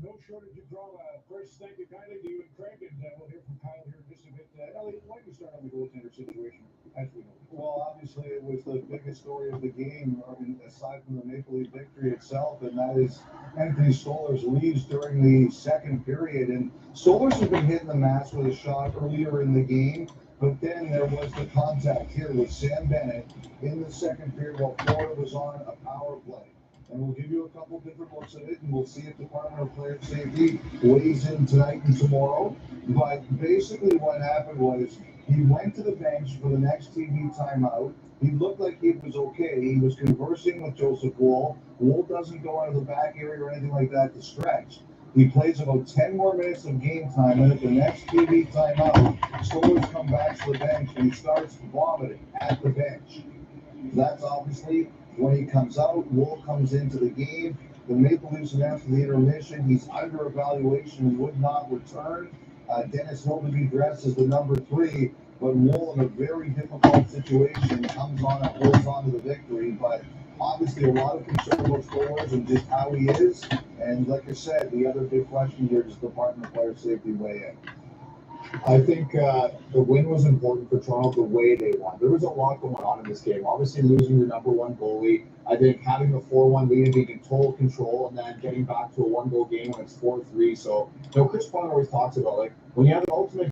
S11: No shortage of drama. First, thank you kindly to you and Craig, and we'll hear from Kyle here in just a bit. Elliot, why don't you start on the goaltender situation, as we know?
S13: Well, obviously, it was the biggest story of the game, aside from the Maple Leaf victory itself, and that is Anthony Stolarz leaves during the second period. And Stolarz has been hitting the mats with a shot earlier in the game, but then there was the contact here with Sam Bennett in the second period while Florida was on a power play. And we'll give you a couple different looks at it, and we'll see if Department of Player Safety weighs in tonight and tomorrow. But basically what happened was he went to the bench for the next TV timeout. He looked like he was okay. He was conversing with Joseph Woll. Woll doesn't go out of the back area or anything like that to stretch. He plays about 10 more minutes of game time, and at the next TV timeout, Stolarz comes back to the bench, and he starts vomiting at the bench. That's obviously when he comes out. Woll comes into the game. The Maple Leafs announced the intermission. He's under evaluation and would not return. Dennis Hildenby dressed as the number 3, but Woll in a very difficult situation comes on and holds on to the victory. But obviously a lot of concern about Stolarz and just how he is. And like I said, the other big question here is Department of Player Safety weigh in.
S11: I think the win was important for Toronto the way they won. There was a lot going on in this game. Obviously, losing your number 1 goalie. I think having the 4-1 lead and being in total control, and then getting back to a 1-goal game when it's 4-3. So, Chris Paul always talks about, like, when you have the ultimate